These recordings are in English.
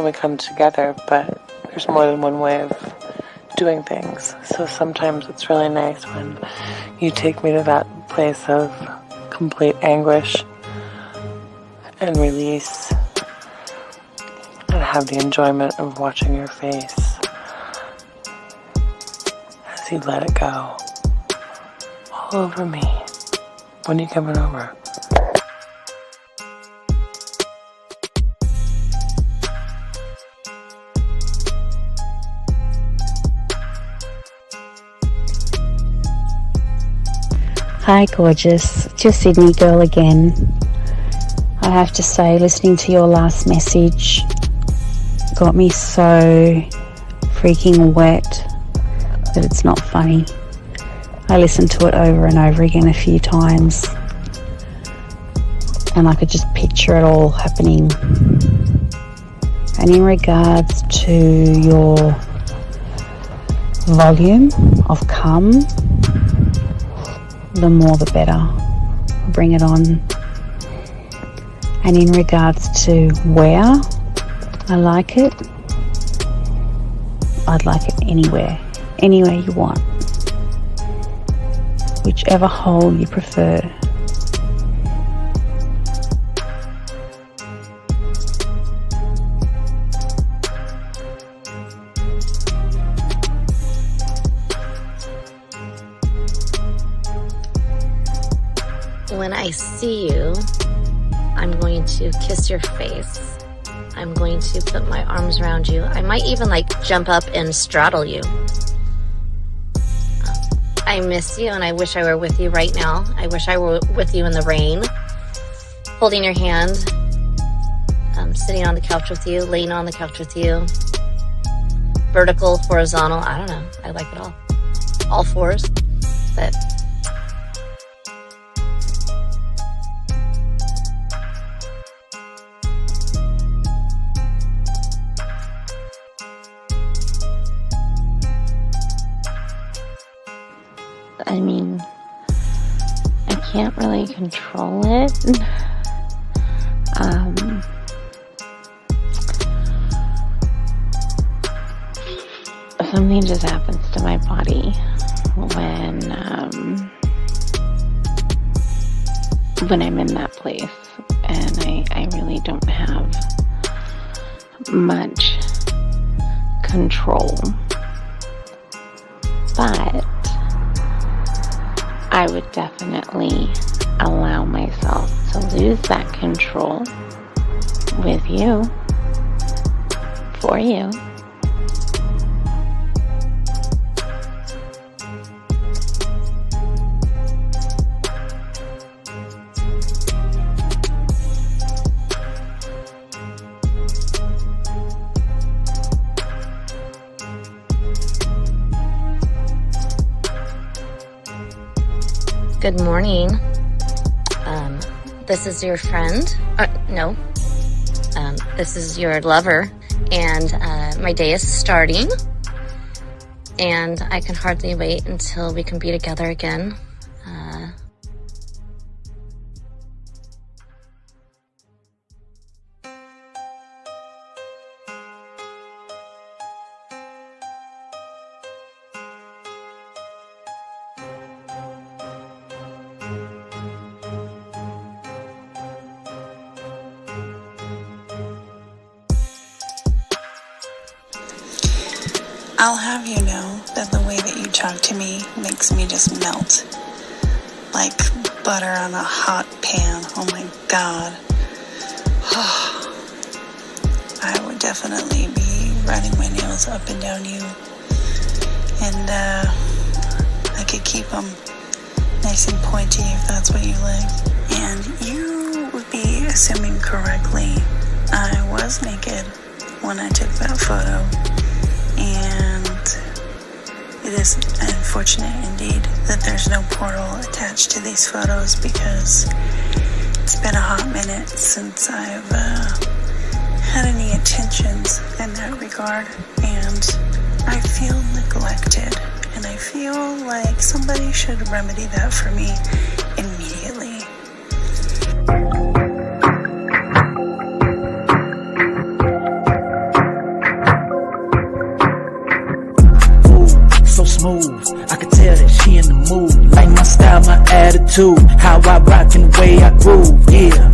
when we come together, but there's more than one way of doing things. So sometimes it's really nice when you take me to that place of complete anguish and release, and have the enjoyment of watching your face as you let it go all over me. When are you coming over? Hi gorgeous, it's your Sydney girl again. I have to say, listening to your last message got me so freaking wet that it's not funny. I listened to it over and over again a few times, and I could just picture it all happening. And in regards to your volume of come, the more the better. Bring it on. And in regards to where I like it, I'd like it anywhere you want, whichever hole you prefer. When I see you, I'm going to kiss your face. I'm going to put my arms around you. I might even jump up and straddle you. I miss you and I wish I were with you right now. I wish I were with you in the rain, holding your hand, sitting on the couch with you, laying on the couch with you, vertical, horizontal, I don't know. I like it all fours, but I mean, I can't really control it. Something just happens to my body when I'm in that place, and I really don't have much control. But I would definitely allow myself to lose that control with you, for you. Good morning. This is your friend. No. This is your lover. And my day is starting. And I can hardly wait until we can be together again. I'll have you know that the way that you talk to me makes me just melt like butter on a hot pan. Oh my God. I would definitely be running my nails up and down you, and I could keep them nice and pointy if that's what you like. And you would be assuming correctly I was naked when I took that photo. And it is unfortunate indeed that there's no portal attached to these photos, because it's been a hot minute since I've had any intentions in that regard, and I feel neglected, and I feel like somebody should remedy that for me immediately. attitude, how I rock and the way I groove, yeah.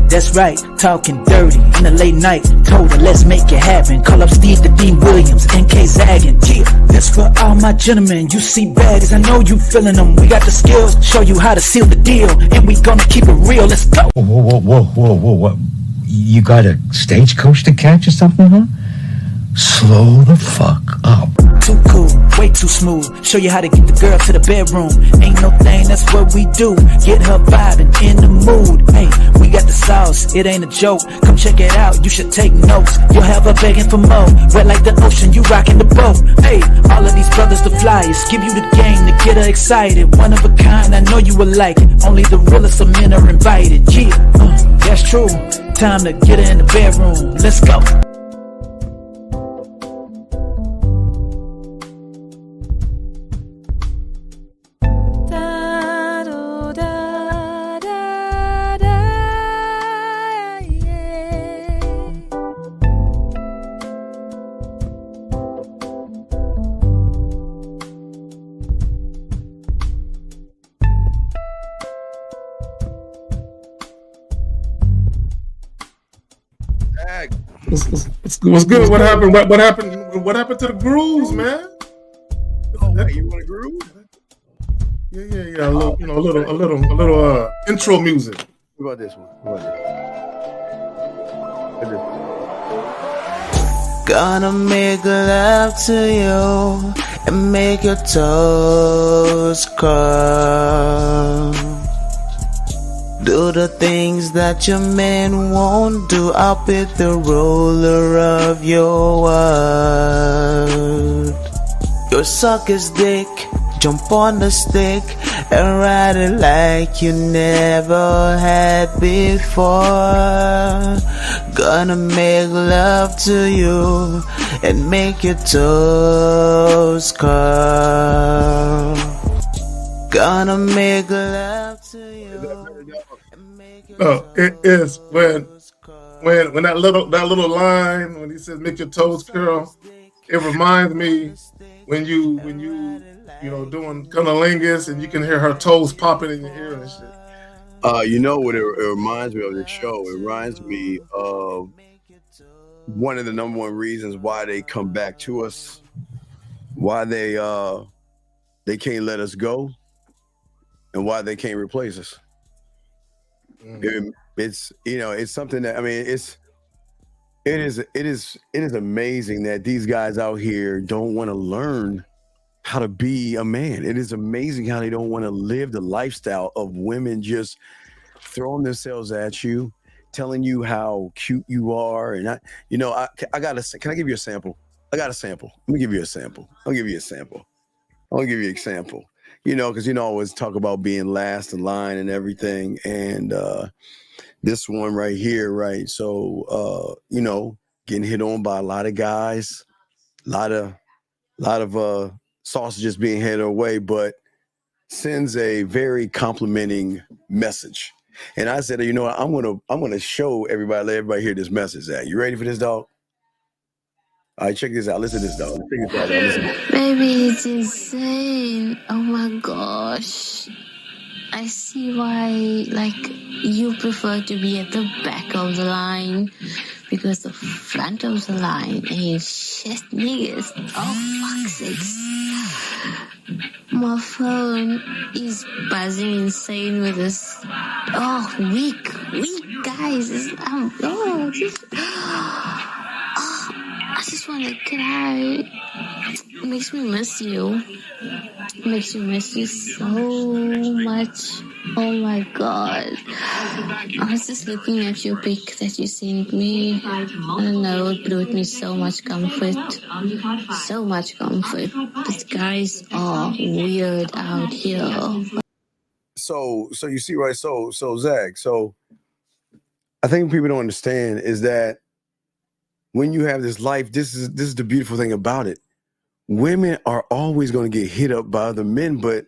That's right, talking dirty in the late night. Told her, let's make it happen. Call up Steve the Dean Williams, NK Zaggin'. Yeah, that's for all my gentlemen. You see baddies, I know you feeling them. We got the skills, show you how to seal the deal, and we gonna keep it real. Let's go. Whoa. You got a stagecoach to catch or something, huh? Slow the fuck up. Too cool, way too smooth. Show you how to get the girl to the bedroom. Ain't no thing, that's what we do. Get her vibing in the mood. Hey, we got the sauce, it ain't a joke. Come check it out, you should take notes. You'll have her begging for more. Wet like the ocean, you rocking the boat. Hey, all of these brothers the flyers. Give you the game to get her excited. One of a kind, I know you will like it. Only the realest of men are invited. Yeah, that's true. Time to get her in the bedroom. Let's go. What's good? What happened? What happened? What happened to the grooves, man? Oh, you want a groove? Yeah. A little intro music. What about this one? Gonna make love to you and make your toes curl. Do the things that your man won't do. I'll be the ruler of your world. Your sucker's dick, jump on the stick and ride it like you never had before. Gonna make love to you and make your toes curl. Gonna make love to you. No, it is when that little line when he says make your toes curl. It reminds me when you doing cunnilingus and you can hear her toes popping in your ear and shit. You know what it reminds me of the show? It reminds me of one of the number one reasons why they come back to us, why they can't let us go, and why they can't replace us. It's something that, I mean, it is amazing that these guys out here don't want to learn how to be a man. It is amazing how they don't want to live the lifestyle of women just throwing themselves at you, telling you how cute you are. And can I give you a sample? I got a sample. Let me give you a sample. I'll give you a sample. Because I always talk about being last in line and everything. And this one right here, right? So, getting hit on by a lot of guys, a lot of sausages being headed away, but sends a very complimenting message. And I said, you know what? I'm gonna show everybody, let everybody hear this message. You ready for this, dog? All right, check this out. Listen to this, dog. Check this out, dog. Listen. Baby, it's insane. Oh my gosh. I see why, you prefer to be at the back of the line, because the front of the line ain't shit, niggas. Oh, fuck's sakes. My phone is buzzing insane with this. Oh, weak guys. I just want to cry. It makes me miss you. It makes me miss you so much. Oh my God. I was just looking at your pic that you sent me. I don't know, it brought me so much comfort. So much comfort. These guys are weird out here. So you see, right? So Zach, so I think people don't understand is that when you have this life, this is the beautiful thing about it. Women are always going to get hit up by other men, but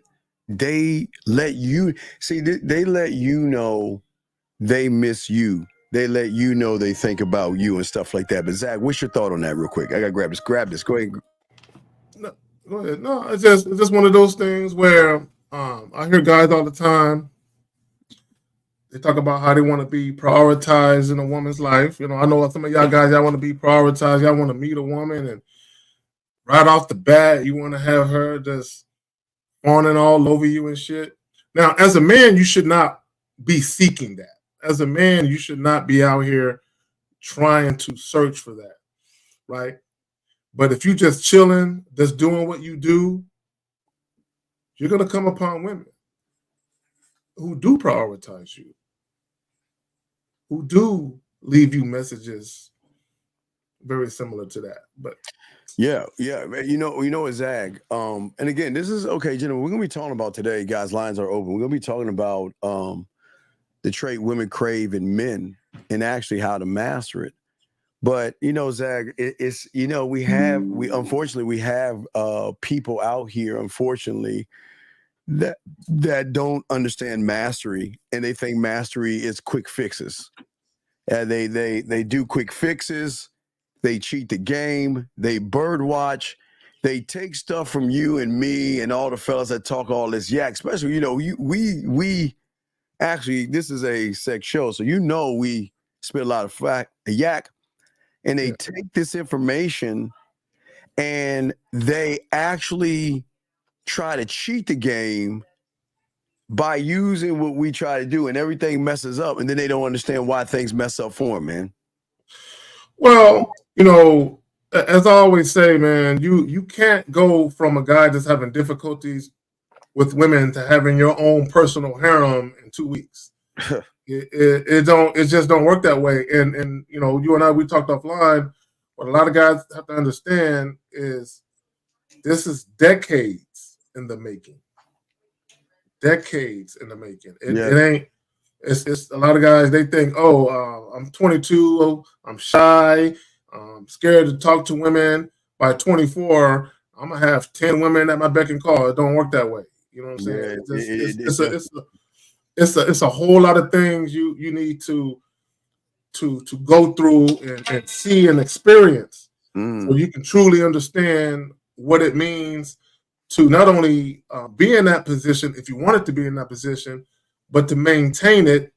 they let you see. They let you know they miss you. They let you know they think about you and stuff like that. But Zach, what's your thought on that, real quick? I gotta grab this. Go ahead. No, go ahead. No, it's just one of those things where I hear guys all the time. They talk about how they want to be prioritized in a woman's life. You know, I know some of y'all guys, y'all want to be prioritized. Y'all want to meet a woman, and right off the bat, you want to have her just fawning all over you and shit. Now, as a man, you should not be seeking that. As a man, you should not be out here trying to search for that, right? But if you just chilling, just doing what you do, you're gonna come upon women who do prioritize you, who do leave you messages very similar to that. But yeah, you know, Zag. And again, this is okay, gentlemen. We're gonna be talking about today, guys. Lines are open. We're gonna be talking about the trait women crave in men and actually how to master it. But you know, Zag, it's we unfortunately we have people out here, unfortunately, that don't understand mastery, and they think mastery is quick fixes. And they do quick fixes, they cheat the game, they bird watch, they take stuff from you and me and all the fellas that talk all this yak, especially, we actually, this is a sex show, so we spit a lot of yak, and they take this information and they actually try to cheat the game by using what we try to do, and everything messes up, and then they don't understand why things mess up for them, man. Well, as I always say, man, you can't go from a guy that's having difficulties with women to having your own personal harem in 2 weeks. It just don't work that way. And you and I, we talked offline. What a lot of guys have to understand is this is decades in the making. Decades in the making. It ain't. It's a lot of guys. They think, I'm 22. I'm shy. I'm scared to talk to women. By 24, I'm gonna have 10 women at my beck and call. It don't work that way. You know what I'm saying? It's a whole lot of things you need to go through and see and experience, so you can truly understand what it means to not only be in that position if you wanted to be in that position, but to maintain it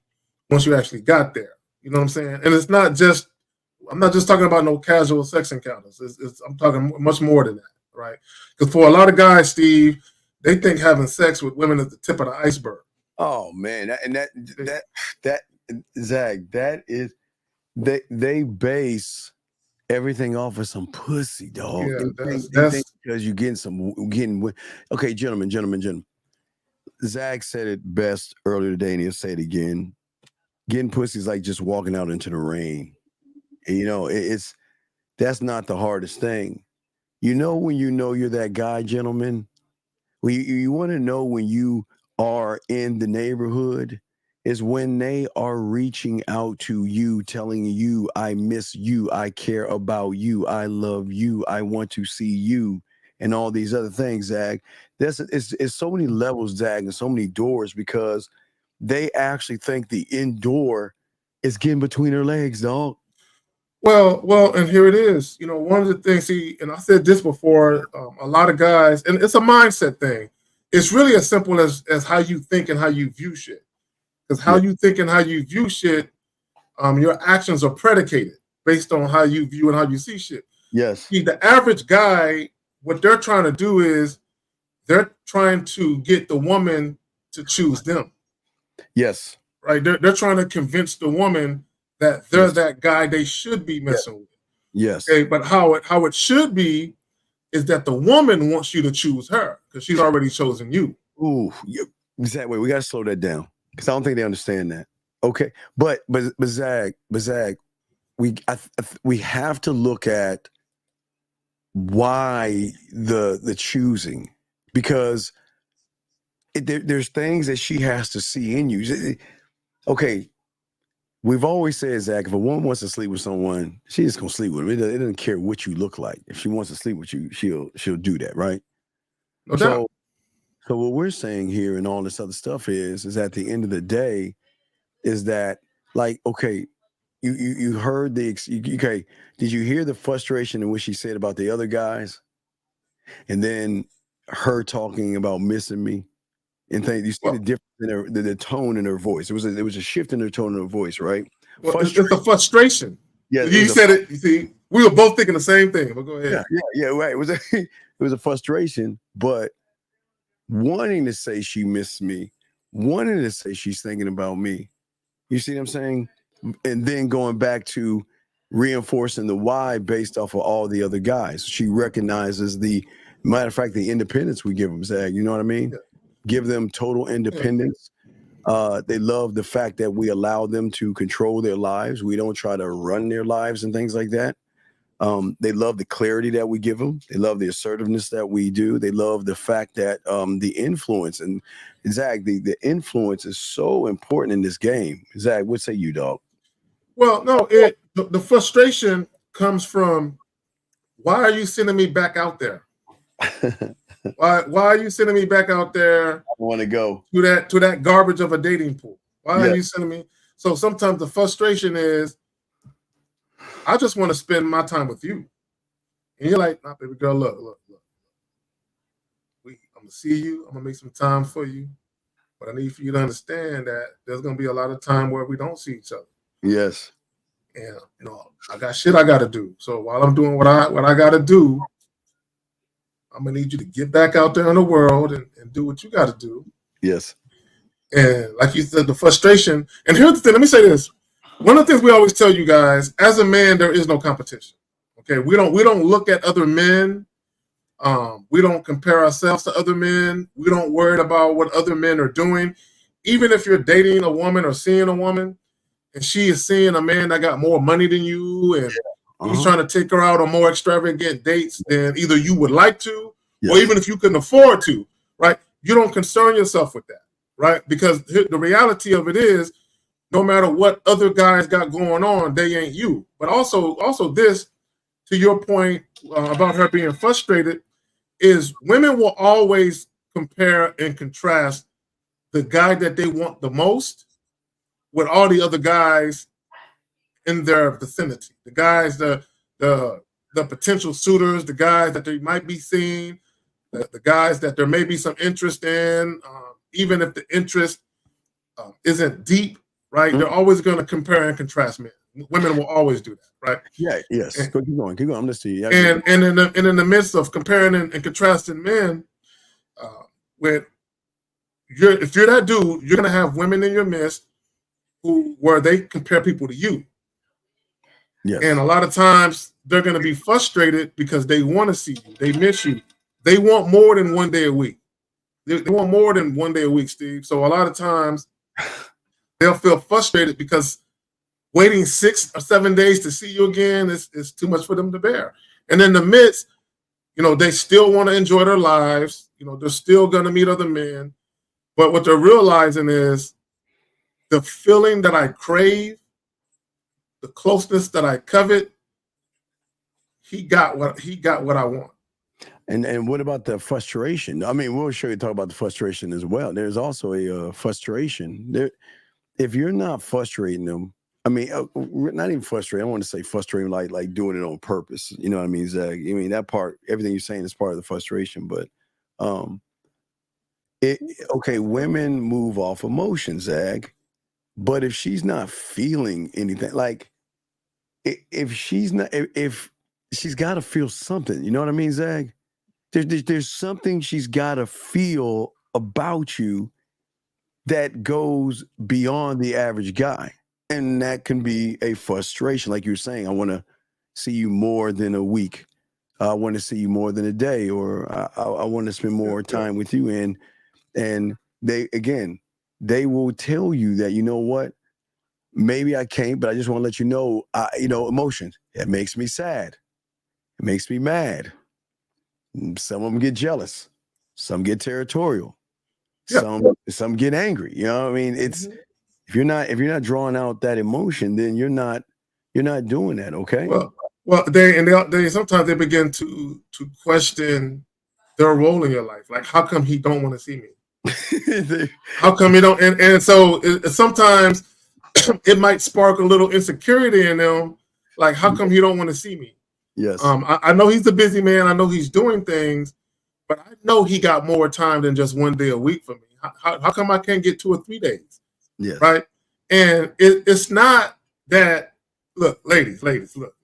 once you actually got there. You know what I'm saying? And it's not just, I'm not just talking about no casual sex encounters. I'm talking much more than that, right? Because for a lot of guys, Steve, they think having sex with women is the tip of the iceberg. Oh man, that Zach, that is, they base everything off of some pussy, dog. Yeah, they think because you're getting okay, gentlemen. Zach said it best earlier today, and he'll say it again. Getting pussy is like just walking out into the rain. And, that's not the hardest thing. When you're that guy, gentlemen. Well, you want to know when you are in the neighborhood is when they are reaching out to you, telling you, I miss you, I care about you, I love you, I want to see you, and all these other things, Zach. It's so many levels, Zach, and so many doors, because they actually think the indoor is getting between their legs, dog. Well, and here it is. One of the things, and I said this before, a lot of guys, and it's a mindset thing. It's really as simple as how you think and how you view shit. Because how you think and how you view shit, your actions are predicated based on how you view and how you see shit. Yes. See, the average guy, what they're trying to do is they're trying to get the woman to choose them. Yes. Right? They're trying to convince the woman that they're that guy they should be messing with. Yes. Okay, but how it should be is that the woman wants you to choose her because she's already chosen you. Ooh, exactly. We got to slow that down because I don't think they understand that. Okay, but Zag, we have to look at why the choosing, because there's things that she has to see in you. Okay. We've always said, Zach, if a woman wants to sleep with someone, she's just gonna sleep with him. It doesn't care what you look like. If she wants to sleep with you, she'll do that, right? No doubt. So what we're saying here and all this other stuff is at the end of the day, is that, like, okay, you heard okay, did you hear the frustration in which she said about the other guys, and then her talking about missing me? and things. You see the difference in the tone in her voice. It was a shift in her tone in her voice, right? Well, it's the frustration. Yeah, you said it. You see, we were both thinking the same thing. But go ahead. Yeah, right. It was it was a frustration, but wanting to say she missed me, wanting to say she's thinking about me. You see what I'm saying? And then going back to reinforcing the why based off of all the other guys. She recognizes matter of fact, the independence we give them, Zach. You know what I mean? Yeah. Give them total independence. They love the fact that we allow them to control their lives. We don't try to run their lives and things like that. They love the clarity that we give them. They love the assertiveness that we do. They love the fact that the influence, and Zach, the influence is so important in this game. Zach, what say you, dog? Well, no, the frustration comes from, why are you sending me back out there? Why are you sending me back out there? I want to go to that garbage of a dating pool. Why are you sending me? So sometimes the frustration is, I just want to spend my time with you. And you're like, nah, baby girl, look. I'm going to see you. I'm going to make some time for you. But I need for you to understand that there's going to be a lot of time where we don't see each other. Yes. And, I got shit I got to do. So while I'm doing what I got to do, I'm going to need you to get back out there in the world and do what you got to do. Yes. And like you said, the frustration. And here's the thing. Let me say this. One of the things we always tell you guys, as a man, there is no competition. Okay, we don't look at other men. We don't compare ourselves to other men. We don't worry about what other men are doing. Even if you're dating a woman or seeing a woman, and she is seeing a man that got more money than you, and he's trying to take her out on more extravagant dates than either you would like to, or even if you can afford to, right? You don't concern yourself with that, right? Because the reality of it is, no matter what other guys got going on, they ain't you. But also this, to your point about her being frustrated, is women will always compare and contrast the guy that they want the most with all the other guys in their vicinity. The guys, the potential suitors, the guys that they might be seeing, the guys that there may be some interest in, even if the interest isn't deep, right? Mm-hmm. They're always going to compare and contrast men. Women will always do that, right? Yeah, yes. Keep going. I'm listening. Yeah, and in the midst of comparing and contrasting men, if you're that dude, you're going to have women in your midst where they compare people to you. Yes. And a lot of times they're going to be frustrated because they want to see you. They miss you. They want more than 1 day a week. They want more than 1 day a week, Steve. So a lot of times they'll feel frustrated because waiting 6 or 7 days to see you again is too much for them to bear. And in the midst, they still want to enjoy their lives. They're still going to meet other men. But what they're realizing is the feeling that I crave, the closeness that I covet, he got what I want. And what about the frustration? I mean, we'll show you talk about the frustration as well. There's also a frustration there. If you're not frustrating them, I mean, not even frustrating. I want to say frustrating, like doing it on purpose. You know what I mean, Zach? I mean, that part, everything you're saying is part of the frustration. But, women move off emotion, Zach. But if she's not feeling anything, like if she's got to feel something. You know what I mean, Zach? There's something she's got to feel about you that goes beyond the average guy. And that can be a frustration. Like you were saying, I want to see you more than a week. I want to see you more than a day, or I want to spend more time with you. And they will tell you that, you know what, maybe I can't, but I just want to let you know, emotions. It makes me sad. It makes me mad. Some of them get jealous. Some get territorial. Yeah. Some get angry. You know what I mean? It's if you're not drawing out that emotion, then you're not doing that. Okay. Well, they sometimes they begin to question their role in your life. Like, how come he don't want to see me? How come he don't? And so sometimes it might spark a little insecurity in them. Like, how come he don't want to see me? Yes. I know he's a busy man. I know he's doing things, but I know he got more time than just 1 day a week for me. How come I can't get 2 or 3 days? Yes. Right? And it's not that, look, ladies, look.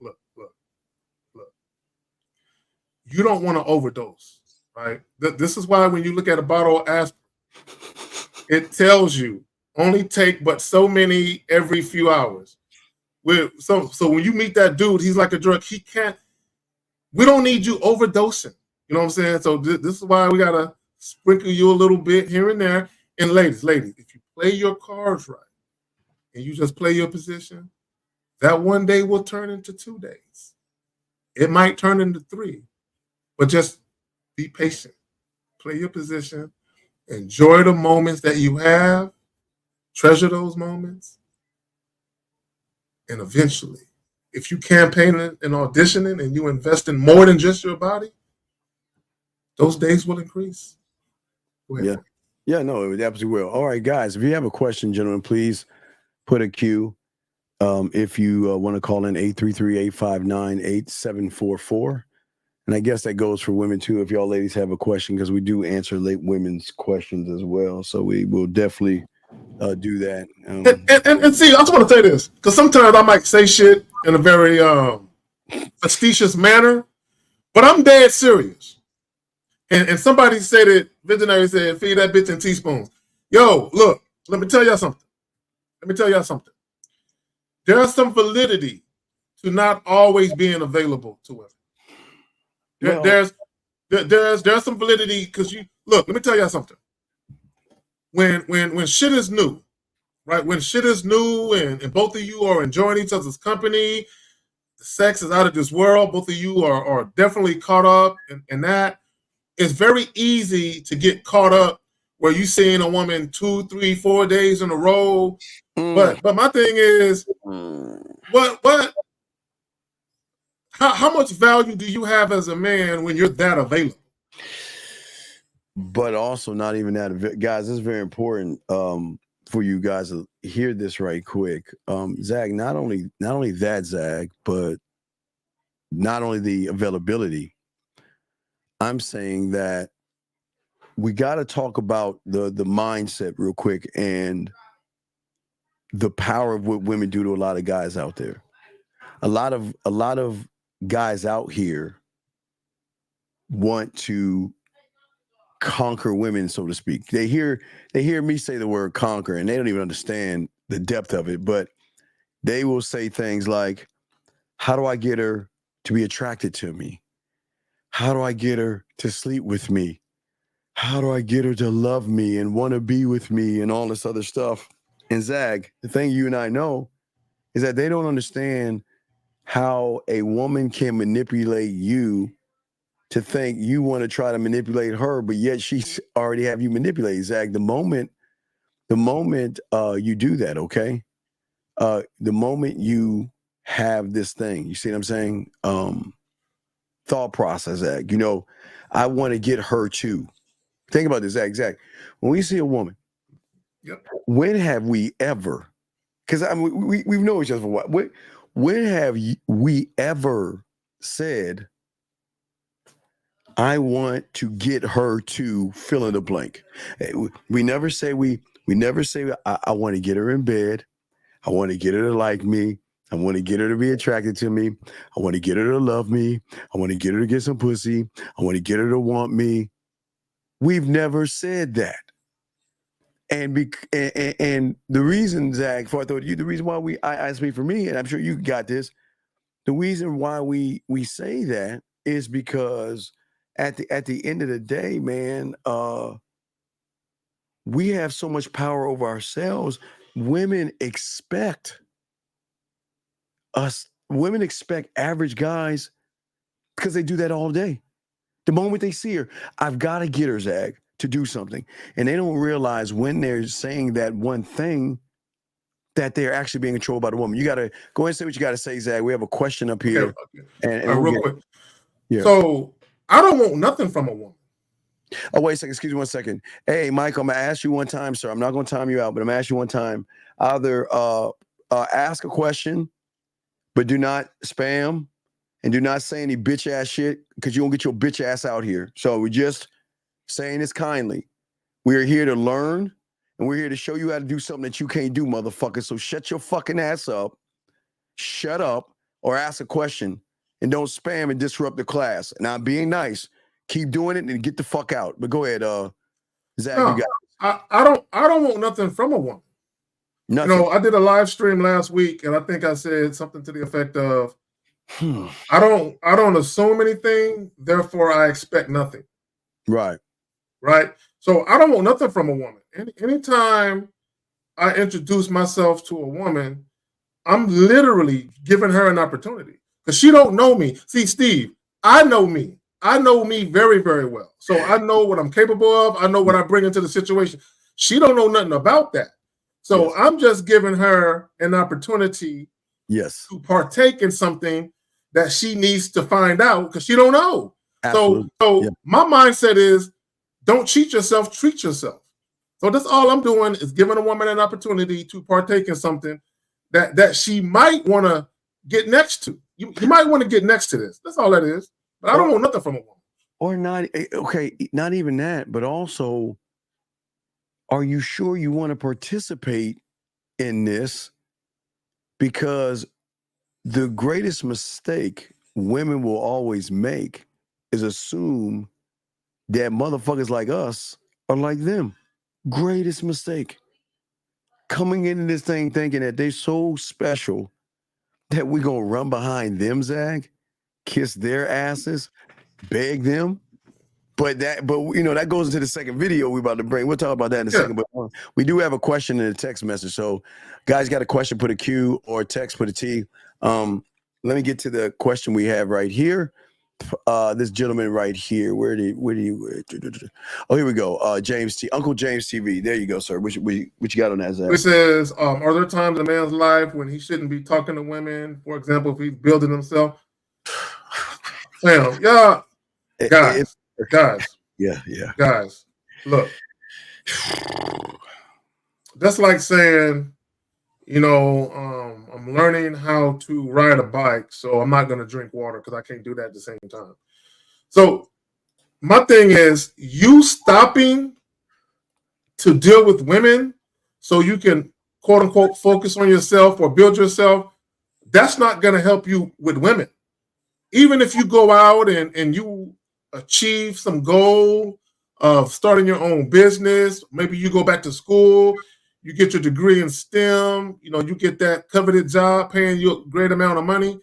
You don't want to overdose, right? This is why when you look at a bottle of aspirin, it tells you only take but so many every few hours. So when you meet that dude, he's like a drug. We don't need you overdosing. You know what I'm saying? So this is why we got to sprinkle you a little bit here and there. And ladies, if you play your cards right and you just play your position, that one day will turn into 2 days. It might turn into 3, but just be patient. Play your position. Enjoy the moments that you have. Treasure those moments. And eventually, if you campaign and auditioning and you invest in more than just your body, those days will increase. Yeah. Yeah, no, it absolutely will. All right, guys, if you have a question, gentlemen, please put a Q. If you want to call in 833-859-8744. And I guess that goes for women too, if y'all ladies have a question, because we do answer late women's questions as well. So we will definitely do that. And see, I just want to say this, because sometimes I might say shit in a very facetious manner, but I'm dead serious. And somebody said it, visionary said, feed that bitch in teaspoons. Yo, look, let me tell y'all something. There's some validity to not always being available to women. There's some validity, because let me tell y'all something. When shit is new, right? When shit is new and both of you are enjoying each other's company, the sex is out of this world, both of you are definitely caught up in that. It's very easy to get caught up where you seeing a woman 2, 3, 4 days in a row. But my thing is, how much value do you have as a man when you're that available? But also not even that, guys, this is very important for you guys to hear this right quick. Zag, not only that, Zag, but not only the availability. I'm saying that we got to talk about the mindset real quick and the power of what women do to a lot of guys out there. A lot of guys out here want to conquer women, so to speak. They hear me say the word conquer and they don't even understand the depth of it, but they will say things like, how do I get her to be attracted to me? How do I get her to sleep with me? How do I get her to love me and want to be with me and all this other stuff? And Zag, the thing you and I know is that they don't understand how a woman can manipulate you to think you want to try to manipulate her, but yet she's already have you manipulated. Zag, the moment you do that, okay? The moment you have this thing, you see what I'm saying? Thought process, Zag. I want to get her too. Think about this, Zag. When we see a woman, when have we ever? Because we've known each other for a while. When have we ever said, I want to get her to fill in the blank? We never say I want to get her in bed. I want to get her to like me. I want to get her to be attracted to me. I want to get her to love me. I want to get her to get some pussy. I want to get her to want me. We've never said that. And the reason, Zach, before I thought you, the reason why I speak for me, and I'm sure you got this, the reason why we say that is because at the end of the day, man, we have so much power over ourselves. Women expect average guys, because they do that all day. The moment they see her, I've got to get her, Zag, to do something. And they don't realize when they're saying that one thing that they're actually being controlled by the woman. You got to go ahead and say what you got to say, Zag. We have a question up here. Okay. And real quick. Yeah. So I don't want nothing from a woman. Oh, wait a second. Excuse me 1 second. Hey, Mike, I'm going to ask you one time, sir. I'm not going to time you out, but I'm going to ask you one time. Either ask a question, but do not spam. And do not say any bitch ass shit, because you won't get your bitch ass out here. So we're just saying this kindly. We're here to learn, and we're here to show you how to do something that you can't do, motherfucker. So shut your fucking ass up, shut up, or ask a question, and don't spam and disrupt the class. And I'm being nice. Keep doing it and get the fuck out. But go ahead, Zach. No, you got I don't want nothing from a woman. nothing. You know, I did a live stream last week, and I think I said something to the effect of, I don't assume anything, therefore I expect nothing. Right. Right. So I don't want nothing from a woman. Anytime I introduce myself to a woman, I'm literally giving her an opportunity because she don't know me. See, Steve, I know me. I know me very, very well. So I know what I'm capable of. I know what I bring into the situation. She don't know nothing about that. So yes. I'm just giving her an opportunity to partake in something that she needs to find out because she don't know. Absolutely. So my mindset is don't cheat yourself, treat yourself. So that's all I'm doing is giving a woman an opportunity to partake in something that she might want to get next to. You might want to get next to this. That's all that is. But I don't want nothing from a woman. Or not, okay, not even that, but also, are you sure you want to participate in this? Because the greatest mistake women will always make is assume that motherfuckers like us are like them. Greatest mistake. Coming into this thing thinking that they're so special that we're going to run behind them, Zag, kiss their asses, beg them. But you know, that goes into the second video we're about to bring. We'll talk about that in a second. But we do have a question in the text message. So guys got a question, put a Q, or text, put a T. Let me get to the question we have right here. This gentleman right here. Where do you? Oh, here we go. James T. Uncle James TV. There you go, sir. What you got on that, Zach? It says, are there times in a man's life when he shouldn't be talking to women? For example, if he's building himself. Damn, yeah, guys. Yeah. Guys, look. That's like saying, you know, I'm learning how to ride a bike, so I'm not going to drink water because I can't do that at the same time. So my thing is you stopping to deal with women so you can, quote unquote, focus on yourself or build yourself. That's not going to help you with women. Even if you go out and you achieve some goal of starting your own business, maybe you go back to school, you get your degree in STEM, you know, you get that coveted job paying you a great amount of money.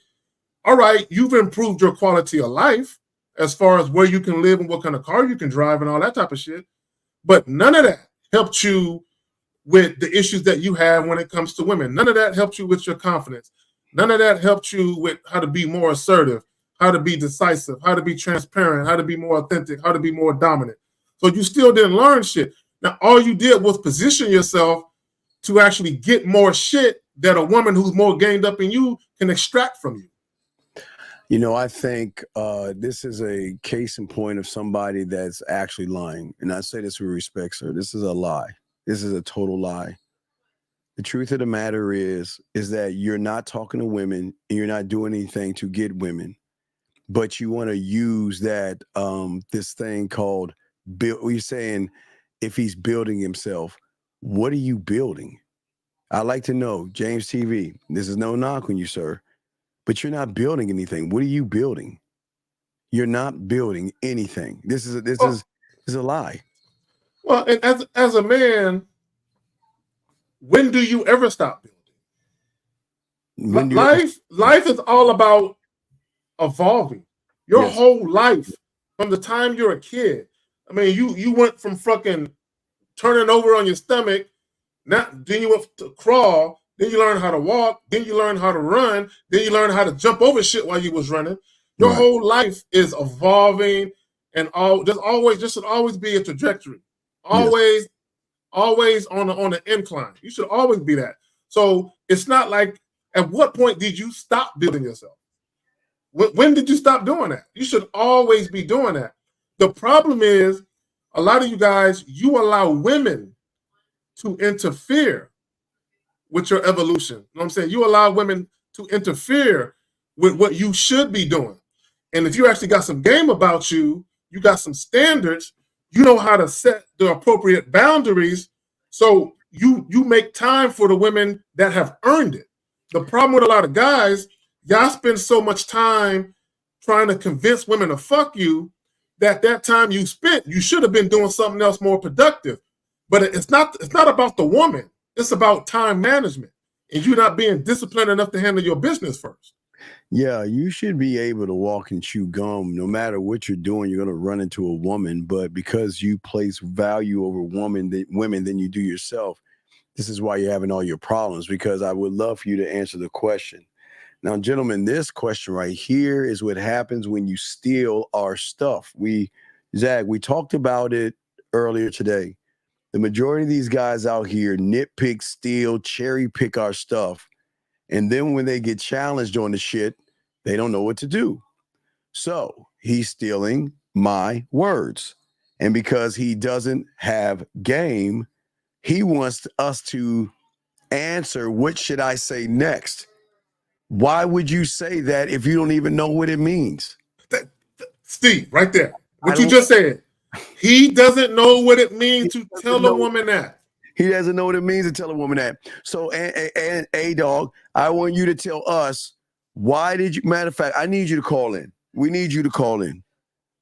All right, you've improved your quality of life as far as where you can live and what kind of car you can drive and all that type of shit. But none of that helped you with the issues that you have when it comes to women. None of that helped you with your confidence. None of that helped you with how to be more assertive, how to be decisive, how to be transparent, how to be more authentic, how to be more dominant. So you still didn't learn shit. Now, all you did was position yourself to actually get more shit that a woman who's more gained up in you can extract from you. You know, I think this is a case in point of somebody that's actually lying. And I say this with respect, sir. This is a lie. This is a total lie. The truth of the matter is that you're not talking to women and you're not doing anything to get women, but you want to use that, this thing called build. You're saying if he's building himself, what are you building? I'd like to know, James TV, this is no knock on you, sir, but you're not building anything. What are you building? You're not building anything. This is a lie. Well, and as a man, when do you ever stop building? Life is all about evolving. Your whole life, from the time you're a kid. I mean, you went from fucking turning over on your stomach, then you went to crawl, then you learned how to walk, then you learned how to run, then you learned how to jump over shit while you was running. Your whole life is evolving, and just should always be a trajectory. Always on the incline. You should always be that. So it's not like, at what point did you stop building yourself? When did you stop doing that? You should always be doing that. The problem is, a lot of you guys, you allow women to interfere with your evolution. You know what I'm saying? You allow women to interfere with what you should be doing. And if you actually got some game about you, you got some standards, you know how to set the appropriate boundaries. So you make time for the women that have earned it. The problem with a lot of guys, y'all spend so much time trying to convince women to fuck you that time you spent, you should have been doing something else more productive. But it's not about the woman. It's about time management and you not being disciplined enough to handle your business first. Yeah, you should be able to walk and chew gum. No matter what you're doing, you're going to run into a woman. But because you place value over women than you do yourself, this is why you're having all your problems, because I would love for you to answer the question. Now, gentlemen, this question right here is what happens when you steal our stuff. Zach, we talked about it earlier today. The majority of these guys out here nitpick, steal, cherry pick our stuff. And then when they get challenged on the shit, they don't know what to do. So he's stealing my words. And because he doesn't have game, he wants us to answer, what should I say next? Why would you say that if you don't even know what it means? Steve, right there. What you just said. He doesn't know what it means to tell a woman that. He doesn't know what it means to tell a woman that. So, and A-Dog, I want you to tell us, why did you, matter of fact, I need you to call in. We need you to call in.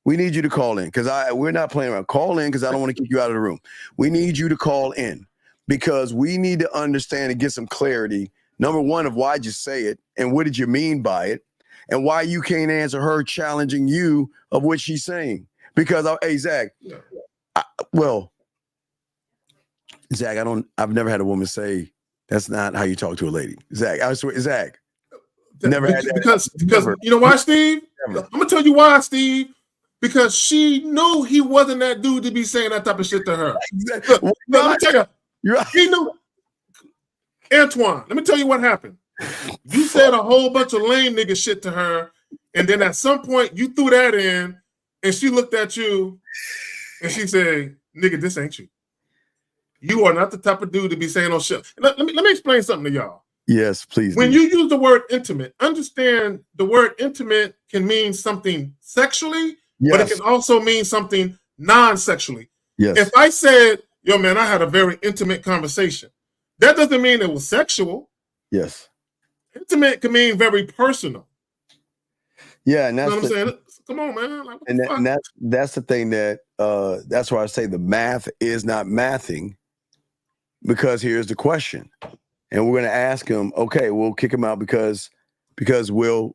We need you to call in because we're not playing around. Call in because I don't want to kick you out of the room. We need you to call in because we need to understand and get some clarity. Number one, of why'd you say it and what did you mean by it and why you can't answer her challenging you of what she's saying. Because, hey, Zach, Zach, I've never had a woman say that's not how you talk to a lady. Zach, I swear, Zach, never had that. Because you know why, Steve? Never. I'm going to tell you why, Steve. Because she knew he wasn't that dude to be saying that type of shit to her. Look, let me tell you, he knew. Antoine, let me tell you what happened. You said a whole bunch of lame nigga shit to her, and then at some point you threw that in, and she looked at you, and she said, "Nigga, this ain't you. You are not the type of dude to be saying no shit." Let me explain something to y'all. Yes, please. When you use the word intimate, understand the word intimate can mean something sexually, but it can also mean something non-sexually. Yes. If I said, "Yo, man, I had a very intimate conversation," that doesn't mean it was sexual. Yes. Intimate can mean very personal. Yeah, and that's you know what I'm saying. Come on, man. Like, and that's the thing that that's why I say the math is not mathing, because here's the question, and we're going to ask him. Okay, we'll kick him out because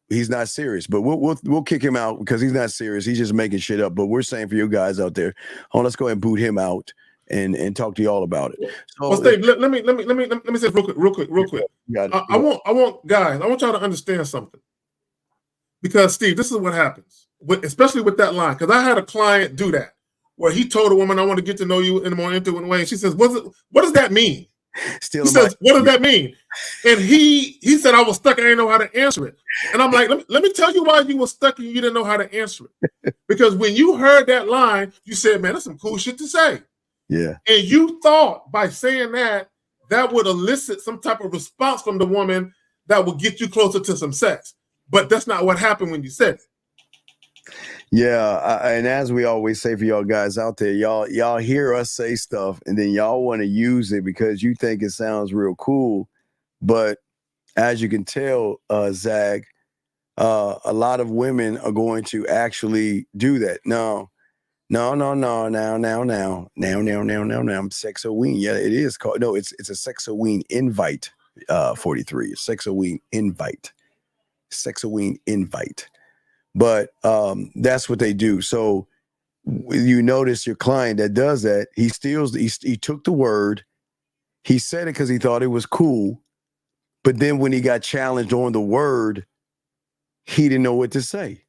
he's not serious, but we'll kick him out because he's not serious. He's just making shit up. But we're saying for you guys out there, let's go ahead and boot him out and talk to you all about it. So, Steve, let me say real quick. I want guys. I want y'all to understand something. Because Steve, this is what happens, especially with that line. Because I had a client do that, where he told a woman, "I want to get to know you in a more intimate way." And she says, "What does that mean?" He says, "What does that mean?" And he said, "I was stuck. I didn't know how to answer it." And I'm like, let me tell you why you were stuck and you didn't know how to answer it. Because when you heard that line, you said, "Man, that's some cool shit to say." Yeah. And you thought by saying that would elicit some type of response from the woman that would get you closer to some sex. But that's not what happened when you said it. Yeah, and as we always say for y'all guys out there, y'all hear us say stuff and then y'all want to use it because you think it sounds real cool. But as you can tell, Zag, a lot of women are going to actually do that. No. Now. Sexoween. Yeah, it is called. No, it's a Sexoween invite. 43. Sexoween invite. Sexoween invite. But that's what they do. So you notice your client that does that, he steals, he took the word, he said it because he thought it was cool, but then when he got challenged on the word, he didn't know what to say.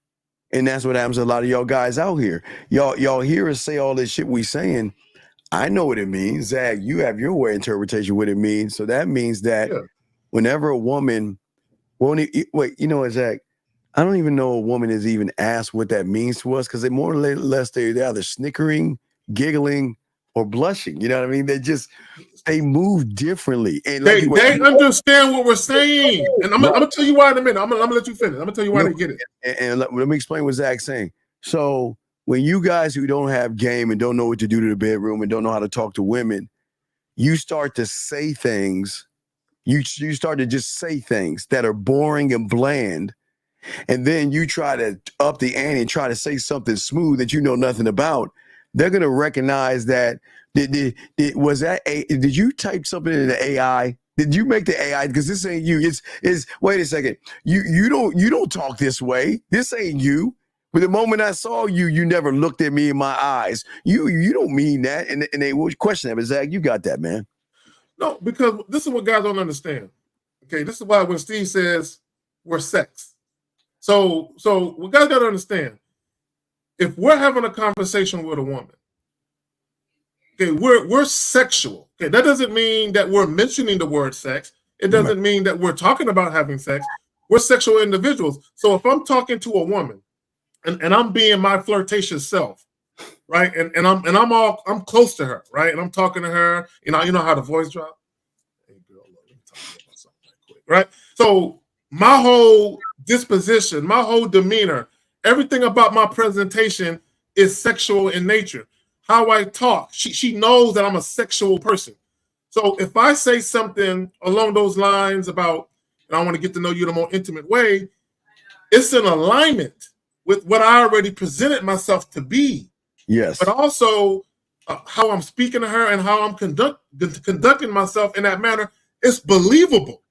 And that's what happens to a lot of y'all guys out here. Y'all hear us say all this shit we saying. I know what it means. Zag, you have your way interpretation of what it means. So that means that whenever a woman wait, you know what, Zach? I don't even know a woman has even asked what that means to us because they more or less they're either snickering, giggling, or blushing. You know what I mean? They move differently. And they understand what we're saying. And I'm gonna tell you why in a minute. I'm gonna let you finish. I'm gonna tell you why they get it. And let me explain what Zach's saying. So when you guys who don't have game and don't know what to do to the bedroom and don't know how to talk to women, you start to say things. You start to just say things that are boring and bland. And then you try to up the ante and try to say something smooth that you know nothing about. They're going to recognize that. Did you type something in the AI? Did you make the AI? Because this ain't you. It's wait a second. You don't talk this way. This ain't you. But the moment I saw you, you never looked at me in my eyes. You don't mean that. And they would question that. But Zach, you got that, man. No, because this is what guys don't understand. Okay, this is why when Steve says we're sex. So what guys got to understand, if we're having a conversation with a woman, okay, we're sexual. Okay, that doesn't mean that we're mentioning the word sex. It doesn't mean that we're talking about having sex. We're sexual individuals. So if I'm talking to a woman and I'm being my flirtatious self, right, and I'm close to her, right, and I'm talking to her, you know how the voice drops. Hey girl, let me talk to you about something right quick, right? So my whole disposition, my whole demeanor, everything about my presentation is sexual in nature. How I talk, she knows that I'm a sexual person. So if I say something along those lines about, and I want to get to know you in a more intimate way, it's in alignment with what I already presented myself to be. Yes. But also how I'm speaking to her and how I'm conducting myself in that manner, it's believable.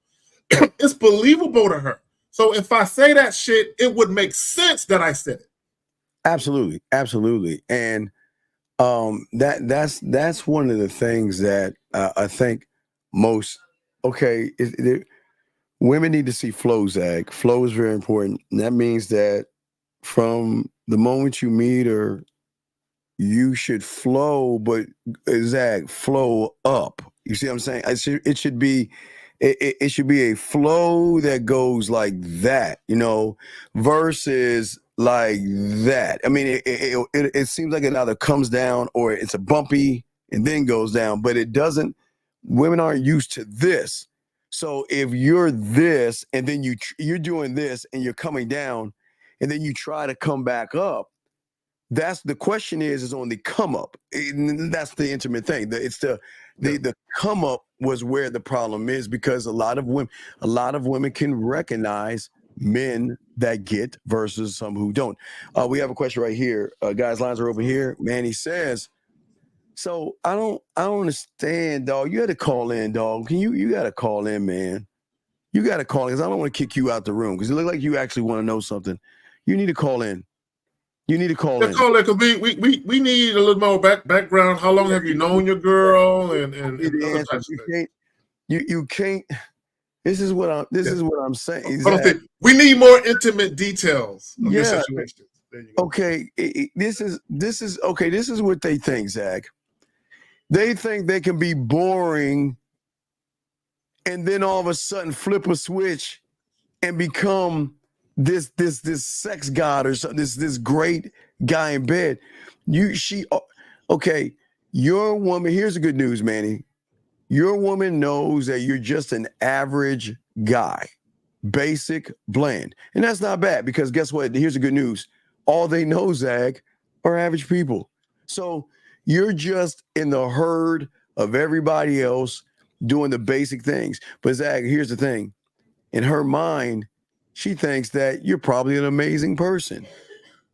It's believable to her. So if I say that shit, it would make sense that I said it. Absolutely. Absolutely. And that's one of the things that I think most, women need to see flow, Zach. Flow is very important. And that means that from the moment you meet her, you should flow, but Zach, flow up. You see what I'm saying? It should be a flow that goes like that, versus like that. I mean, it seems like it either comes down or it's a bumpy and then goes down, but it doesn't. Women aren't used to this. So if you're this and then you're doing this and you're coming down and then you try to come back up, that's the question is on the come up. That's the intimate thing. The come up was where the problem is, because a lot of women can recognize men that get versus some who don't. We have a question right here. Guys, lines are open here. Manny says, so I don't understand, dog. You had to call in, dog. You got to call in, man. You got to call in, because I don't want to kick you out the room, because it looks like you actually want to know something. You need to call in. You need to call in. Call in, because we need a little more background. How long have you known your girl and other types of things? You can't. This is what I'm saying. We need more intimate details of your situation. Okay, this is what they think, Zach. They think they can be boring and then all of a sudden flip a switch and become this sex god or something, this great guy in bed. Your woman, here's the good news, Manny. Your woman knows that you're just an average guy, basic, bland. And that's not bad, because guess what? Here's the good news. All they know, Zach, are average people. So you're just in the herd of everybody else doing the basic things. But Zach, here's the thing. In her mind, she thinks that you're probably an amazing person.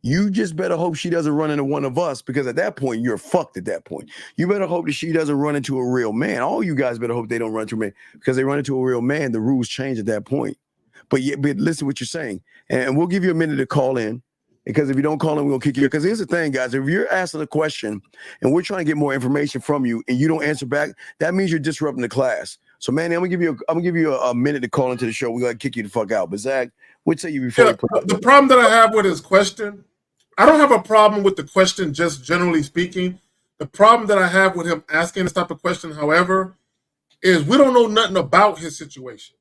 You just better hope she doesn't run into one of us, because at that point, you're fucked at that point. You better hope that she doesn't run into a real man. All you guys better hope they don't run into a man, because they run into a real man, the rules change at that point. But listen to what you're saying. And we'll give you a minute to call in, because if you don't call in, we'll kick you. Because here's the thing, guys. If you're asking a question and we're trying to get more information from you and you don't answer back, that means you're disrupting the class. So, Manny, I'm gonna give you a minute to call into the show. We're gonna kick you the fuck out. But Zach, what'd say you before? The problem that I have with his question, I don't have a problem with the question, just generally speaking. The problem that I have with him asking this type of question, however, is we don't know nothing about his situation.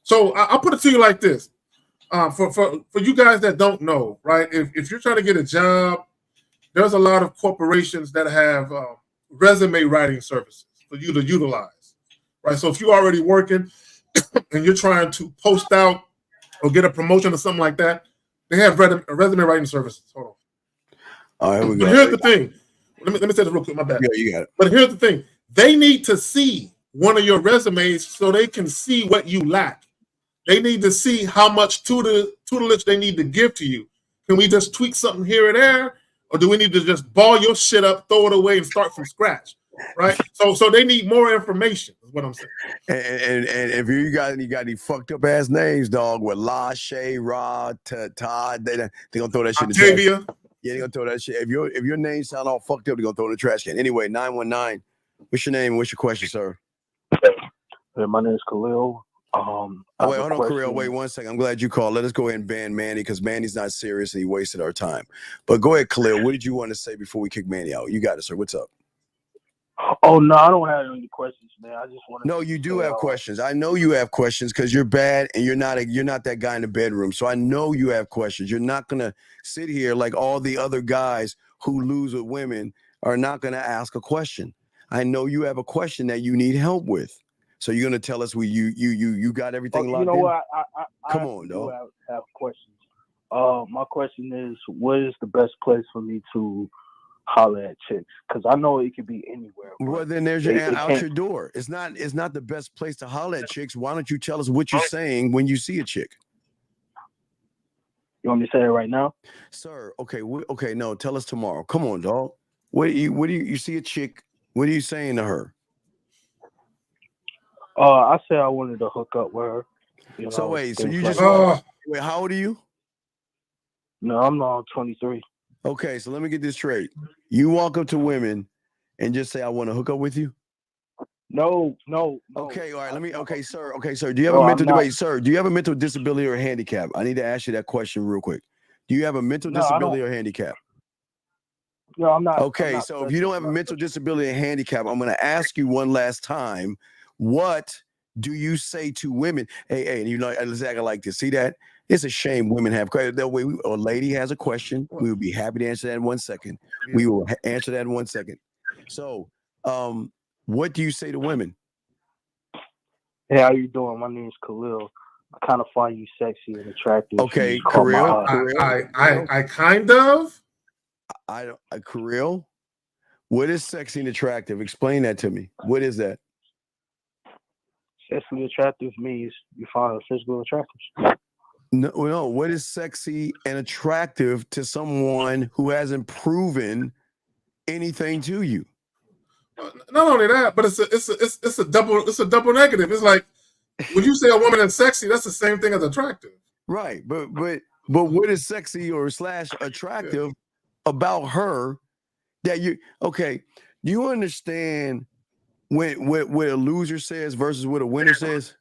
So I'll put it to you like this. For you guys that don't know, right? If you're trying to get a job, there's a lot of corporations that have resume writing services for you to utilize, right? So if you're already working and you're trying to post out or get a promotion or something like that, they have resume writing services. Hold on. All right, here we But go. here's the thing. Let me say this real quick. My bad. Yeah, you got it. But here's the thing. They need to see one of your resumes so they can see what you lack. They need to see how much tutelage they need to give to you. Can we just tweak something here and there, or do we need to just ball your shit up, throw it away, and start from scratch? Right. So they need more information. Is what I'm saying. And if you got any fucked up ass names, dog, with La, Shay, Rod, Todd, they gonna throw that shit in the trash. Octavia. Yeah, they gonna throw that shit. If your name sound all fucked up, they gonna throw it in the trash can. Anyway, 919. What's your name and what's your question, sir? Hey, my name is Khalil. Wait, hold on, Khalil. Wait 1 second. I'm glad you called. Let us go ahead and ban Manny because Manny's not serious and he wasted our time. But go ahead, Khalil. What did you want to say before we kick Manny out? You got it, sir. What's up? Oh no, I don't have any questions, man. I just want to. No, you do have questions. I know you have questions because you're bad and you're not that guy in the bedroom. So I know you have questions. You're not gonna sit here like all the other guys who lose with women are not gonna ask a question. I know you have a question that you need help with. So you're gonna tell us you got everything locked in? You know what? Come on, dog. Have questions. My question is, what is the best place for me to holler at chicks? Because I know it could be anywhere. Well, then there's out your door. It's not the best place to holler at chicks. Why don't you tell us what you're saying when you see a chick? You want me to say it right now, sir? Okay, okay. No, tell us tomorrow. Come on, dog. What do you see a chick? What are you saying to her? I said I wanted to hook up with her. You know, so wait, so you like just wait? How old are you? No, I'm not 23. Okay, so let me get this straight. You walk up to women and just say, "I want to hook up with you." No. Okay, all right. Okay, sir. Do you have a mental? Wait, sir. Do you have a mental disability or a handicap? I need to ask you that question real quick. Do you have a mental disability or handicap? No, I'm not. Okay, so if you don't have a mental disability and handicap, I'm going to ask you one last time. What do you say to women? Hey, you know, let's act like this. See that? It's a shame women have questions. That way, a lady has a question. We will be happy to answer that in 1 second. We will answer that in 1 second. So, what do you say to women? Hey, how you doing? My name is Khalil. I kind of find you sexy and attractive. Okay, Khalil. I kind of. Khalil. What is sexy and attractive? Explain that to me. What is that? Sexually attractive means you find a physical attraction. No. What is sexy and attractive to someone who hasn't proven anything to you? Not only that, but it's a double negative. It's like when you say a woman is sexy, that's the same thing as attractive. Right, but what is sexy or / attractive about her that you? Okay, do you understand what a loser says versus what a winner says?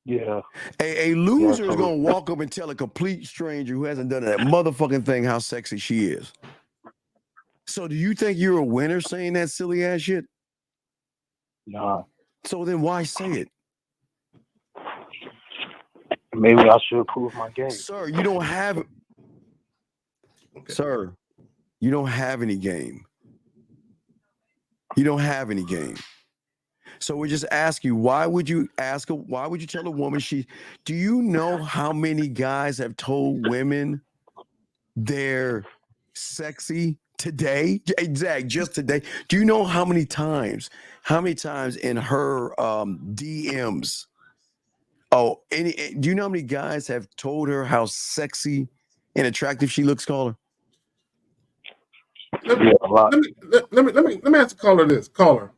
Yeah. A loser is gonna walk up and tell a complete stranger who hasn't done that motherfucking thing how sexy she is. So do you think you're a winner saying that silly ass shit? Nah. So then why say it? Maybe I should improve my game. Sir, you don't have Sir, you don't have any game. You don't have any game. So we just ask you, why would you tell a woman do you know how many guys have told women they're sexy today? Exact, just today. Do you know how many times in her DMs? Do you know how many guys have told her how sexy and attractive she looks, caller? Let me ask the caller this. Caller.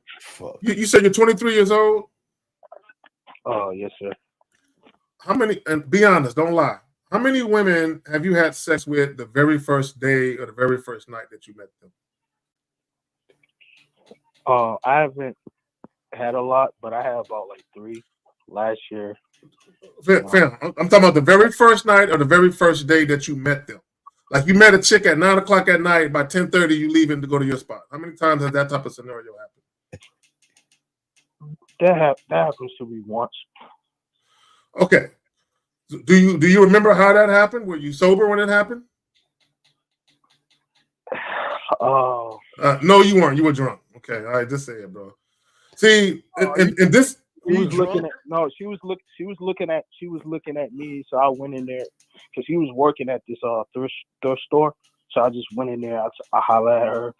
You said you're 23 years old? Oh, yes, sir. How many, and be honest, don't lie. How many women have you had sex with the very first day or the very first night that you met them? I haven't had a lot, but I had about like 3 last year. Fam, I'm talking about the very first night or the very first day that you met them. Like you met a chick at 9 o'clock at night, by 10:30 you leaving to go to your spot. How many times has that type of scenario happened? That happens to me once. Okay. Do you remember how that happened? Were you sober when it happened? Oh. No, you weren't. You were drunk. Okay. All right. Just say it, bro. See, and this She was looking at me, so I went in there because he was working at this thrift store. So I just went in there. I hollered at her,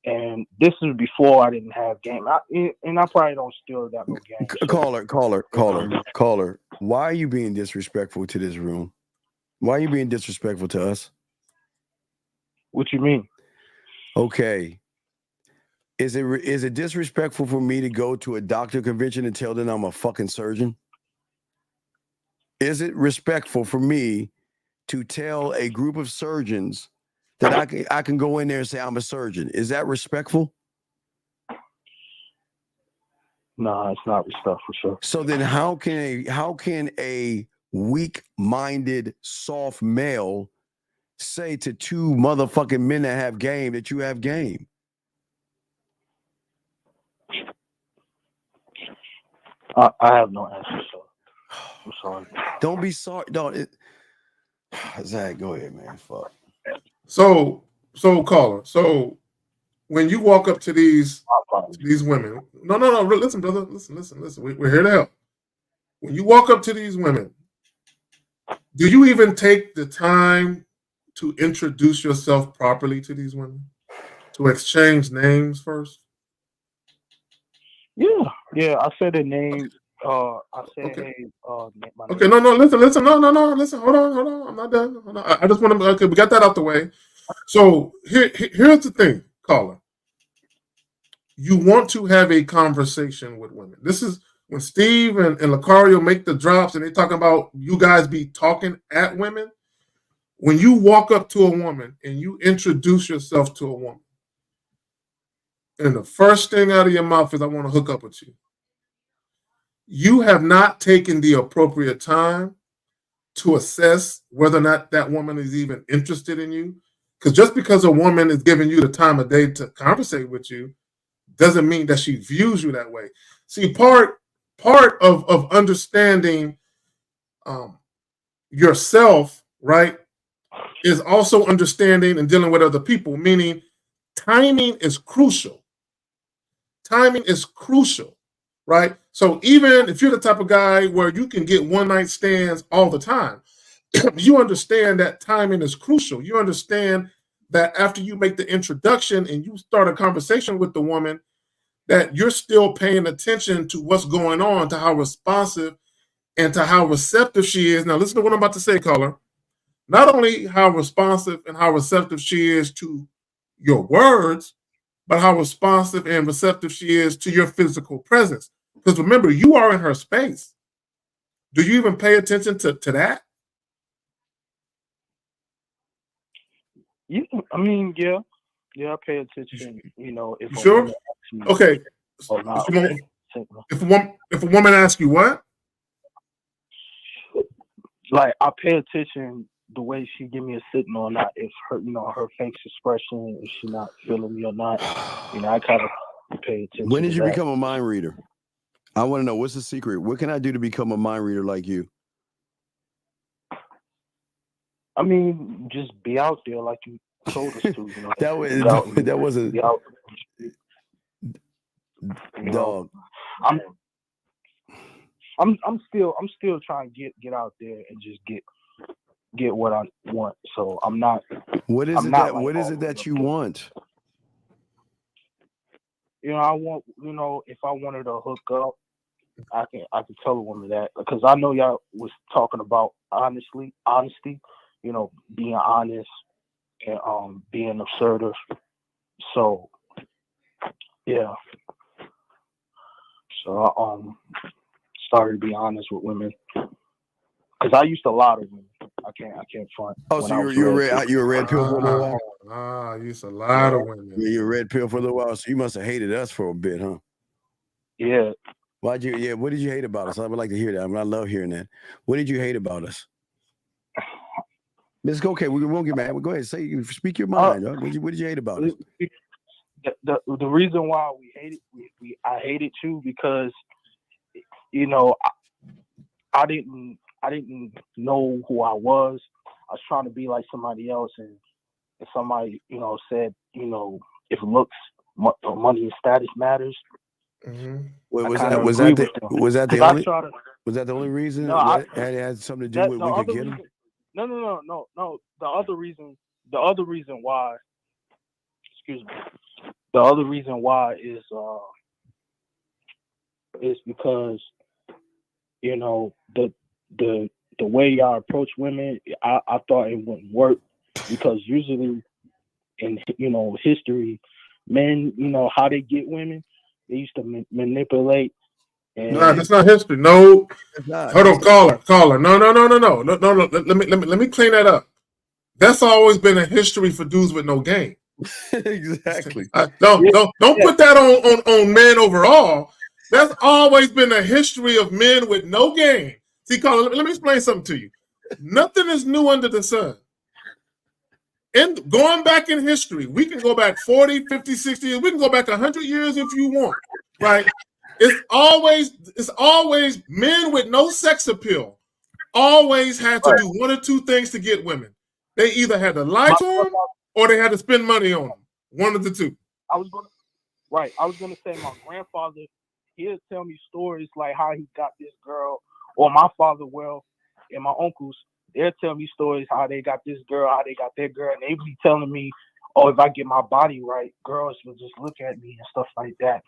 and this is before I didn't have game. And I probably don't still got no game. So. Caller. Why are you being disrespectful to this room? Why are you being disrespectful to us? What you mean? Okay. Is it disrespectful for me to go to a doctor convention and tell them I'm a fucking surgeon? Is it respectful for me to tell a group of surgeons that I can go in there and say I'm a surgeon? Is that respectful? No, it's not respectful, sure. So then how can a weak-minded, soft male say to two motherfucking men that have game that you have game? I have no answer, sir. I'm sorry. Don't be sorry. Zach, go ahead, man. Fuck. So caller. So when you walk up to these women, no, listen, brother, listen. We're here to help. When you walk up to these women, do you even take the time to introduce yourself properly to these women? To exchange names first? Yeah. I said a name. I said, okay. Hey, my okay, name. no, listen. Listen, hold on. I'm not done. I just want to. Okay, we got that out the way. So here's the thing, caller. You want to have a conversation with women. This is when Steve and Lucario make the drops and they talking about you guys be talking at women. When you walk up to a woman and you introduce yourself to a woman, and the first thing out of your mouth is, I want to hook up with you. You have not taken the appropriate time to assess whether or not that woman is even interested in you. Because just because a woman is giving you the time of day to conversate with you doesn't mean that she views you that way. See, part of understanding yourself, right, is also understanding and dealing with other people, meaning timing is crucial. Timing is crucial, right? So even if you're the type of guy where you can get one-night stands all the time, you understand that timing is crucial. You understand that after you make the introduction and you start a conversation with the woman, that you're still paying attention to what's going on, to how responsive and to how receptive she is. Now, listen to what I'm about to say, caller. Not only how responsive and how receptive she is to your words, but how responsive and receptive she is to your physical presence. Because remember, you are in her space. Do you even pay attention to that? Yeah, I mean, yeah, I pay attention. You know, if you sure? Okay. If a woman asks you what, like I pay attention the way she give me a signal or not. If her, her face expression, if she not feeling me or not, I kind of pay attention. When did you become a mind reader? I want to know, what's the secret? What can I do to become a mind reader like you? I mean, just be out there like you told us to. that wasn't. Dog. I'm still trying to get out there and just get what I want. So I'm not. What is it that you want? I want. If I wanted to hook up, I can tell a woman that, because I know y'all was talking about honesty. Being honest and being assertive. So yeah. So I started to be honest with women, because I used to lie to women. I can't front. Oh, so you were a red pill for a little while? You used to lie to women. Yeah, you're a red pill for a little while. So you must have hated us for a bit, huh? Yeah. What did you hate about us? I would like to hear that. I love hearing that. What did you hate about us? It's okay. We won't get mad. Go ahead. Speak your mind. What did you hate about us? The reason why I hated you, because I didn't know who I was. I was trying to be like somebody else, and somebody said if looks, money and status matters, Was I that the only reason? No, That had something to do with we could get him? No. The other reason why, excuse me. The other reason why is because, you know, the way y'all approach women, I thought it wouldn't work, because usually in, you know, history, men, you know, how they get women, they used to manipulate. And no, that's not history. No, hold on, caller. No. Let me clean that up. That's always been a history for dudes with no game. Exactly. Don't put that on men overall. That's always been a history of men with no game. See, caller, let me explain something to you. Nothing is new under the sun. And going back in history, we can go back 40, 50, 60 years. We can go back 100 years if you want, right? It's always men with no sex appeal always had to do one or two things to get women. They either had to lie to them or they had to spend money on them. One of the two. I was gonna say my grandfather, he'll tell me stories like how he got this girl, or my father will, and my uncles, they'll tell me stories how they got this girl, how they got that girl, and they be telling me, oh, if I get my body right, girls will just look at me and stuff like that.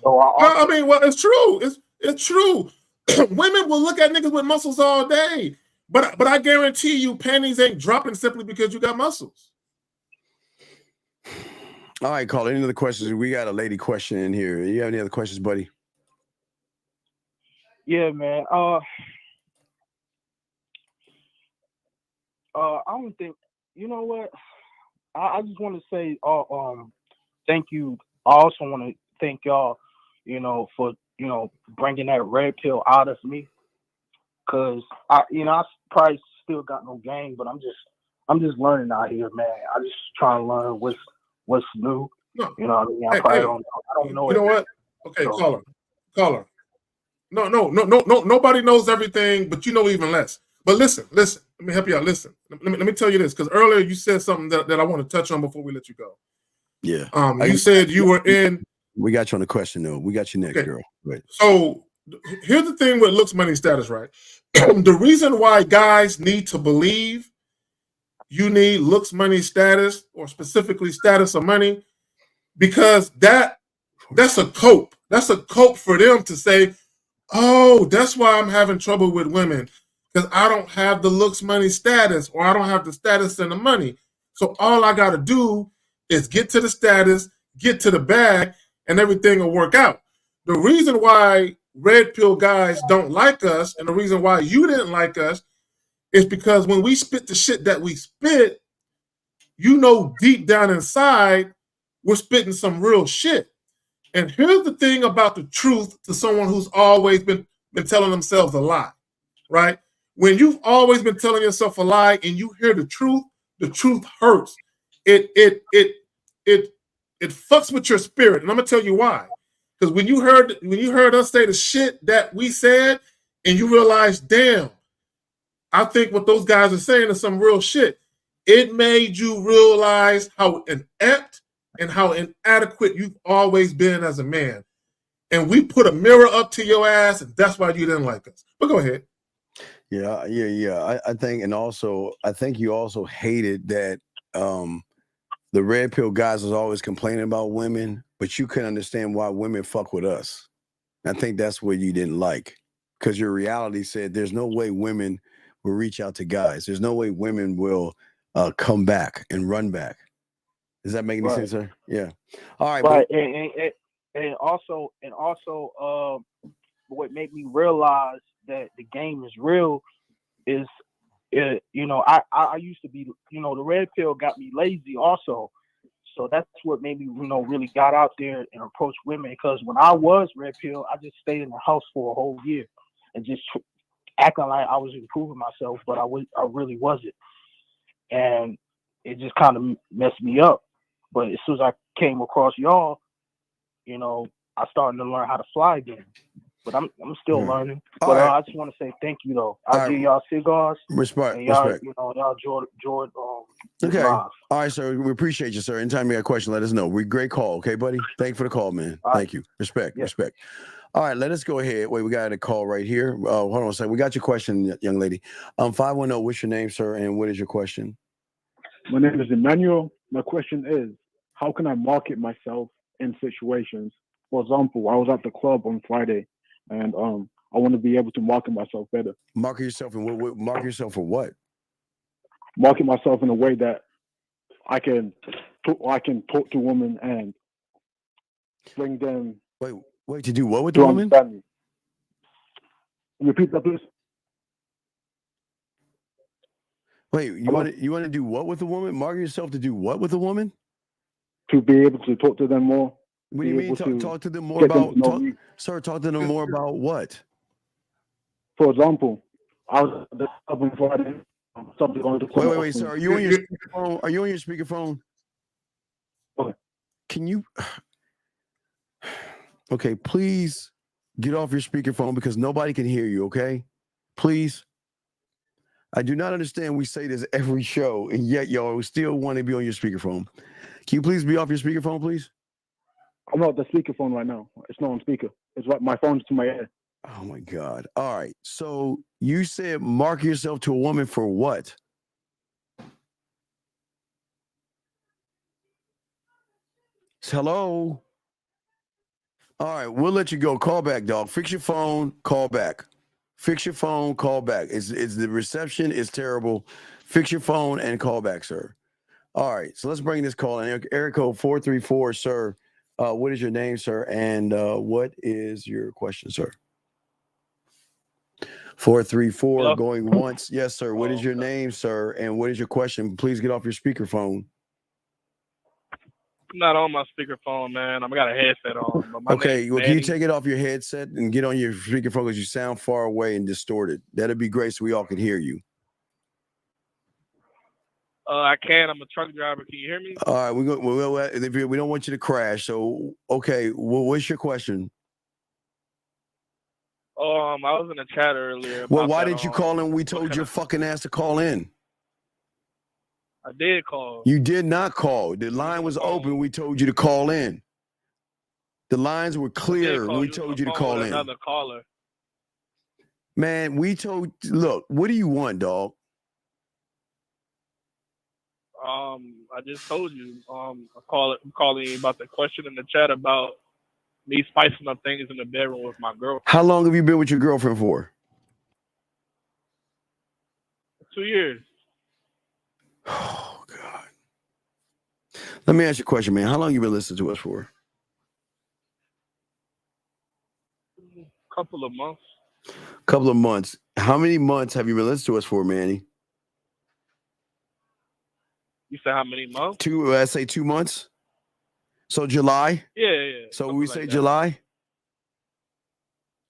So it's true. It's true. Women will look at niggas with muscles all day, but I guarantee you, panties ain't dropping simply because you got muscles. All right, caller. Any other questions? We got a lady question in here. You have any other questions, buddy? Yeah, man. I don't think. You know what? I just want to say, thank you. I also want to thank y'all, you know, for, you know, bringing that red pill out of me, cause I probably still got no game, but I'm just learning out here, man. I just trying to learn what's new. No. You know what I mean? I don't know. You know what? Okay, so. Caller. No. Nobody knows everything, but you know even less. But listen. Let me help you out. Listen. Let me tell you this, because earlier you said something that I want to touch on before we let you go. Yeah. You said you were in. We got you on the question, though. We got you next, girl. Right. So here's the thing with looks, money, status, right? The reason why guys need to believe you need looks, money, status, or specifically status or money, because that's a cope. That's a cope for them to say, oh, that's why I'm having trouble with women, because I don't have the looks, money, status, or I don't have the status and the money. So all I got to do is get to the status, get to the bag, and everything will work out. The reason why red pill guys don't like us, and the reason why you didn't like us, is because when we spit the shit that we spit, you know deep down inside, we're spitting some real shit. And here's the thing about the truth to someone who's always been telling themselves a lie, right? When you've always been telling yourself a lie and you hear the truth hurts. It fucks with your spirit. And I'm gonna tell you why. Because when you heard us say the shit that we said, and you realize, damn, I think what those guys are saying is some real shit, it made you realize how inept and how inadequate you've always been as a man. And we put a mirror up to your ass, and that's why you didn't like us. But go ahead. Yeah. I think, and also, I think you also hated that the red pill guys was always complaining about women, but you couldn't understand why women fuck with us. I think that's what you didn't like, because your reality said there's no way women will reach out to guys. There's no way women will come back and run back. Does that make any sense, sir? Yeah. All right. Right. And also, what made me realize that the game is real is, you know, I used to be, you know, the red pill got me lazy also. So that's what made me, you know, really got out there and approach women. Because when I was red pill, I just stayed in the house for a whole year and just acting like I was improving myself, but I really wasn't. And it just kind of messed me up. But as soon as I came across y'all, you know, I started to learn how to fly again. But I'm still learning. But I just want to say thank you, though. I give y'all cigars. Respect. And y'all, you know, y'all Jordan Okay. All right, sir. We appreciate you, sir. Anytime you got a question, let us know. Great call. Okay, buddy? Thank you for the call, man. Thank you. Respect. All right, let us go ahead. Wait, we got a call right here. Hold on a second. We got your question, young lady. 510, what's your name, sir, and what is your question? My name is Emmanuel. My question is, how can I market myself in situations? For example, I was at the club on Friday, and I want to be able to market myself better. Market yourself in what? Market yourself for what? Market myself in a way that I can talk to women and bring them. Wait, to do what with the woman? Understand me. Repeat that, please. Wait, you want to do what with a woman? Market yourself to do what with a woman? To be able to talk to them more. What do you mean talk to them more about? Talk to them more about what? For example, I was at the club on Friday. Wait, sir. Are you on your speakerphone? Are you on your speakerphone? Okay. Can you? Okay, please get off your speakerphone because nobody can hear you. Okay, please. I do not understand. We say this every show, and yet y'all still want to be on your speakerphone. Can you please be off your speakerphone, please? I'm not the speakerphone right now. It's not on speaker. It's like my phone's to my ear. Oh my God! All right. So you said market yourself to a woman for what? Hello. All right, we'll let you go. Call back, dog. Fix your phone. Call back. Fix your phone. Call back. It's the reception is terrible. Fix your phone and call back, sir. All right, so let's bring this call in. Eric code 434, sir. What is your name, sir? And what is your question, sir? 434 Hello? going once. Yes, sir. What is your name, sir? And what is your question? Please get off your speakerphone. I'm not on my speakerphone, man. I got a headset on. But my Okay, name's well, can you Manny. take it off your headset and get on your speakerphone because you sound far away and distorted? That'd be great so we all can hear you. I can. I'm a truck driver. Can you hear me? All right, we don't want you to crash. So, okay, what's your question? I was in a chat earlier. Well, about why that, didn't you call in? We told your fucking ass to call in. I did call. You did not call. The line was open. We told you to call in. The lines were clear. We told you to call in. Another caller. Man, look, what do you want, dog? I just told you. I'm calling you about the question in the chat about me spicing up things in the bedroom with my girlfriend. How long have you been with your girlfriend for? 2 years. Oh, God. Let me ask you a question, man. How long have you been listening to us for? Couple of months. Couple of months. How many months have you been listening to us for, Manny? You said how many months? 2, I say 2 months. So July? Yeah. So we say July?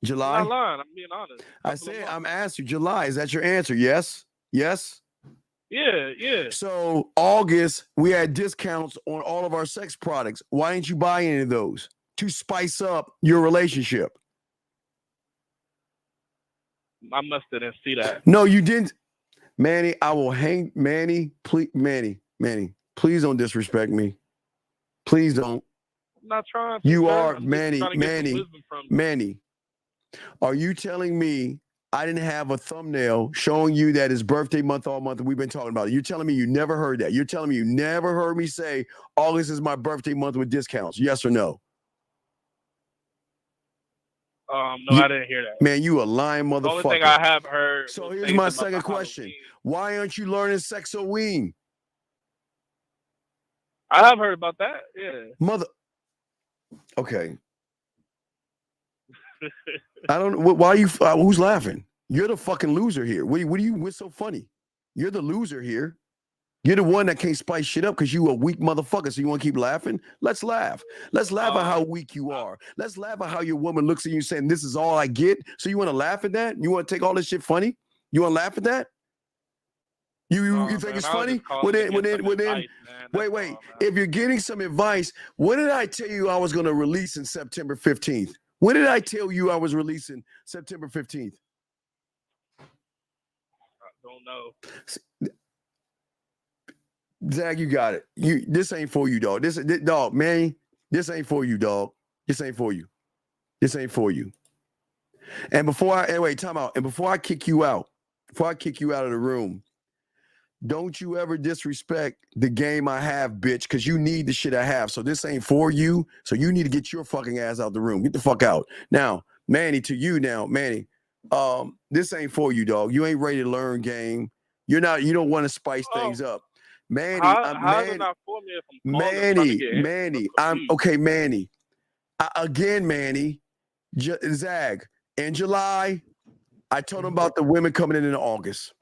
July? I'm not lying. I'm being honest. I'm asking you, July. Is that your answer? Yes? Yes? Yeah. So August, we had discounts on all of our sex products. Why didn't you buy any of those? To spice up your relationship. I must have didn't see that. No, you didn't. Manny, I will hang. Manny, please, Manny, please don't disrespect me. Please don't. I'm not trying to. You sir. are, I'm Manny, just trying to get some wisdom from you. Manny. Are you telling me I didn't have a thumbnail showing you that it's birthday month all month and we've been talking about it? You're telling me you never heard that? You're telling me you never heard me say August is my birthday month with discounts? Yes or no? No, I didn't hear that. Man, you a lying motherfucker. The only thing I have heard. So here's my second question. Why aren't you learning Sexoween? I have heard about that. Yeah. Okay. I don't. Why are you? Who's laughing? You're the fucking loser here. What's so funny? You're the loser here. You're the one that can't spice shit up because you a weak motherfucker. So you want to keep laughing? Let's laugh. Let's laugh at how weak you are. Let's laugh at how your woman looks at you saying, "This is all I get." So you want to laugh at that? You want to take all this shit funny? You want to laugh at that? You think it's funny? Wait. If you're getting some advice, when did I tell you I was going to release in September 15th? When did I tell you I was releasing September 15th? I don't know. Zach, you got it. This ain't for you, dog. This dog, man. This ain't for you, dog. This ain't for you. This ain't for you. And time out. And before I kick you out of the room, don't you ever disrespect the game I have, bitch, because you need the shit I have. So this ain't for you. So you need to get your fucking ass out the room. Get the fuck out. Now, Manny, to you now, Manny, this ain't for you, dog. You ain't ready to learn game. You don't want to spice things up. Manny, how is it not for me if I'm calling trying to get Manny, Manny. Again, Manny, Zag, in July, I told him about the women coming in August.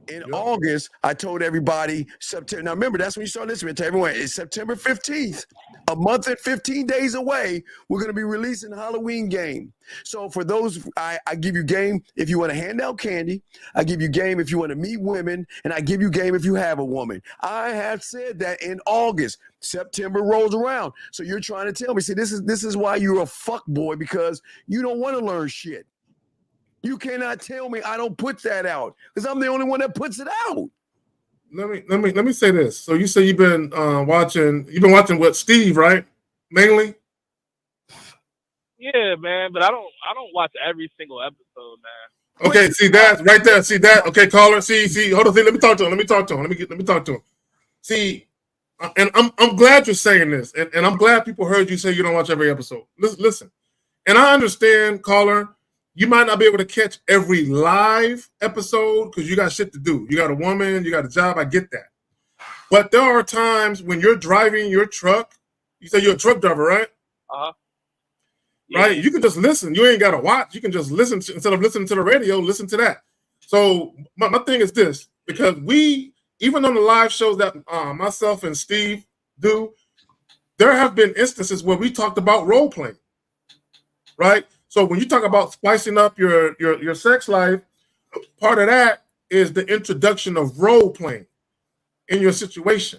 In August, I told everybody September. Now remember, that's when you start listening to everyone. It's September 15th, a month and 15 days away. We're going to be releasing the Halloween game. So for those, I give you game if you want to hand out candy. I give you game if you want to meet women, and I give you game if you have a woman. I have said that in August. September rolls around. So you're trying to tell me, see, this is why you're a fuck boy, because you don't want to learn shit. You cannot tell me I don't put that out, because I'm the only one that puts it out. Let me say this. So you say you've been watching what, Steve, right? Mainly? Yeah, man, but I don't watch every single episode, man. Okay, see that right there. See that? Okay, caller. See. Hold on. Let me talk to him. Let me talk to him. See, and I'm glad you're saying this, and I'm glad people heard you say you don't watch every episode. Listen, and I understand, caller. You might not be able to catch every live episode because you got shit to do. You got a woman, you got a job. I get that. But there are times when you're driving your truck. You say you're a truck driver, right? Yeah. Right? You can just listen. You ain't got to watch. You can just listen instead of listening to the radio, listen to that. So my thing is this, because even on the live shows that myself and Steve do, there have been instances where we talked about role playing, right? So when you talk about spicing up your sex life, part of that is the introduction of role playing in your situation.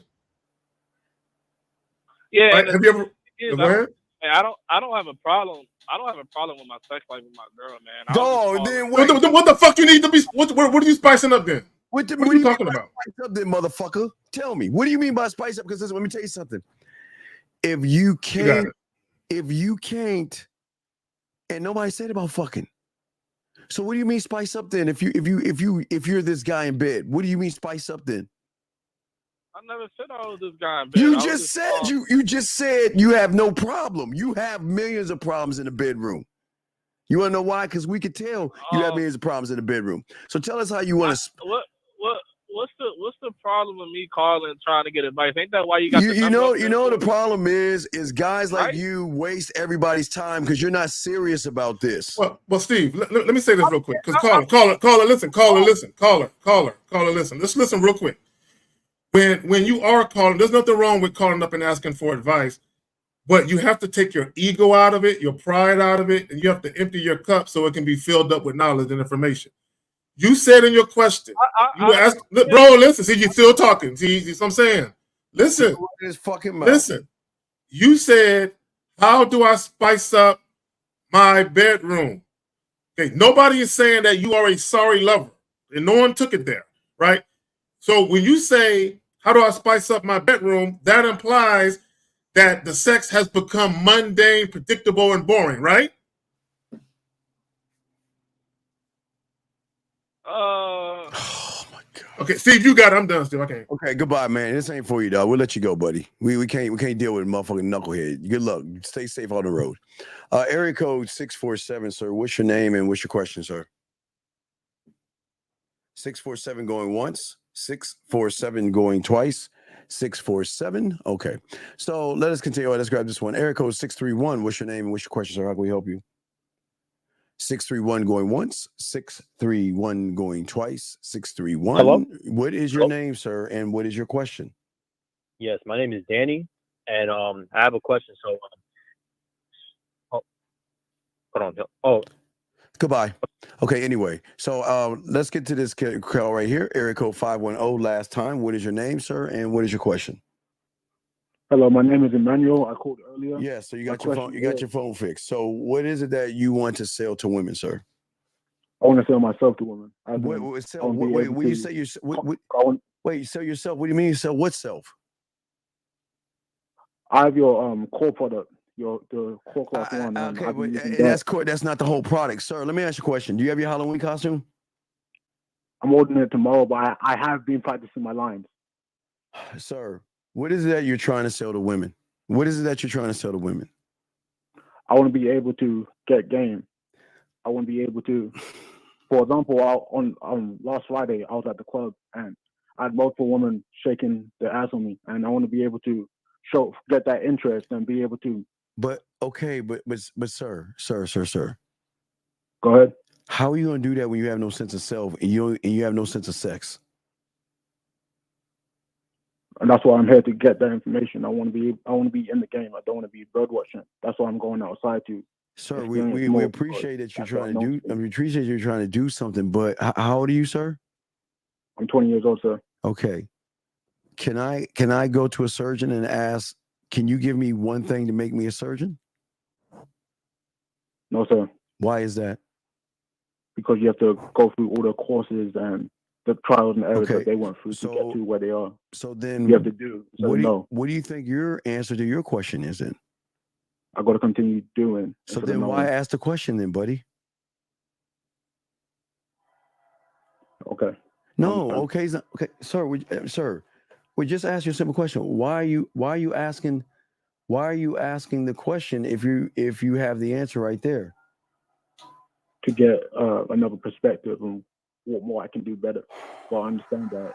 Yeah. Right? Have you ever? Go ahead. I don't have a problem. I don't have a problem with my sex life with my girl, man. Then what the fuck you need to be? What are you spicing up then? What are you talking about? Spice up then, motherfucker. Tell me. What do you mean by spice up? Because let me tell you something. If you can't, and nobody said about fucking. So what do you mean spice up then? If you're this guy in bed, what do you mean spice up then? I never said I was this guy in bed. You just said you have no problem. You have millions of problems in the bedroom. You want to know why? Because we could tell you have millions of problems in the bedroom. So tell us how you want to. What's the problem with me calling trying to get advice? Ain't that why you got you know the problem is guys like you waste everybody's time because you're not serious about this. Well, Steve, let me say this real quick. Because caller, listen. Let's listen real quick. When you are calling, there's nothing wrong with calling up and asking for advice, but you have to take your ego out of it, your pride out of it, and you have to empty your cup so it can be filled up with knowledge and information. You said in your question, you asked, bro, listen, see, you're still talking. See what I'm saying? Listen. Listen. You said, how do I spice up my bedroom? Okay, nobody is saying that you are a sorry lover, and no one took it there, right? So when you say, how do I spice up my bedroom, that implies that the sex has become mundane, predictable, and boring, right? Oh my God. Okay, Steve, you got it. I'm done, Steve. Okay. Okay, goodbye, man. This ain't for you, dog. We'll let you go, buddy. We can't deal with motherfucking knucklehead. Good luck. Stay safe on the road. Area code 647, sir. What's your name and what's your question, sir? 647 going once, 647 going twice, 647. Okay. So let us continue. Let's grab this one. Area code 631. What's your name and what's your question, sir? How can we help you? 631 going once, 631 going twice, 631. Hello? What is your name, sir, and what is your question? Yes, my name is Danny, and I have a question. So, hold on. Goodbye. Okay, anyway, so let's get to this call right here. Area code 510 last time. What is your name, sir, and what is your question? Hello, my name is Emmanuel. I called earlier. Yeah, so you got your phone. You got your phone fixed. So, what is it that you want to sell to women, sir? I want to sell myself to women. When you say you, Wait, sell yourself? What do you mean sell what self? I have your core product, the core class one. Okay, I've been but using that. that's not the whole product, sir. Let me ask you a question. Do you have your Halloween costume? I'm ordering it tomorrow, but I have been practicing my lines. Sir, what is it that you're trying to sell to women? What is it that you're trying to sell to women? I want to be able to get game. I want to be able to, for example, on last Friday, I was at the club and I had multiple women shaking their ass on me, and I want to be able to get that interest and be able to. But okay, but sir. Go ahead. How are you gonna do that when you have no sense of self and you have no sense of sex? And that's why I'm here to get that information. I want to be in the game. I don't want to be bird watching. That's why I'm going outside to. Sir, we appreciate that you're trying to do. I mean, we appreciate you're trying to do something. But how old are you, sir? I'm 20 years old, sir. Okay. Can I go to a surgeon and ask? Can you give me one thing to make me a surgeon? No, sir. Why is that? Because you have to go through all the courses and the trials and errors that they went through to get to where they are. So then you have to do. What do you think your answer to your question is then? I got to continue doing. So then why ask the question then, buddy? Okay. No, okay, sir. We just asked you a simple question. Why are you asking the question if you have the answer right there? To get another perspective on what more I can do better. Well, I understand that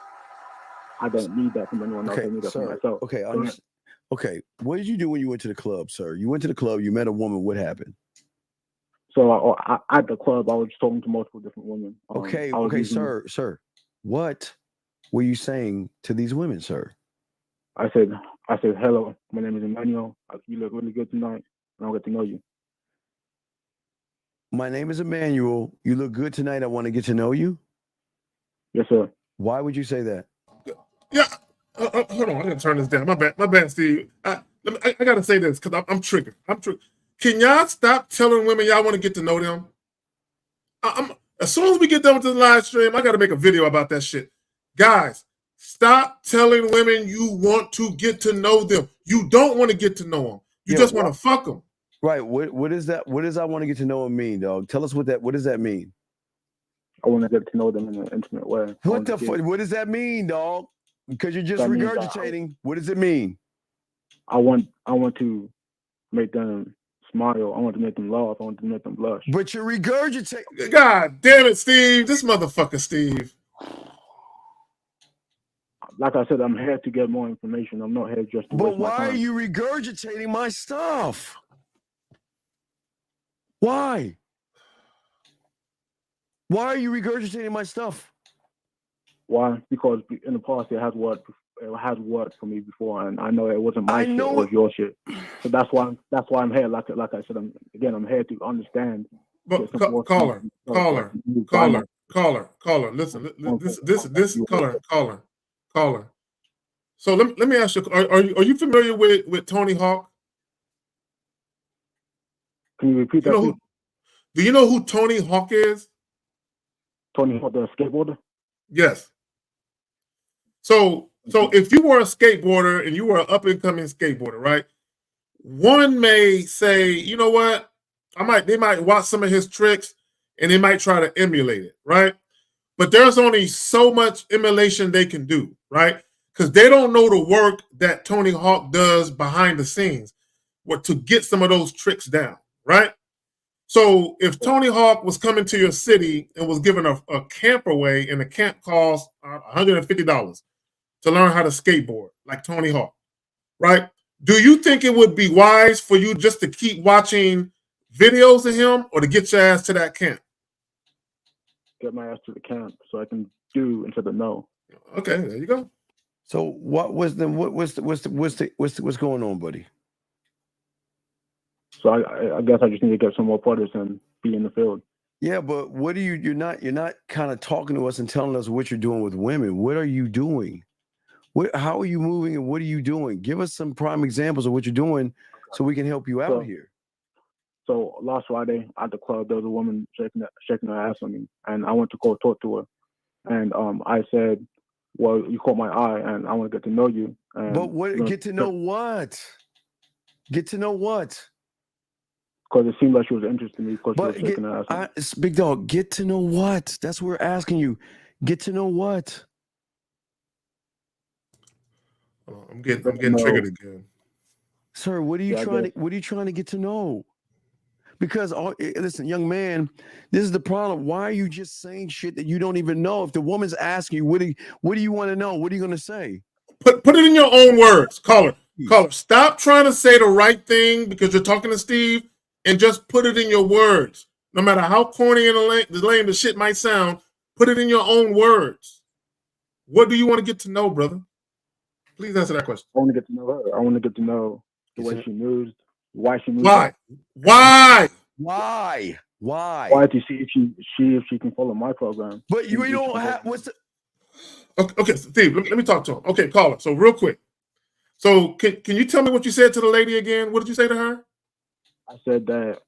I don't need that from anyone else. I need that from myself. Okay, okay. What did you do when you went to the club, sir? You went to the club, you met a woman, what happened? So at the club, I was talking to multiple different women. Sir. What were you saying to these women, sir? I said, hello, my name is Emmanuel. You look really good tonight, and I'll get to know you. My name is Emmanuel. You look good tonight. I want to get to know you. Yes, sir. Why would you say that? Yeah. Hold on. I gotta turn this down. My bad, Steve. I gotta say this because I'm triggered. Can y'all stop telling women y'all want to get to know them? As soon as we get done with this live stream, I gotta make a video about that shit. Guys, stop telling women you want to get to know them. You don't want to get to know them. You just want to fuck them. Right. What is that? What does I want to get to know them mean, dog? Tell us what does that mean? I want to get to know them in an intimate way. What the fuck? What does that mean, dog? Because you're just regurgitating. What does it mean? I want to make them smile. I want to make them laugh. I want to make them blush. But you're regurgitating. God damn it, Steve. This motherfucker, Steve. Like I said, I'm here to get more information. I'm not here just to waste my time. But why are you regurgitating my stuff? Why? Why are you regurgitating my stuff? Why? Because in the past it has worked for me before, and I know it wasn't my shit, it was your shit. So that's why I'm here. Like I said, I'm here to understand. But caller. Listen, this caller. So let me ask you: Are you familiar with Tony Hawk? Can you repeat that? Do you know who Tony Hawk is? Tony Hawk, the skateboarder? Yes. So if you were a skateboarder and you were an up-and-coming skateboarder, right? One may say, you know what? They might watch some of his tricks and they might try to emulate it, right? But there's only so much emulation they can do, right? Because they don't know the work that Tony Hawk does behind the scenes to get some of those tricks down, right? So if Tony Hawk was coming to your city and was given a camp away, and the camp cost $150 to learn how to skateboard like Tony Hawk, right? Do you think it would be wise for you just to keep watching videos of him, or to get your ass to that camp? Get my ass to the camp so I can do instead of know. Okay, there you go. So what's going on, buddy? So I guess I just need to get some more practice and be in the field. Yeah, but what are you're not kind of talking to us and telling us what you're doing with women. What are you doing? How are you moving and what are you doing? Give us some prime examples of what you're doing so we can help you out here. So last Friday at the club, there was a woman shaking her ass on me, and I went to go talk to her. And I said, well, you caught my eye, and I want to get to know you. And But what? Get to know what? Get to know what? Because it seemed like she was interested in me because she was But shaking her ass. Big Dog, get to know what? That's what we're asking you. Get to know what? I'm getting triggered again. Sir, what are you what are you trying to get to know? Because listen, young man, this is the problem. Why are you just saying shit that you don't even know? If the woman's asking you, what do you want to know? What are you going to say? Put it in your own words. Caller, stop trying to say the right thing because you're talking to Steve, and just put it in your words. No matter how corny and lame the shit might sound, put it in your own words. What do you want to get to know, brother? Please answer that question. I want to get to know her. I want to get to know the way she moves, why she moves. Why? Why to see if she can follow my program. But you don't have what's the Okay, Steve, let me talk to him. Okay, caller. So real quick. So can you tell me what you said to the lady again? What did you say to her? I said that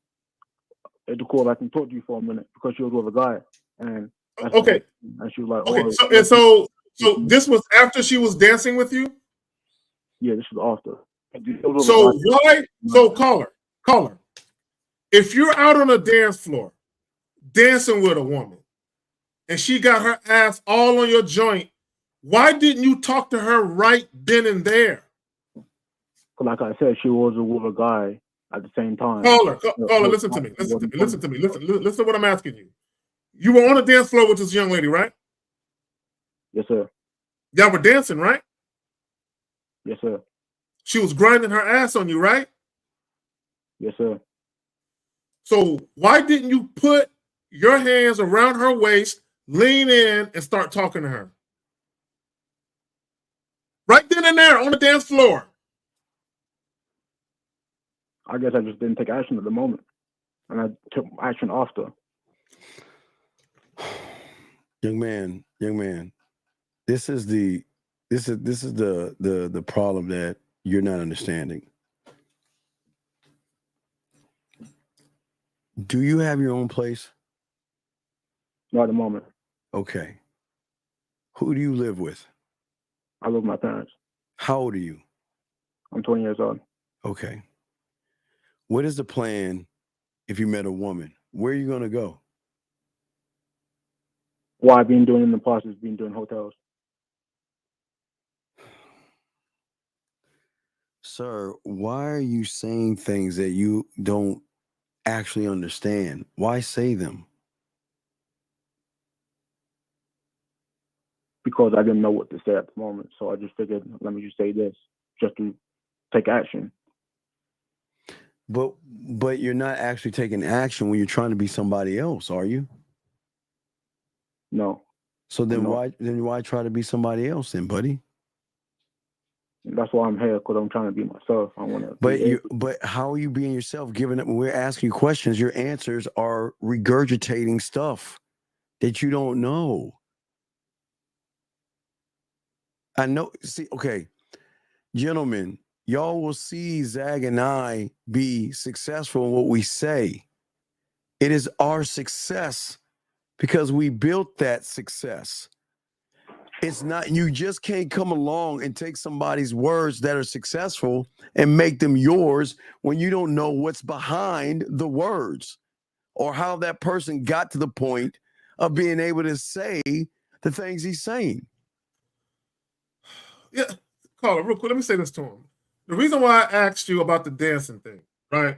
it's cool. I can talk to you for a minute because she was with a guy, and okay, and she was like, okay. So this was after she was dancing with you? Yeah, this was after. So why? So caller. If you're out on a dance floor dancing with a woman, and she got her ass all on your joint, why didn't you talk to her right then and there? Like I said, she was with a guy at the same time. Caller, listen to me. Listen to what I'm asking you. You were on a dance floor with this young lady, right? Yes, sir. Y'all were dancing, right? Yes, sir. She was grinding her ass on you, right? Yes, sir. So why didn't you put your hands around her waist, lean in, and start talking to her? Right then and there on the dance floor. I guess I just didn't take action at the moment, and I took action after. Young man, this is the problem that you're not understanding. Do you have your own place? Not at the moment. Okay. Who do you live with? I live with my parents. How old are you? I'm 20 years old. Okay. What is the plan if you met a woman? Where are you going to go? What I've been doing in the past is been doing hotels. Sir, why are you saying things that you don't actually understand? Why say them? Because I didn't know what to say at the moment. So I just figured, let me just say this, just to take action. But you're not actually taking action when you're trying to be somebody else, are you? No. So then why try to be somebody else then, buddy? That's why I'm here, because I'm trying to be myself. I want to. But how are you being yourself? Given that when we're asking you questions, your answers are regurgitating stuff that you don't know. I know. See, okay, gentlemen, y'all will see Zag and I be successful in what we say. It is our success because we built that success. It's not, you just can't come along and take somebody's words that are successful and make them yours when you don't know what's behind the words or how that person got to the point of being able to say the things he's saying. Yeah, caller, real quick, let me say this to him. The reason why I asked you about the dancing thing, right?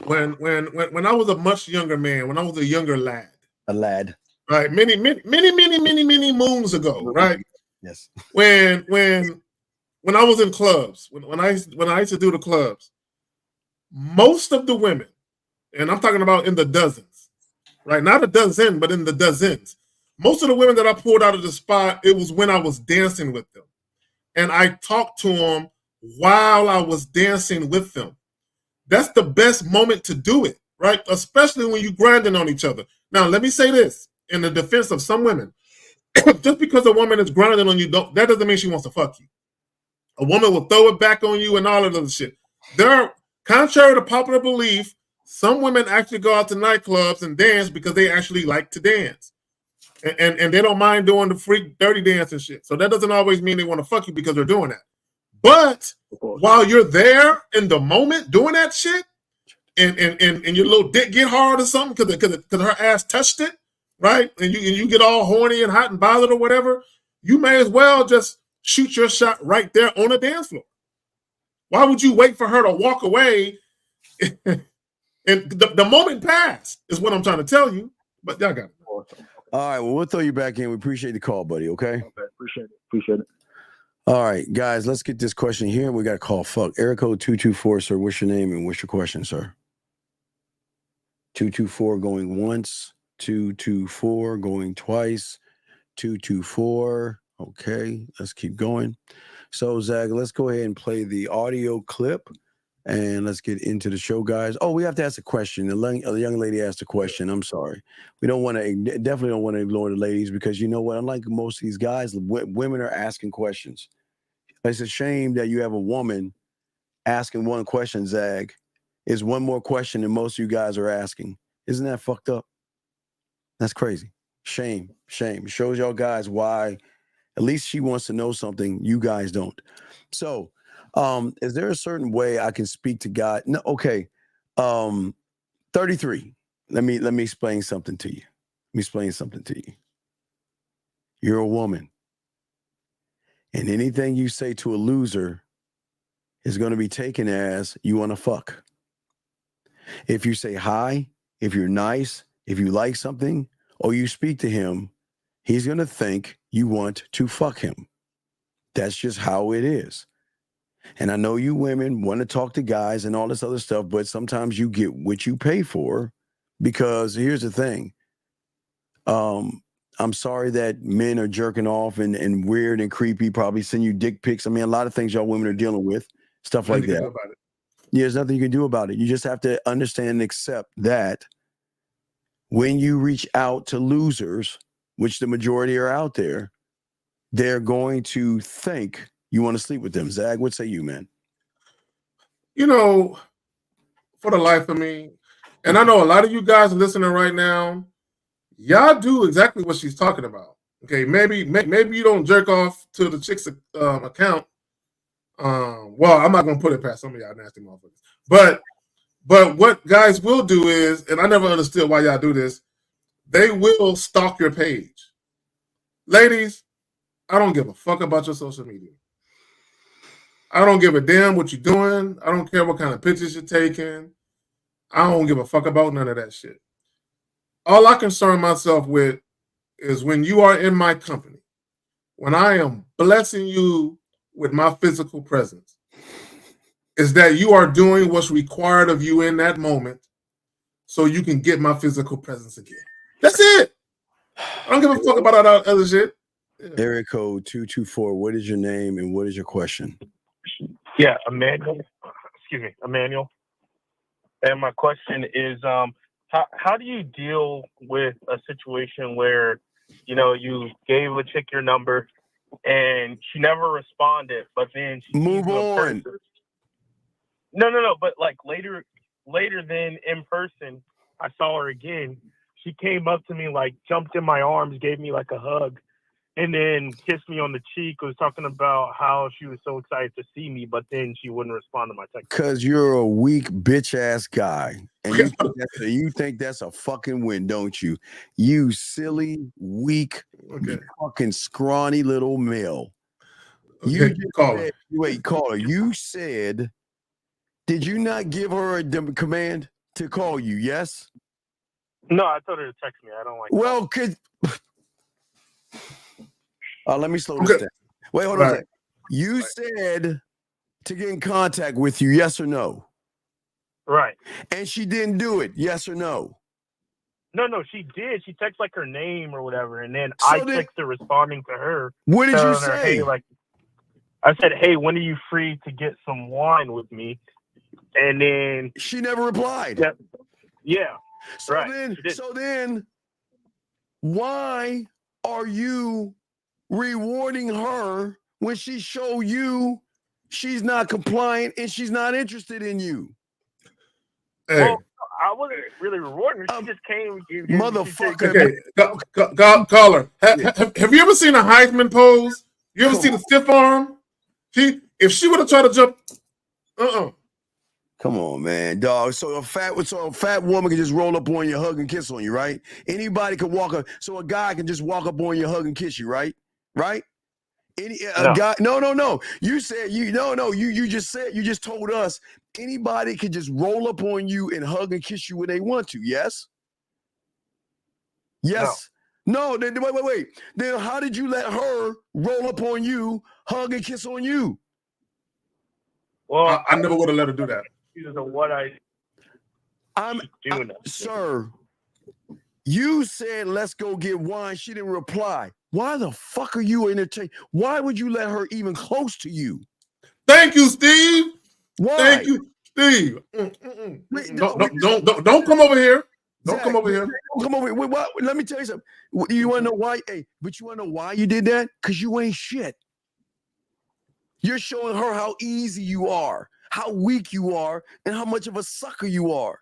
When I was a much younger man, when I was a younger lad. A lad. Right, many moons ago, right? Yes. When I was in clubs, when I used to do the clubs, most of the women, and I'm talking about in the dozens, right? Not a dozen, but in the dozens. Most of the women that I pulled out of the spot, it was when I was dancing with them. And I talked to them while I was dancing with them. That's the best moment to do it, right? Especially when you're grinding on each other. Now, let me say this in the defense of some women. Just because a woman is grinding on you, that doesn't mean she wants to fuck you. A woman will throw it back on you and all of that shit. Contrary to popular belief, some women actually go out to nightclubs and dance because they actually like to dance. and they don't mind doing the freak dirty dance and shit. So that doesn't always mean they want to fuck you because they're doing that. But while you're there in the moment doing that shit, and your little dick get hard or something because her ass touched it, right? And you get all horny and hot and bothered or whatever, you may as well just shoot your shot right there on the dance floor. Why would you wait for her to walk away? And the moment passed is what I'm trying to tell you. But y'all got it. All right, well, we'll throw you back in. We appreciate the call, buddy, okay? Okay, appreciate it. All right, guys, let's get this question here. We got a call. Fuck. Area code 224, sir. What's your name and what's your question, sir? 224 going once, 224 going twice, 224. Okay, let's keep going. So, Zach, let's go ahead and play the audio clip and let's get into the show, guys. Oh, we have to ask a question. The young lady asked a question. I'm sorry. We definitely don't want to ignore the ladies because you know what? Unlike most of these guys, women are asking questions. It's a shame that you have a woman asking one question, Zag. It's one more question than most of you guys are asking. Isn't that fucked up? That's crazy. Shame. It shows y'all guys why at least she wants to know something you guys don't. So, is there a certain way I can speak to God? No, okay. 33. Let me explain something to you. You're a woman. And anything you say to a loser is going to be taken as you want to fuck. If you say hi, if you're nice, if you like something, or you speak to him, he's going to think you want to fuck him. That's just how it is. And I know you women want to talk to guys and all this other stuff, but sometimes you get what you pay for because here's the thing. I'm sorry that men are jerking off and weird and creepy, probably send you dick pics. I mean, a lot of things y'all women are dealing with, stuff like that. Yeah, there's nothing you can do about it. You just have to understand and accept that when you reach out to losers, which the majority are out there, they're going to think you want to sleep with them. Zag, what say you, man? You know, for the life of me, and I know a lot of you guys listening right now, y'all do exactly what she's talking about. Okay, maybe you don't jerk off to the chick's account. Well, I'm not gonna put it past some of y'all nasty motherfuckers. But what guys will do is, and I never understood why y'all do this, they will stalk your page. Ladies, I don't give a fuck about your social media. I don't give a damn what you're doing. I don't care what kind of pictures you're taking. I don't give a fuck about none of that shit. All I concern myself with is when you are in my company, when I am blessing you with my physical presence, is that you are doing what's required of you in that moment so you can get my physical presence again. That's it. I don't give a fuck about all that other shit. Yeah. Area code 224. What is your name and what is your question? Yeah, Emmanuel. Emmanuel. And my question is, how do you deal with a situation where, you know, you gave a chick your number and she never responded, but then she move on. No. But like later than in person, I saw her again. She came up to me, like jumped in my arms, gave me like a hug, and then kissed me on the cheek. Was talking about how she was so excited to see me, but then she wouldn't respond to my text. Because you're a weak bitch ass guy, and you think that's a fucking win, don't you? You silly, weak, fucking scrawny little male. You caller. Wait, caller. You said, did you not give her a command to call you? Yes. No, I told her to text me. I don't like. Well, let me slow this down. Wait, hold on a second. You said to get in contact with you, yes or no? Right. And she didn't do it, yes or no? No, she did. She texted like her name or whatever, and then I texted responding to her. What did you say? I said, hey, when are you free to get some wine with me? And then she never replied. Yeah. So then, why are you rewarding her when she show you she's not compliant and she's not interested in you? Well, I wasn't really rewarding her. She just came. Motherfucker. Okay, caller. Have you ever seen a Heisman pose? You ever seen a stiff arm? If she would have tried to jump, Come on, man, dog. So a fat woman can just roll up on you, hug and kiss on you, right? Anybody can walk up. So a guy can just walk up on you, hug and kiss you, right? Right? Guy? No. You said you just told us anybody can just roll up on you and hug and kiss you when they want to. Yes. Yes. No. Then wait. Then how did you let her roll up on you, hug and kiss on you? Well, I never would have let her do that. Sir, you said let's go get wine. She didn't reply. Why the fuck are you entertaining? Why would you let her even close to you? Thank you, Steve. Why? Thank you, Steve. Don't come over here. Don't come over here. Don't come over here. Wait, what? Let me tell you something. You want to know why? Hey, but you want to know why you did that? Because you ain't shit. You're showing her how easy you are, how weak you are, and how much of a sucker you are.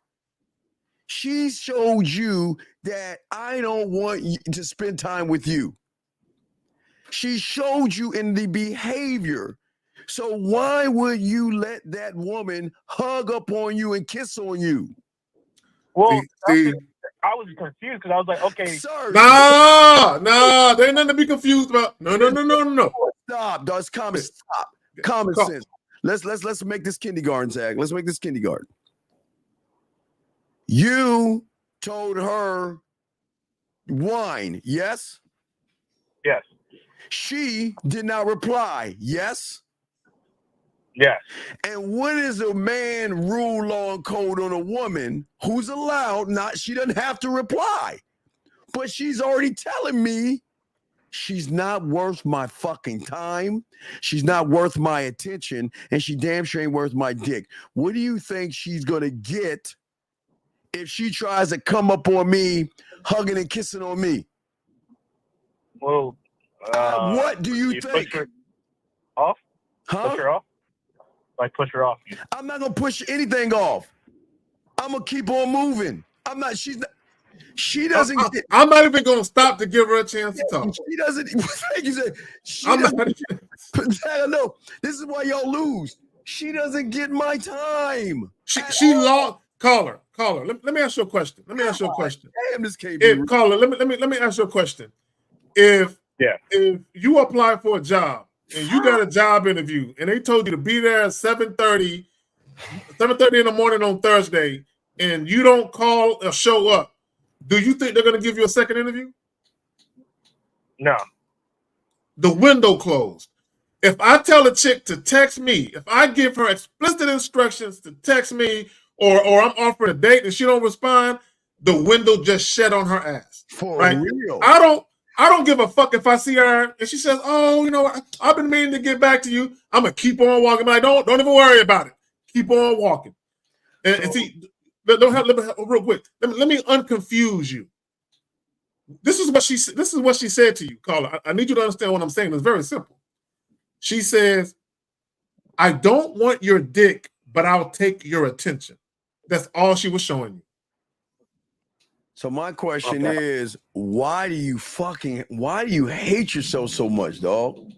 She showed you that I don't want you to spend time with you. She showed you in the behavior. So why would you let that woman hug up on you and kiss on you? Well, I was confused because I was like, okay. Sir, no, there ain't nothing to be confused about. No. Stop, that's common. Stop. Common sense. Let's make this kindergarten, Zach. Let's make this kindergarten. You told her wine, yes? Yes. She did not reply, yes? Yes. And what is a man rule, law, and code on a woman who's allowed, she doesn't have to reply, but she's already telling me she's not worth my fucking time. She's not worth my attention, and she damn sure ain't worth my dick. What do you think she's going to get if she tries to come up on me, hugging and kissing on me? Well, what do you think? Push her off? Huh? Push her off? Like push her off. I'm not gonna push anything off. I'm gonna keep on moving. She doesn't. I'm not even gonna stop to give her a chance to talk. She doesn't. No, this is why y'all lose. She doesn't get my time. She lost. Caller. Let me ask you a question. Damn, this can't be. Caller, let me ask you a question. If you apply for a job and you got a job interview and they told you to be there at 7:30 in the morning on Thursday, and you don't call or show up, do you think they're going to give you a second interview? No. The window closed. If I tell a chick to text me, if I give her explicit instructions to text me, or I'm offering a date and she don't respond, the window just shut on her ass. For right? real. I don't give a fuck if I see her and she says, "Oh, I've been meaning to get back to you." I'm gonna keep on walking. Like, don't even worry about it. Keep on walking. And see, real quick. Let me unconfuse you. This is what she said to you, caller. I need you to understand what I'm saying. It's very simple. She says, "I don't want your dick, but I'll take your attention." That's all she was showing you. So my question is, why do you hate yourself so much, dog?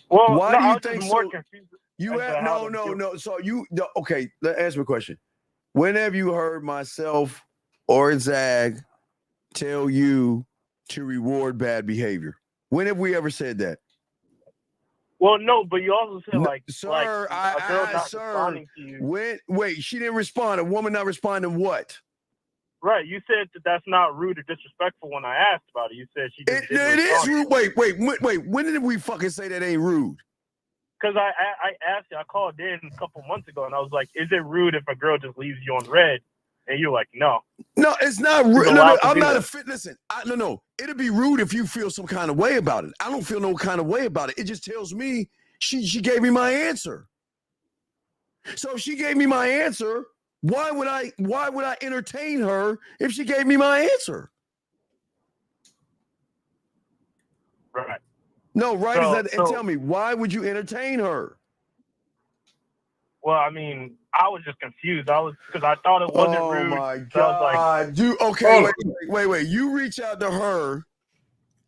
Well, why do you think so? Confused No. So okay. Let's answer my question. When have you heard myself or Zag tell you to reward bad behavior? When have we ever said that? Well, no, but you also said sir, a girl not responding to you. Wait, she didn't respond. A woman not responding what? Right, you said that's not rude or disrespectful when I asked about it. You said she just didn't respond. It is rude. Wait. When did we fucking say that ain't rude? Because I asked you, I called in a couple months ago, and I was like, is it rude if a girl just leaves you on red? And you're like, no. No, it's not rude. No, I'm not a fit. Listen, no. It'd be rude if you feel some kind of way about it. I don't feel no kind of way about it. It just tells me she gave me my answer. So if she gave me my answer, why would I entertain her if she gave me my answer? Right. No, right. And tell me, why would you entertain her? Well, I mean, I was just confused. Because I thought it wasn't rude. Oh my So I God! Wait. You reach out to her,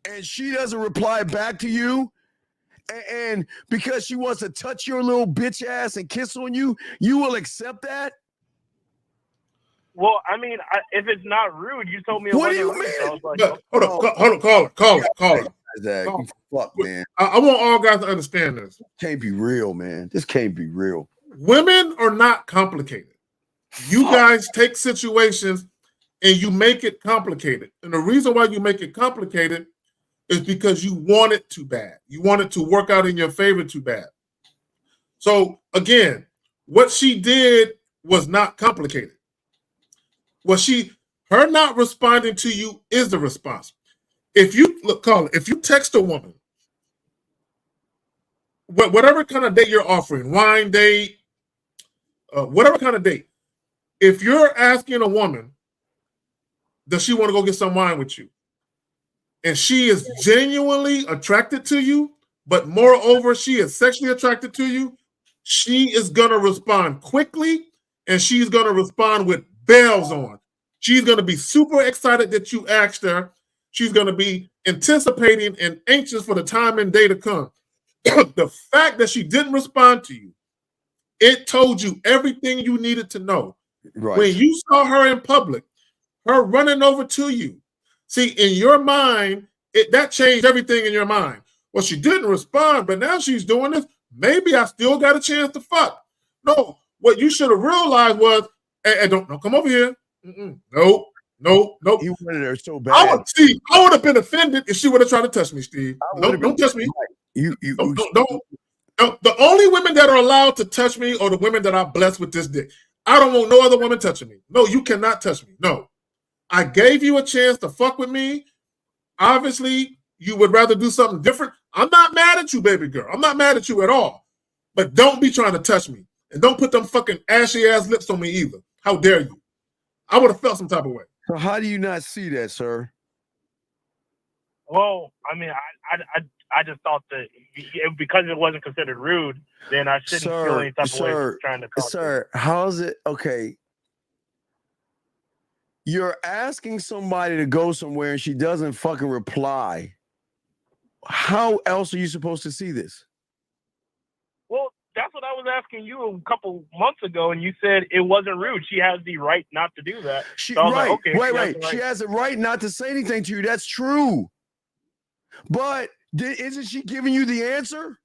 and she doesn't reply back to you, and because she wants to touch your little bitch ass and kiss on you, you will accept that? Well, I mean, if it's not rude, you told me it wasn't rude. So I was like, hold on, caller. Zach, you fuck, man. I want all guys to understand this. Can't be real, man. This can't be real. Women are not complicated. You guys take situations and you make it complicated. And the reason why you make it complicated is because you want it too bad. You want it to work out in your favor too bad. So again, what she did was not complicated. Her not responding to you is the response. If you if you text a woman, whatever kind of date you're offering, wine date, whatever kind of date, if you're asking a woman, does she want to go get some wine with you? And she is genuinely attracted to you, but moreover, she is sexually attracted to you, she is going to respond quickly, and she's going to respond with bells on. She's going to be super excited that you asked her. She's going to be anticipating and anxious for the time and day to come. The fact that she didn't respond to you, it told you everything you needed to know. Right. When you saw her in public, her running over to you, see, in your mind, that changed everything in your mind. Well, she didn't respond, but now she's doing this. Maybe I still got a chance to fuck. No, what you should have realized was, hey, don't come over here. Nope. You wanted her so bad. I would have been offended if she would have tried to touch me, Steve. Don't touch me. Don't. The only women that are allowed to touch me are the women that are blessed with this dick. I don't want no other woman touching me. No, you cannot touch me. No. I gave you a chance to fuck with me. Obviously, you would rather do something different. I'm not mad at you, baby girl. I'm not mad at you at all. But don't be trying to touch me. And don't put them fucking ashy ass lips on me either. How dare you? I would have felt some type of way. So how do you not see that, sir? Well, I mean, I just thought that because it wasn't considered rude, then I shouldn't feel any type of way for trying to call. Sir, how's it? Okay. You're asking somebody to go somewhere and she doesn't fucking reply. How else are you supposed to see this? Well, that's what I was asking you a couple months ago, and you said it wasn't rude. She has the right not to do that. She, so right. Like, okay, Wait. She has the right not to say anything to you. That's true. But isn't she giving you the answer?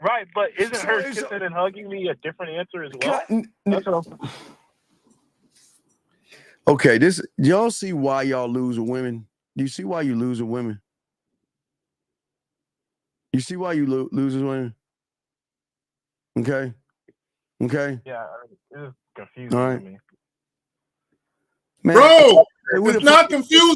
Right, but isn't her kissing and hugging me a different answer as well? Okay, y'all see why y'all lose with women? Do you see why you lose with women? You see why you lose with women? Okay. Yeah, it's confusing All right. to me. Man, bro, it's not confusing.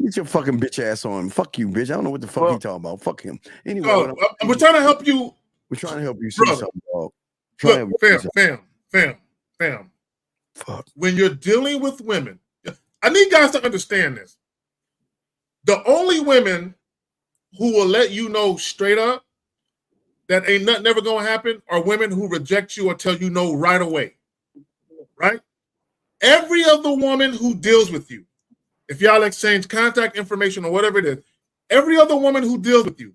Get your fucking bitch ass on. Fuck you, bitch. I don't know what the fuck he talking about. Fuck him. Anyway, we're trying to help you. We're trying to help you see something, dog. Look, fam. Fuck. When you're dealing with women, I need guys to understand this. The only women who will let you know straight up that ain't nothing ever gonna happen are women who reject you or tell you no right away. Right? Every other woman who deals with you, if y'all exchange contact information or whatever it is, every other woman who deals with you,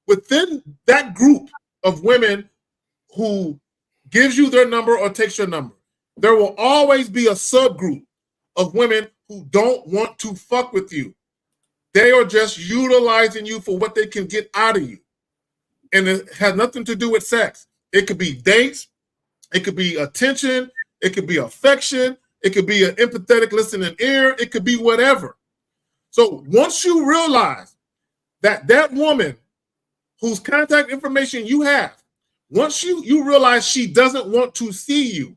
within that group of women who gives you their number or takes your number, there will always be a subgroup of women who don't want to fuck with you. They are just utilizing you for what they can get out of you. And it has nothing to do with sex. It could be dates. It could be attention. It could be affection. It could be an empathetic listening ear. It could be whatever. So once you realize that woman whose contact information you have, once you realize she doesn't want to see you,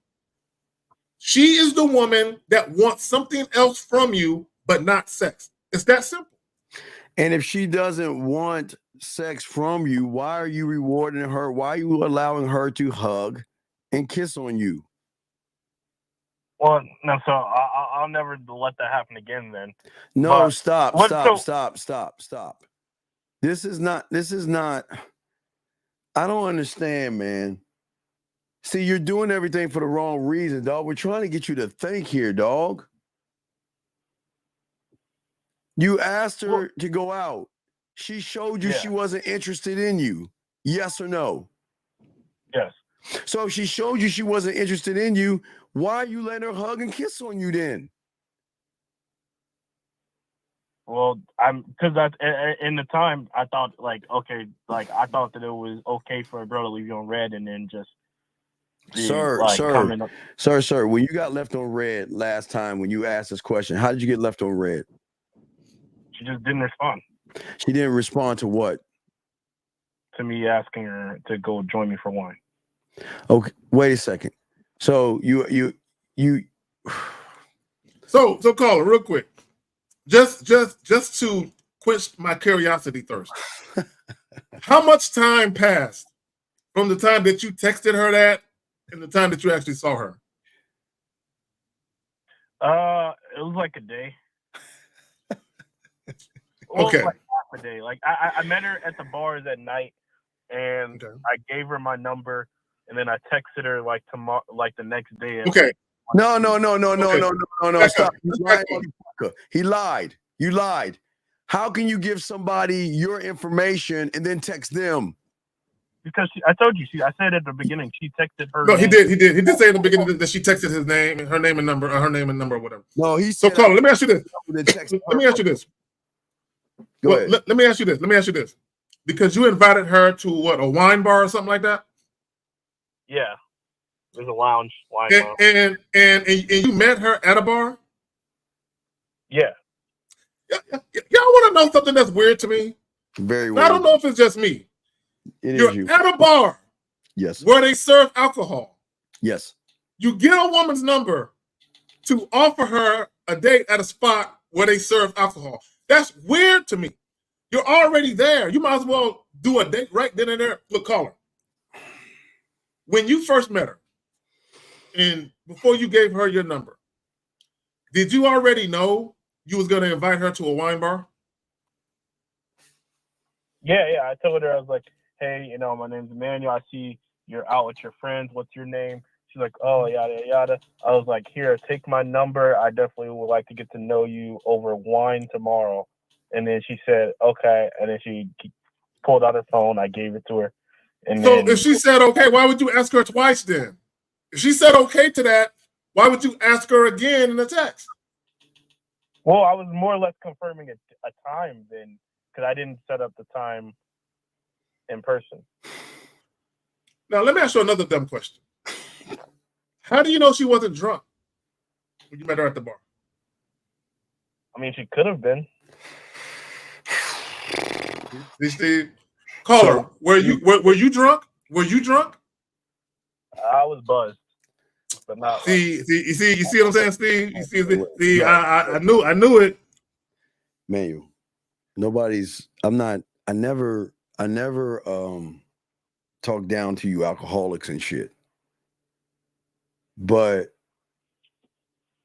she is the woman that wants something else from you, but not sex. It's that simple. And if she doesn't want sex from you, why are you rewarding her? Why are you allowing her to hug and kiss on you? Well, no, so I'll never let that happen again then. No, but stop. This is not, I don't understand, man. See, you're doing everything for the wrong reason, dog. We're trying to get you to think here, dog. You asked her to go out. She showed you she wasn't interested in you. Yes or no? Yes. So if she showed you she wasn't interested in you, why are you letting her hug and kiss on you then? Well, because in the time I thought I thought that it was okay for a girl to leave you on red and then just Sir, when you got left on red last time when you asked this question, how did you get left on red? She just didn't respond. She didn't respond to what? To me asking her to go join me for wine. Okay, wait a second. So you So caller, real quick. Just to quench my curiosity thirst. How much time passed from the time that you texted her that and the time that you actually saw her? It was like a day. Okay. Like half a day. Like I met her at the bars at night, and I gave her my number, and then I texted her like tomorrow, like the next day. Okay. No. Stop. He lied. You lied. How can you give somebody your information and then text them? Because I told you, I said at the beginning, she texted her. No, he did say in the beginning that she texted his name and her name and number, or whatever. No, he said. So, caller, let me ask you this. Let me ask you this. Let me ask you this. Because you invited her to a wine bar or something like that? Yeah. It was a lounge. And you met her at a bar? Yeah. Y'all want to know something that's weird to me? Very weird. I don't know if it's just me. You're at a bar. Yes. Where they serve alcohol. Yes. You get a woman's number to offer her a date at a spot where they serve alcohol. That's weird to me. You're already there. You might as well do a date right then and there. Look, caller. When you first met her, and before you gave her your number, did you already know you was going to invite her to a wine bar? Yeah. I told her, I was like, hey, my name's Emmanuel. I see you're out with your friends. What's your name? She's like, oh, yada, yada. I was like, here, take my number. I definitely would like to get to know you over wine tomorrow. And then she said, okay. And then she pulled out her phone. I gave it to her. And so then, if she said, okay, why would you ask her twice then? If she said okay to that, why would you ask her again in a text? Well, I was more or less confirming a time then, because I didn't set up the time in person. Now, let me ask you another dumb question. How do you know she wasn't drunk when you met her at the bar? I mean, she could have been. Steve, caller, were you drunk? Were you drunk? I was buzzed, but not. You see what I'm saying, Steve? You see, I knew it. Manuel, I never talk down to you alcoholics and shit. But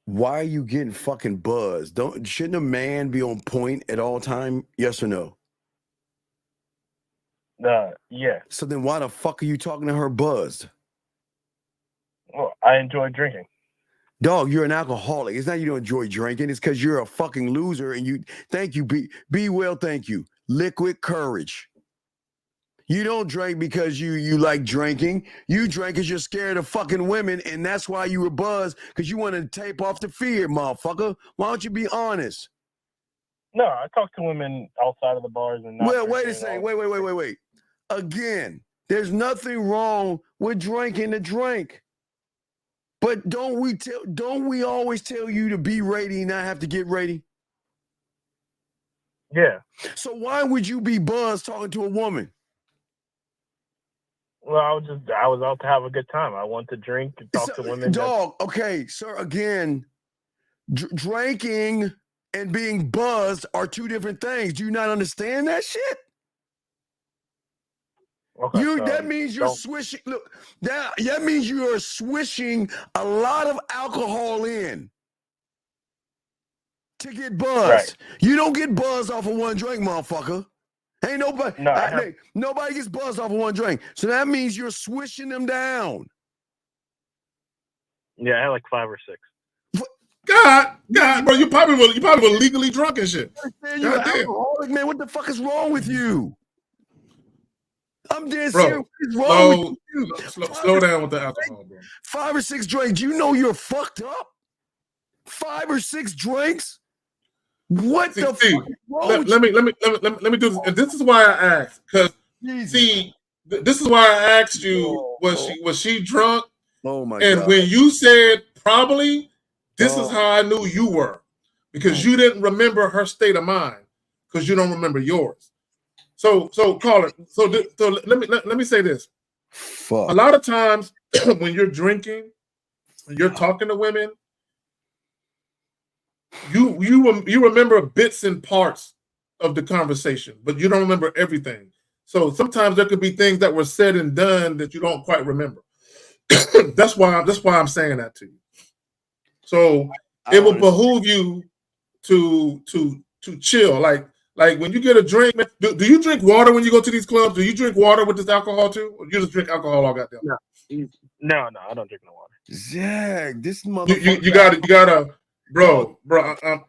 why are you getting fucking buzzed? Shouldn't a man be on point at all time? Yes or no? Yeah. So then why the fuck are you talking to her buzzed? Well, I enjoy drinking. Dog, you're an alcoholic. It's not you don't enjoy drinking. It's because you're a fucking loser and you, thank you, be well, thank you. Liquid courage. You don't drink because you like drinking. You drink because you're scared of fucking women, and that's why you were buzzed, because you wanted to tape off the fear, motherfucker. Why don't you be honest? No, I talk to women outside of the bars and not. Well, wait a second. Wait. Again, there's nothing wrong with drinking to drink. But don't we always tell you to be ready, not have to get ready? Yeah. So why would you be buzzed talking to a woman? Well, I was out to have a good time. I want to drink and talk to women. Dog, okay, sir, again, drinking and being buzzed are two different things. Do you not understand that shit? Okay, that means you're swishing. Look, that means you are swishing a lot of alcohol in to get buzzed. Right. You don't get buzzed off of one drink, motherfucker. Ain't nobody. Nobody gets buzzed off of one drink. So that means you're swishing them down. Yeah, I had like 5 or 6. God, bro, you probably were legally drunk and shit. You're an alcoholic, man. What the fuck is wrong with you? I'm dead Bro, serious. What's wrong with you? Slow down with the alcohol, bro. 5 or 6 drinks. You know you're fucked up. 5 or 6 drinks. What the fuck is wrong with let me do this. And this is why I asked, because this is why I asked you, was she drunk? Oh my and God. when you said probably, this is how I knew you were, because you didn't remember her state of mind, because you don't remember yours. So caller. So let me say this. Fuck. A lot of times when you're drinking, when you're talking to women, you remember bits and parts of the conversation, but you don't remember everything. So sometimes there could be things that were said and done that you don't quite remember. That's why I'm saying that to you. So it will behoove you to chill. Like when you get a drink, do you drink water when you go to these clubs? Do you drink water with this alcohol too, or you just drink alcohol all goddamn? No, I don't drink no water. Zach, this motherfucker. You gotta, bro.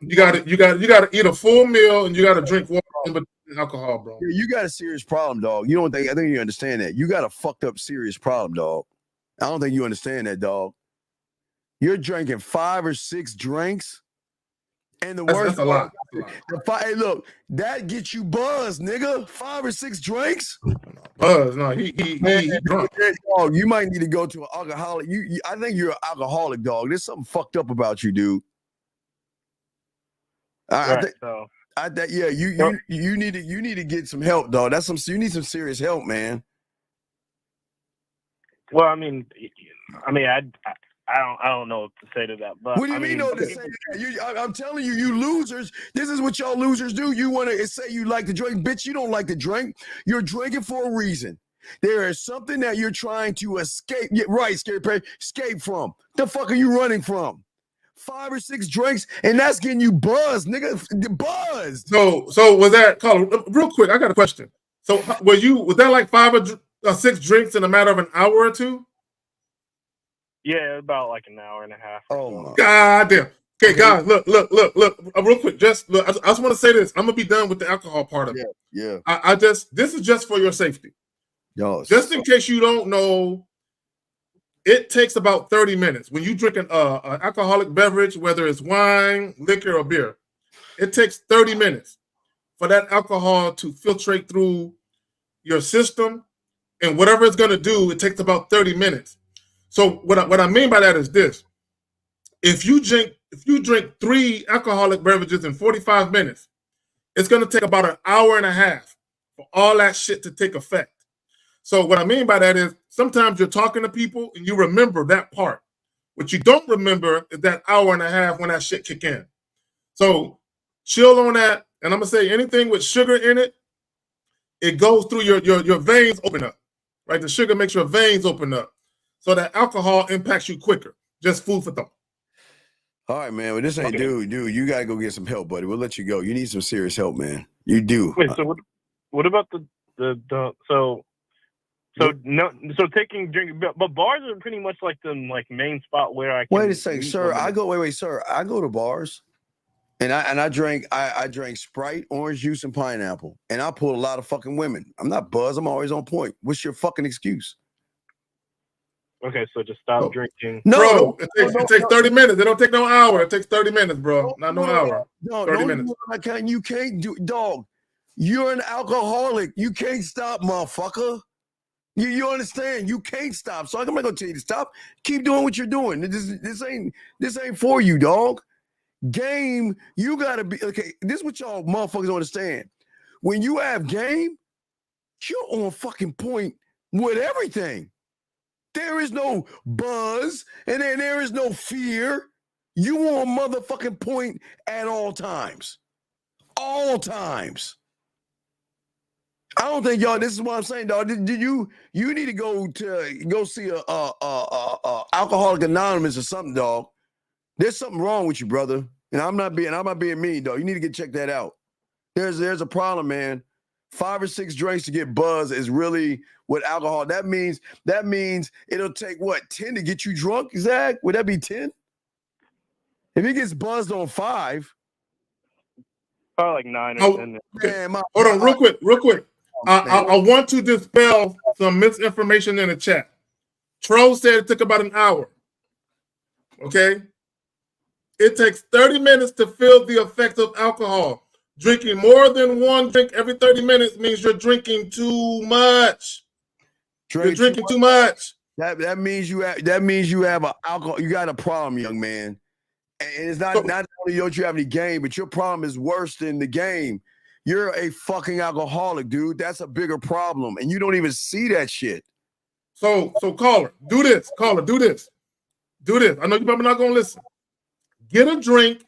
You gotta eat a full meal and you gotta drink water in between alcohol, bro. Yeah, you got a serious problem, dog. You don't think? I think you understand that. You got a fucked up serious problem, dog. I don't think you understand that, dog. You're drinking 5 or 6 drinks, and the worst. That's a lot. Hey, look, that gets you buzzed, nigga. 5 or 6 drinks. Buzz, no, he drunk. Dog, you might need to go to an alcoholic. I think you're an alcoholic, dog. There's something fucked up about you, dude. Yeah, you need to get some help, dog. You need some serious help, man. Well, I don't know what to say to that. But what do you mean? No, to say that? I'm telling you, you losers. This is what y'all losers do. You want to say you like to drink, bitch. You don't like to drink. You're drinking for a reason. There is something that you're trying to escape. Yeah, right, Scary Perry. Escape from. The fuck are you running from? 5 or 6 drinks, and that's getting you buzzed, nigga. Buzzed. So was that, Colin, real quick? I got a question. So was that like 5 or 6 drinks in a matter of an hour or two? Yeah, about like an hour and a half. Oh my God damn. Okay, guys, look. Real quick, just look. I just want to say this. I'm gonna be done with the alcohol part of it. Yeah. This is just for your safety. Yo, just in case you don't know, it takes about 30 minutes when you drink an alcoholic beverage, whether it's wine, liquor, or beer. It takes 30 minutes for that alcohol to filtrate through your system, and whatever it's gonna do, it takes about 30 minutes. So what I mean by that is this: if you drink 3 alcoholic beverages in 45 minutes, it's going to take about an hour and a half for all that shit to take effect. So what I mean by that is sometimes you're talking to people and you remember that part. What you don't remember is that hour and a half when that shit kick in. So chill on that. And I'm gonna say anything with sugar in it, it goes through your veins open up, right? The sugar makes your veins open up. So that alcohol impacts you quicker. Just food for thought. All right, man. Well, this ain't dude. You gotta go get some help, buddy. We'll let you go. You need some serious help, man. You do. Wait, so what about taking drinking, but bars are pretty much like the main spot where I can. Wait a second, sir. Sir. I go to bars, and I drink Sprite, orange juice, and pineapple, and I pull a lot of fucking women. I'm not buzzed. I'm always on point. What's your fucking excuse? Okay, so just stop drinking. No, bro, it takes 30 minutes. It don't take no hour. It takes 30 minutes, bro. Not no hour. No, 30 minutes. You can't do, dog. You're an alcoholic. You can't stop, motherfucker. You understand? You can't stop. So I'm not gonna tell you to stop. Keep doing what you're doing. This ain't for you, dog. Game, you gotta be okay. This is what y'all motherfuckers don't understand. When you have game, you're on fucking point with everything. There is no buzz, and then there is no fear. You on motherfucking point at all times. All times. I don't think y'all. This is what I'm saying, dog. You need to go see a Alcoholic Anonymous or something, dog. There's something wrong with you, brother. And I'm not being mean, dog. You need to get checked that out. There's a problem, man. 5 or 6 drinks to get buzzed is really what alcohol. That means it'll take what, 10 to get you drunk, Zach? Would that be 10? If he gets buzzed on 5, probably like 9 or 10. Man, hold on, real quick. I want to dispel some misinformation in the chat. Troll said it took about an hour. Okay? It takes 30 minutes to feel the effects of alcohol. Drinking more than one drink every 30 minutes means you're drinking too much. You're drinking too much. That means you have a alcohol. You got a problem, young man. And it's not only don't you have any game, but your problem is worse than the game. You're a fucking alcoholic, dude. That's a bigger problem, and you don't even see that shit. So caller, do this. Caller, do this. Do this. I know you're probably not gonna listen. Get a drink.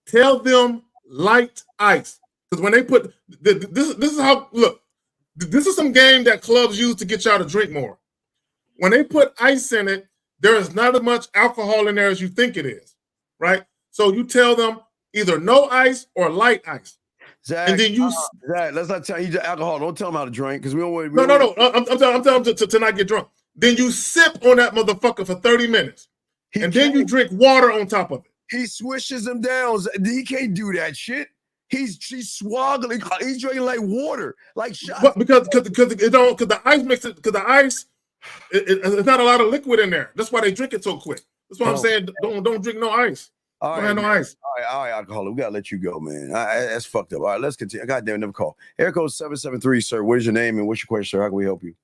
Tell them light ice. Because when they put this is how, look, this is some game that clubs use to get y'all to drink more. When they put ice in it, there is not as much alcohol in there as you think it is, right? So you tell them either no ice or light ice. Zach, and then you Zach, let's not tell you alcohol. Don't tell them how to drink because we don't want. No. I'm telling them to not get drunk. Then you sip on that motherfucker for 30 minutes, and then you drink water on top of it. He swishes them down. He can't do that shit. He's swaggling. He's drinking like water, like shots. But because the ice makes it, because the ice it's not a lot of liquid in there. That's why they drink it so quick. That's why I'm saying don't drink no ice. All right, don't have no ice. All right, alcoholic. We gotta let you go, man. That's fucked up. All right, let's continue. Goddamn, never call. Air code 773, sir. What is your name and what's your question, sir? How can we help you?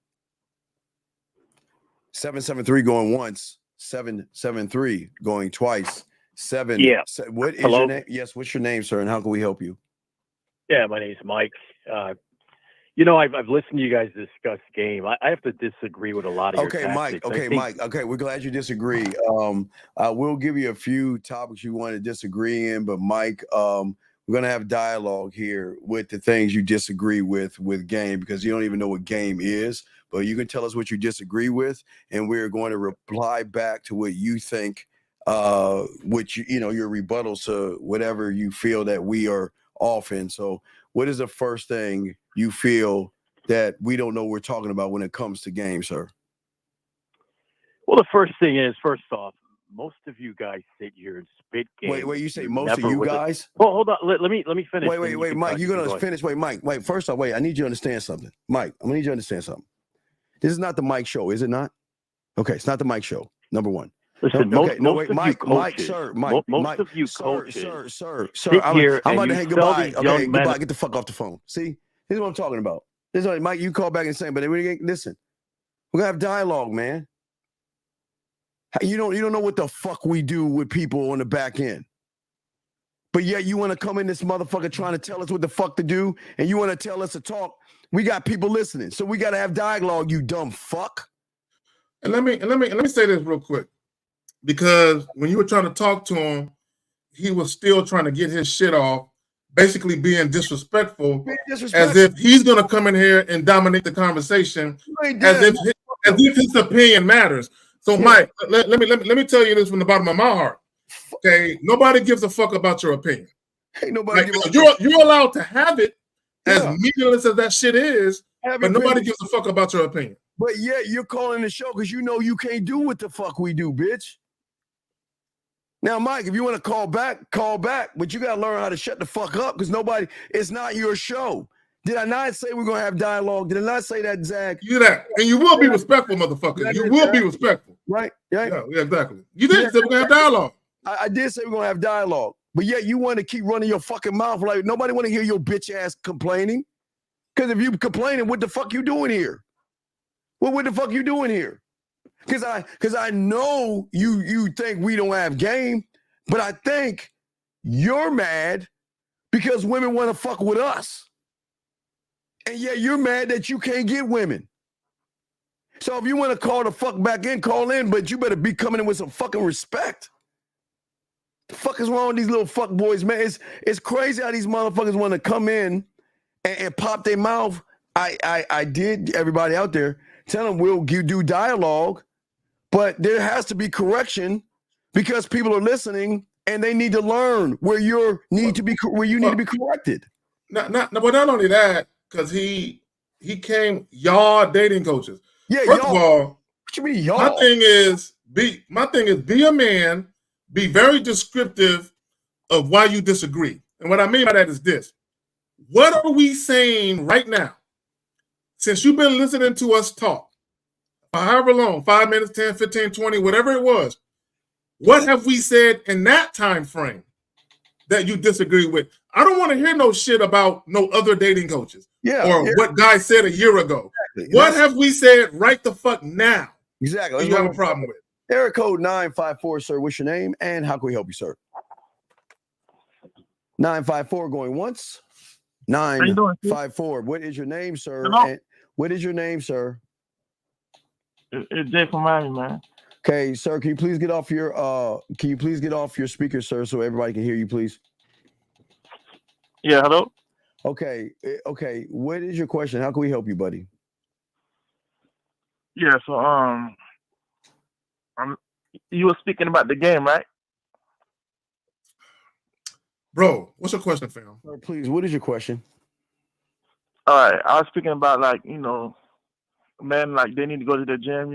773 going once. 773 going twice. 7. Yeah. What is Hello? your name? Yes. What's your name, sir? And how can we help you? Yeah, my name's Mike. I've listened to you guys discuss game. I have to disagree with a lot of your tactics. Mike. Okay, we're glad you disagree. We'll give you a few topics you want to disagree in, but Mike, we're gonna have dialogue here with the things you disagree with game, because you don't even know what game is. But you can tell us what you disagree with, and we're going to reply back to what you think. Which your rebuttals to whatever you feel that we are off in. So what is the first thing you feel that we don't know we're talking about when it comes to games, sir? Well, the first thing is, first off, most of you guys sit here and spit games. Wait, you say most of you guys? Well, hold on. Let me finish. Wait, Mike, you're gonna finish. Wait, Mike. First off, I need you to understand something. Mike, I'm gonna need you to understand something. This is not the Mike show, is it not? Okay, it's not the Mike show. Number one. Listen, Mike, coaches, sir, most of you coaches, sir. Here I'm about to hang goodbye. Okay, goodbye. Get the fuck off the phone. See, this is what I'm talking about. This is what, Mike, you call back and say, but listen, we're gonna have dialogue, man. You don't know what the fuck we do with people on the back end, but yet you want to come in this motherfucker trying to tell us what the fuck to do, and you want to tell us to talk. We got people listening, so we got to have dialogue. You dumb fuck. And let me say this real quick. Because when you were trying to talk to him, he was still trying to get his shit off, basically being disrespectful, as if he's going to come in here and dominate the conversation, as if his opinion matters. So, Mike, let me tell you this from the bottom of my heart. Okay, nobody gives a fuck about your opinion. Ain't nobody. You're allowed to have it, as meaningless as that shit is, but nobody gives a fuck about your opinion. But yet you're calling the show because you know you can't do what the fuck we do, bitch. Now, Mike, if you want to call back, but you got to learn how to shut the fuck up because it's not your show. Did I not say we're going to have dialogue? Did I not say that, Zach? You did that. And you will be respectful, motherfucker. You will be respectful. Right? Yeah, exactly. You did say we're going to have dialogue. I did say we're going to have dialogue. But yet you want to keep running your fucking mouth like nobody want to hear your bitch ass complaining. Because if you complaining, what the fuck you doing here? Well, what the fuck you doing here? Because I know you think we don't have game, but I think you're mad because women want to fuck with us. And yet you're mad that you can't get women. So if you want to call the fuck back in, call in, but you better be coming in with some fucking respect. The fuck is wrong with these little fuck boys, man? It's crazy how these motherfuckers want to come in and pop their mouth. I did, everybody out there, tell them we'll do dialogue. But there has to be correction because people are listening and they need to learn where you need to be corrected. But not only that, because he came y'all dating coaches. Yeah, First of all, what you mean y'all? my thing is be a man, be very descriptive of why you disagree. And what I mean by that is this. What are we saying right now? Since you've been listening to us talk, for however long, 5 minutes, 10, 15, 20, whatever it was, what have we said in that time frame that you disagree with? I don't want to hear no shit about no other dating coaches or what guy said a year ago. Exactly. What have we said right the fuck now? Exactly. You have a problem with? Area code 954, sir. What's your name and how can we help you, sir? 954 going once. 954. What is your name, sir? And what is your name, sir? It's Jay from Miami, man. Okay, sir. Can you please get off your speaker, sir, so everybody can hear you, please? Yeah. Hello. Okay. Okay. What is your question? How can we help you, buddy? Yeah. So you were speaking about the game, right? Bro, what's your question, fam? Sir, please, what is your question? All right. I was speaking about, like, men, like, they need to go to the gym,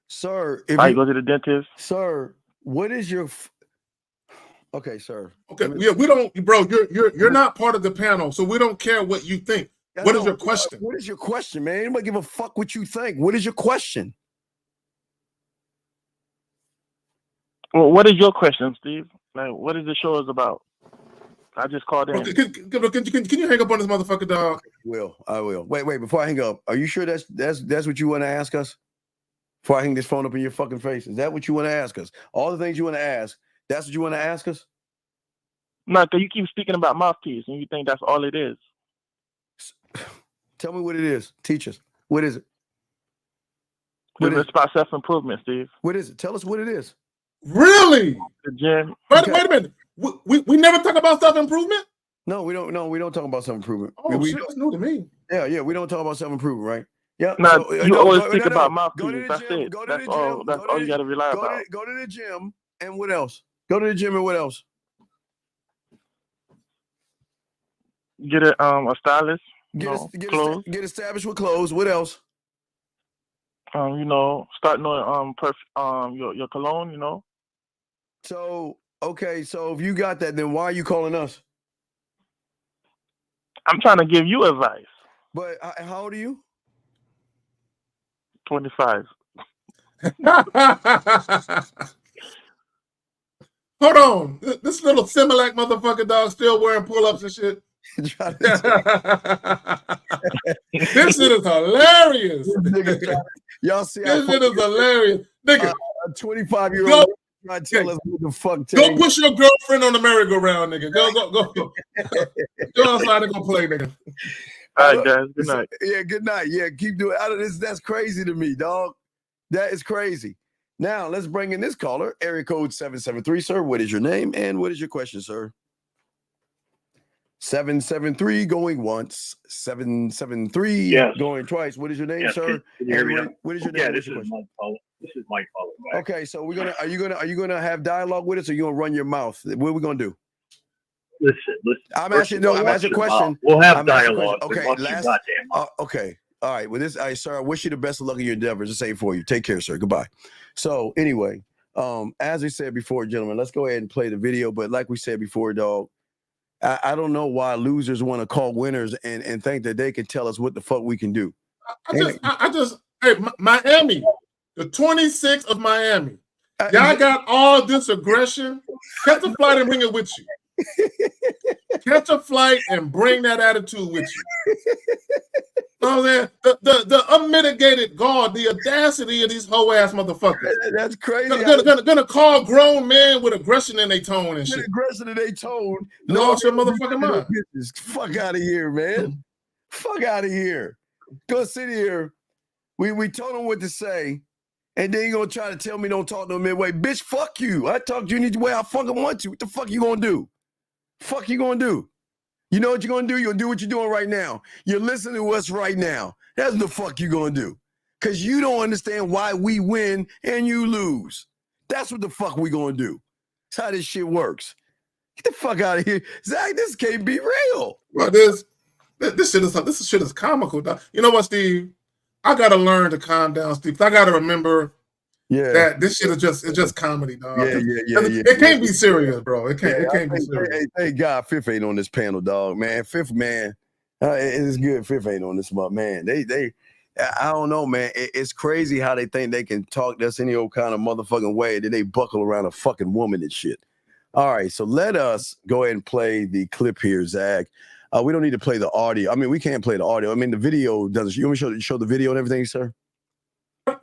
Sir, if you go to the dentist. Sir, what is your okay, sir? Okay, yeah, we don't, bro. You're not part of the panel, so we don't care what you think. What is your question? What is your question, man? Anybody give a fuck what you think? What is your question? Well, what is your question, Steve? Like, what is the show is about? I just called in. Okay, can you hang up on this motherfucker, dog? I will. Wait. Before I hang up, are you sure that's what you want to ask us? Before I hang this phone up in your fucking face, is that what you want to ask us? All the things you want to ask, that's what you want to ask us? No, because you keep speaking about mouthpiece, and you think that's all it is. Tell me what it is. Teach us. What is it? It's about self-improvement, Steve. What is it? Tell us what it is. Really? The gym. Wait a minute. We never talk about self-improvement? No, we don't. No, we don't talk about self-improvement. Oh, shit, that's new to me. Yeah, we don't talk about self-improvement, right? Yeah. No, you always speak about mouthpiece. That's it. That's all you got to rely about. Go to the gym, and what else? Go to the gym, and what else? Get a stylist. Get established with clothes. What else? Start knowing your cologne. So if you got that, then why are you calling us? I'm trying to give you advice. But how old are you? 25. Hold on. This little Similac motherfucker dog still wearing pull-ups and shit. This shit is hilarious. Y'all see this shit is hilarious. Nigga, a 25-year-old trying to tell us what the fuck. Go push your girlfriend on the merry-go-round, nigga. Go. Go outside and go play, nigga. All right, guys. Good night. Yeah, good night. Yeah, keep doing out of this. That's crazy to me, dog. That is crazy. Now, let's bring in this caller, area code 773, sir. What is your name and what is your question, sir? 773 going once, 773 going twice. What is your name, sir? Can you hear me? What is your name? Yeah, this is Mike calling. Okay, so are you gonna have dialogue with us, or you gonna run your mouth? What are we gonna do? Listen. I'm asking a question. We'll have dialogue. Okay, okay. All right. Well, all right, sir. I wish you the best of luck in your endeavors. The same for you. Take care, sir. Goodbye. So anyway, as we said before, gentlemen, let's go ahead and play the video. But like we said before, dog, I don't know why losers want to call winners and think that they can tell us what the fuck we can do. Hey, Miami, the 26th of Miami. Y'all got all this aggression. Catch a flight and bring it with you. Catch a flight and bring that attitude with you. You know what I'm saying? The unmitigated gall, the audacity of these hoe ass motherfuckers. That's crazy. Gonna call grown men with aggression in their tone and shit. Aggression in their tone. Lost your motherfucking mind. Fuck out of here, man. Fuck out of here. Go sit here. We told them what to say, and then you gonna try to tell me don't talk to them midway. Bitch, fuck you. I talk to you the way I fucking want to. What the fuck you gonna do? Fuck you gonna do? You know what you're gonna do? You're gonna do what you're doing right now. You're listening to us right now. That's what the fuck you gonna do. Cause you don't understand why we win and you lose. That's what the fuck we gonna do. That's how this shit works. Get the fuck out of here. Zach, this can't be real. Well, this This shit is comical, dog. You know what, Steve? I gotta learn to calm down, Steve. I gotta remember that this shit is just comedy, dog. It can't be serious, bro. It can't be serious. Thank God Fifth ain't on this panel, dog. Man, Fifth, man, it's good. Fifth ain't on this, but man, they. I don't know, man. It's crazy how they think they can talk us any old kind of motherfucking way. Then they buckle around a fucking woman and shit. All right, so let us go ahead and play the clip here, Zach. We don't need to play the audio. I mean, we can't play the audio. I mean, the video doesn't. You want me to show the video and everything, sir?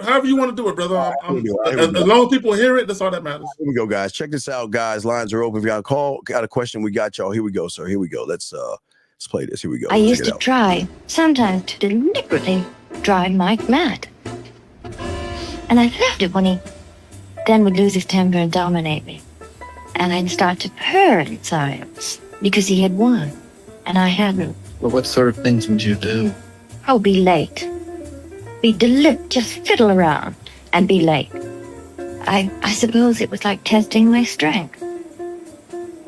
However you want to do it, brother. As long as people hear it, that's all that matters. Here we go, guys. Check this out, guys. Lines are open. If you got a call, got a question, we got y'all. Here we go, sir. Here we go. Let's play this. Here we go. I used to try, sometimes to deliberately drive Mike mad. And I loved it when he then would lose his temper and dominate me. And I'd start to purr in silence because he had won and I hadn't. Well, what sort of things would you do? Oh, be late. Be just fiddle around and be late. I suppose it was like testing my strength.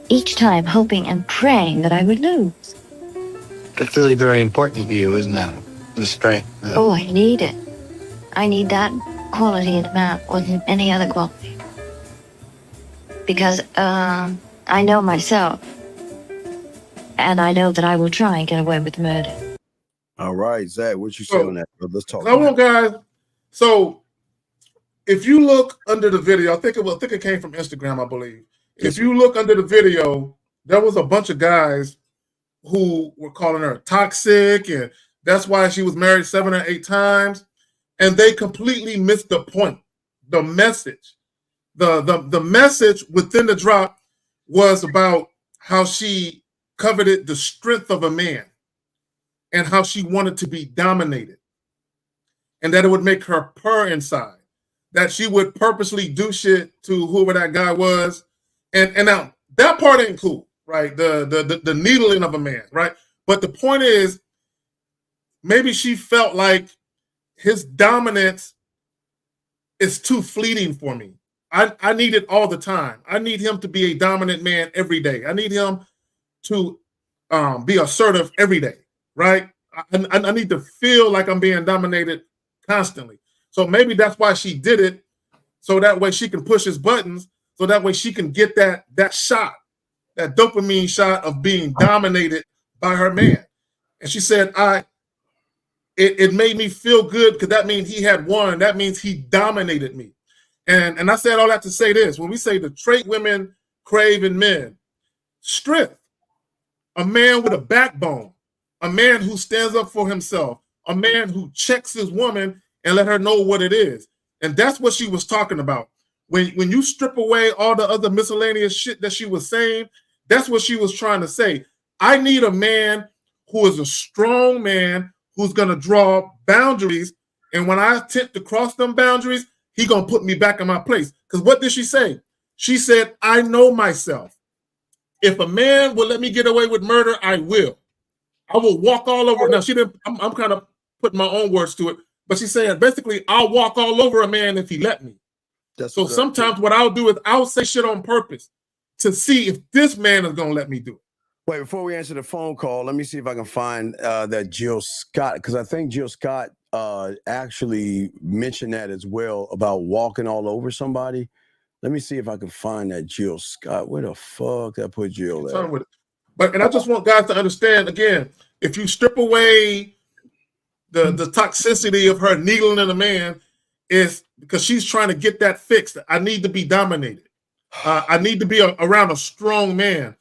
Each time hoping and praying that I would lose. That's really very important to you, isn't it? The strength. Oh, I need it. I need that quality in a man more than any other quality. Because I know myself. And I know that I will try and get away with murder. All right, Zach, what you say on that? Let's talk. I want guys. So, if you look under the video, I think it came from Instagram, I believe. If you look under the video, there was a bunch of guys who were calling her toxic, and that's why she was married 7 or 8 times, and they completely missed the point, the message. The message within the drop was about how she coveted the strength of a man and how she wanted to be dominated and that it would make her purr inside, that she would purposely do shit to whoever that guy was. And now that part ain't cool, right? The needling of a man, right? But the point is, maybe she felt like his dominance is too fleeting for me. I need it all the time. I need him to be a dominant man every day. I need him to be assertive every day, right? I need to feel like I'm being dominated constantly. So maybe that's why she did it, so that way she can push his buttons, so that way she can get that shot, that dopamine shot of being dominated by her man. And she said, it made me feel good because that means he had won. That means he dominated me. And I said all that to say this. When we say the trait women crave in men, strength, a man with a backbone, a man who stands up for himself, a man who checks his woman and let her know what it is. And that's what she was talking about. When you strip away all the other miscellaneous shit that she was saying, that's what she was trying to say. I need a man who is a strong man who's going to draw boundaries. And when I attempt to cross them boundaries, he going to put me back in my place. Because what did she say? She said, I know myself. If a man will let me get away with murder, I will. I will walk all over. Now, she didn't. I'm kind of putting my own words to it. But she's saying, basically, I'll walk all over a man if he let me. So sometimes what I'll do is I'll say shit on purpose to see if this man is going to let me do it. Wait, before we answer the phone call, let me see if I can find that Jill Scott, because I think Jill Scott actually mentioned that as well about walking all over somebody. Let me see if I can find that Jill Scott. Where the fuck did I put Jill at? And I just want guys to understand, again, if you strip away the toxicity of her needling in a man, is because she's trying to get that fixed. I need to be dominated. I need to be around a strong man.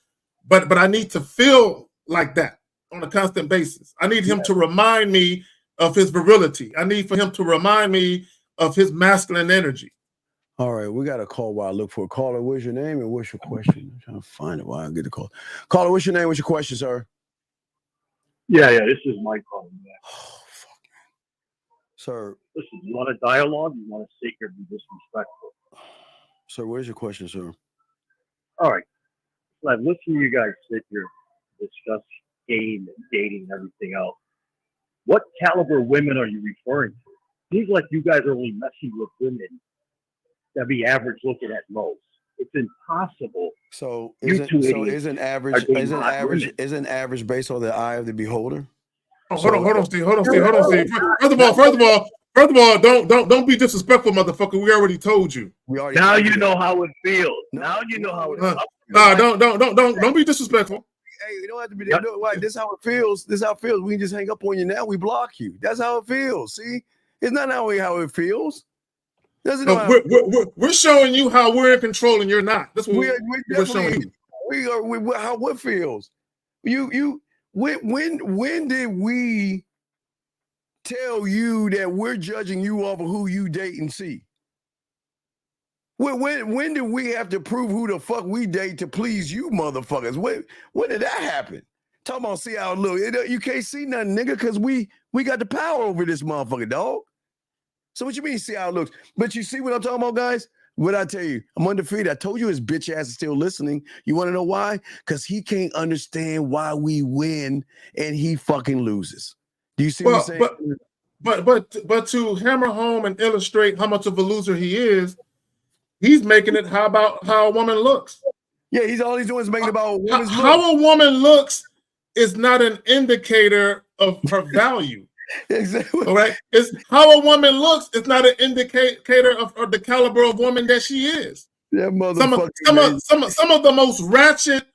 But I need to feel like that on a constant basis. I need him to remind me of his virility. I need for him to remind me of his masculine energy. All right, we got a call while I look for a caller. What's your name and what's your question? I'm trying to find it while I get the call. Caller, what's your name? What's your question, sir? Yeah, this is Mike calling back. Oh, fuck, man. Sir. Listen, you want a dialogue? You want to sit here and be disrespectful? Sir, where's your question, sir? All right. So I've listened to you guys sit here, discuss game and dating and everything else. What caliber women are you referring to? Seems like you guys are only messing with women that be average looking at most. It's impossible. So isn't average based on the eye of the beholder? Oh, hold on, Steve. Hold on, Steve. First of all, don't be disrespectful, motherfucker. We already told you. Now you know how it feels. Now you know how it feels. Nah, don't be disrespectful. Hey, you don't have to be there. Right, this is how it feels. This is how it feels. We can just hang up on you now. We block you. That's how it feels. See, it's not how it feels. We're showing you how we're in control and you're not. That's what we're showing you. We are how it feels. When did we tell you that we're judging you off of who you date and see? When did we have to prove who the fuck we date to please you motherfuckers? When did that happen? Talking about see how it look. You can't see nothing, nigga, because we got the power over this motherfucker, dog. So what you mean see how it looks? But you see what I'm talking about, guys? What I tell you, I'm undefeated. I told you his bitch ass is still listening. You want to know why? Because he can't understand why we win and he fucking loses. Do you see what I'm saying? But to hammer home and illustrate how much of a loser he is, he's making it how a woman looks. Yeah, all he's doing is making it about a woman's look. How a woman looks is not an indicator of her value. Exactly. All right. It's how a woman looks. It's not an indicator of the caliber of woman that she is. That Some of the most ratchet,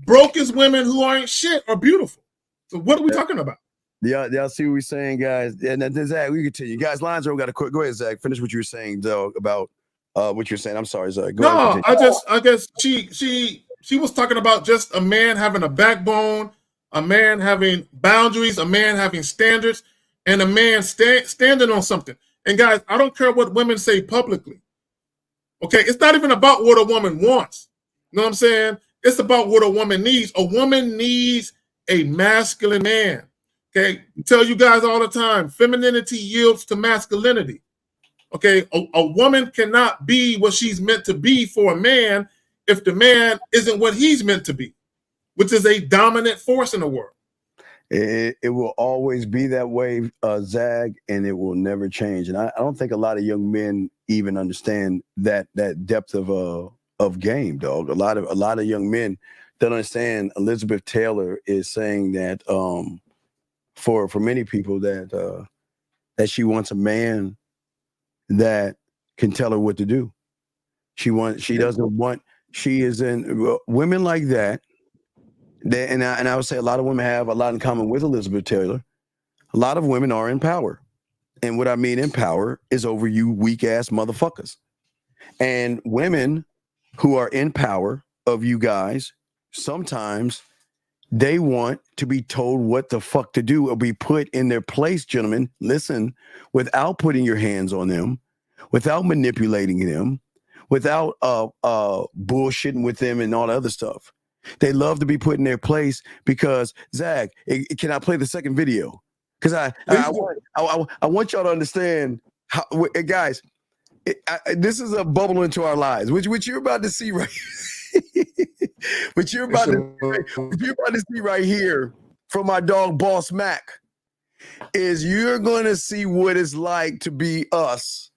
brokest women who aren't shit are beautiful. So what are we talking about? Y'all see what we're saying, guys? And then Zach, we continue. Guys, lines are got a quick. Go ahead, Zach. Finish what you were saying, though, about what you're saying. I'm sorry, Zach. Go ahead. I guess she was talking about just a man having a backbone, a man having boundaries, a man having standards, and a man standing on something. And guys, I don't care what women say publicly. Okay, it's not even about what a woman wants. You know what I'm saying? It's about what a woman needs. A woman needs a masculine man. Okay, I tell you guys all the time, femininity yields to masculinity. Okay, a woman cannot be what she's meant to be for a man if the man isn't what he's meant to be, which is a dominant force in the world. It will always be that way, Zag, and it will never change. And I don't think a lot of young men even understand that depth of game, dog. A lot of young men don't understand. Elizabeth Taylor is saying that for many people that she wants a man that can tell her what to do. She is in women like that. And I would say a lot of women have a lot in common with Elizabeth Taylor. A lot of women are in power. And what I mean in power is over you weak ass motherfuckers. And women who are in power of you guys, sometimes they want to be told what the fuck to do or be put in their place, gentlemen. Listen, without putting your hands on them, without manipulating them, without bullshitting with them and all the other stuff. They love to be put in their place because, Zach, can I play the second video? Because I want y'all to understand, how, guys, this is a bubble into our lives, which you're about to see right But you're about to see right here from my dog Boss Mac is you're going to see what it's like to be us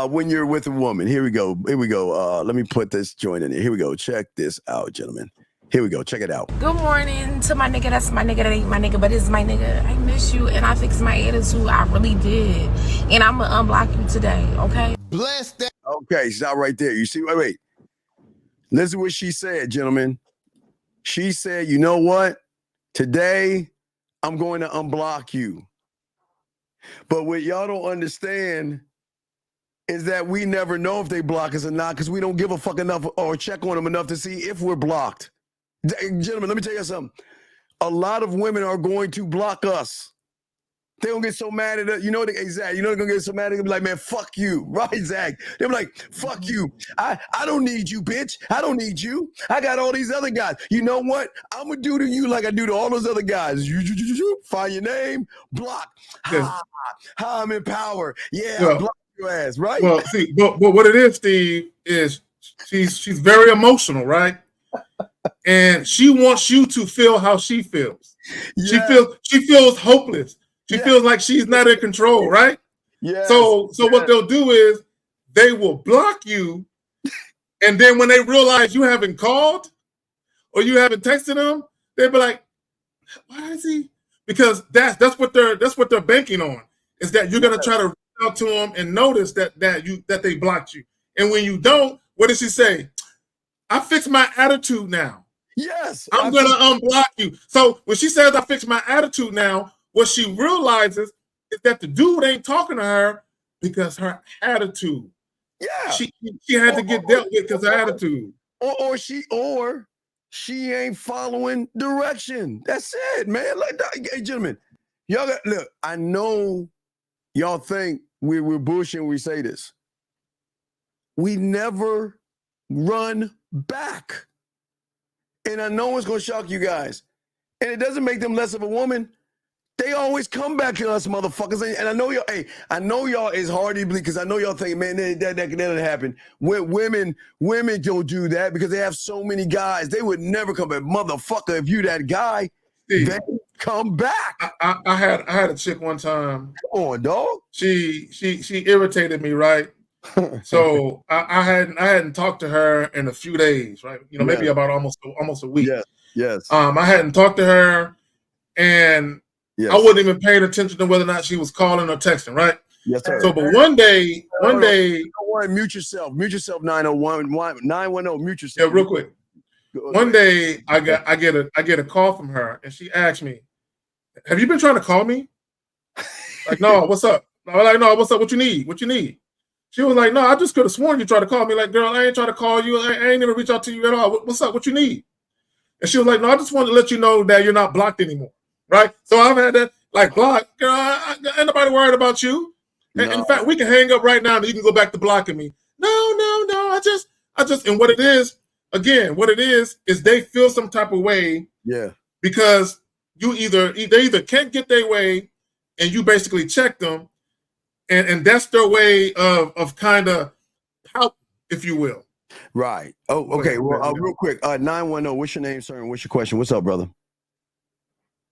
when you're with a woman. Here we go. Let me put this joint in here. Here we go. Check this out, gentlemen. Here we go. Check it out. Good morning to my nigga. That's my nigga. That ain't my nigga, but it's my nigga. I miss you, and I fixed my attitude. I really did. And I'm going to unblock you today, okay? Bless that. Okay, stop right there. You see, wait. Listen to what she said, gentlemen. She said, you know what? Today, I'm going to unblock you. But what y'all don't understand is that we never know if they block us or not because we don't give a fuck enough or check on them enough to see if we're blocked. Gentlemen, let me tell you something. A lot of women are going to block us. They don't get so mad at us. You know, Zach, they're going to get so mad at them, like, man, fuck you. Right, Zach? They're like, fuck you. I don't need you, bitch. I don't need you. I got all these other guys. You know what? I'm going to do to you like I do to all those other guys. Find your name, block. I'm in power. Yeah, block your ass, right? Well, see, but what it is, Steve, is she's very emotional, right? And she wants you to feel how she feels. Yeah. She feels hopeless. She feels like she's not in control, right? Yeah. So what they'll do is they will block you, and then when they realize you haven't called or you haven't texted them, they'll be like, "Why is he?" because that's what they're banking on, is that you're gonna try to reach out to them and notice that they blocked you. And when you don't, what does she say? I fixed my attitude now. Yes. I'm gonna unblock you. So when she says I fixed my attitude now, what she realizes is that the dude ain't talking to her because her attitude. Yeah. She had to get dealt with because her attitude. Or she ain't following direction. That's it, man. Like, hey, gentlemen, y'all got look. I know y'all think we're bullshitting when we say this. We never run back. And I know it's gonna shock you guys. And it doesn't make them less of a woman. They always come back to us, motherfuckers. And I know y'all, I know y'all is hardly because I know y'all think, man, that doesn't happen. Women don't do that because they have so many guys. They would never come back. Motherfucker, if you that guy, they come back. I had a chick one time. Come on, dog. She irritated me, right? So I hadn't talked to her in a few days, right? You know, maybe about almost a week. Yes. I hadn't talked to her, and I wasn't even paying attention to whether or not she was calling or texting, right? Yes, sir. So, but one day, mute yourself, 901, 910, mute yourself. Yeah, real quick. One day, I get a call from her, and she asked me, "Have you been trying to call me?" Like, no, what's up? I was like, no, what's up? What you need? What you need? She was like, no, I just could have sworn you tried to call me. Like, girl, I ain't trying to call you. I ain't even reach out to you at all. What's up? What you need? And she was like, no, I just wanted to let you know that you're not blocked anymore. Right? So I've had that, like, block. Girl, ain't nobody worried about you. No. In fact, we can hang up right now and you can go back to blocking me. No. I just, and what it is they feel some type of way. Yeah. Because they either can't get their way and you basically check them. And that's their way of kind of help, if you will. Right. Oh, okay. Well, real quick, 910. What's your name, sir? And what's your question? What's up, brother?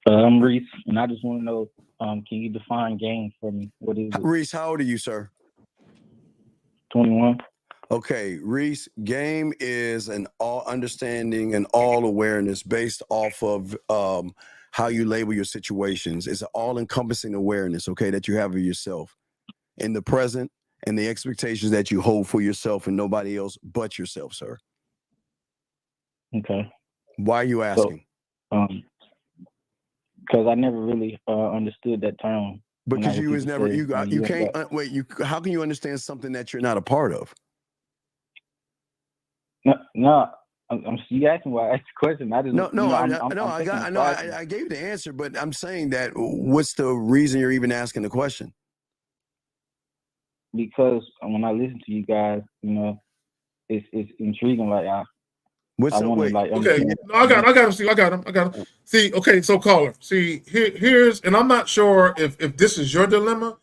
I'm Reese, and I just want to know, can you define game for me? What is it? Reese, how old are you, sir? 21. Okay, Reese, game is an all understanding and all awareness based off of how you label your situations. It's an all-encompassing awareness, okay, that you have of yourself in the present and the expectations that you hold for yourself and nobody else but yourself, sir. Okay. Why are you asking? Because I never really understood that term. Because you was never, you can't, how can you understand something that you're not a part of? No, you asking why I asked the question. I just I gave you the answer, but I'm saying that what's the reason you're even asking the question? Because when I listen to you guys, you know, it's intriguing. Like I got him. See, okay, so caller. See, here's, and I'm not sure if this is your dilemma,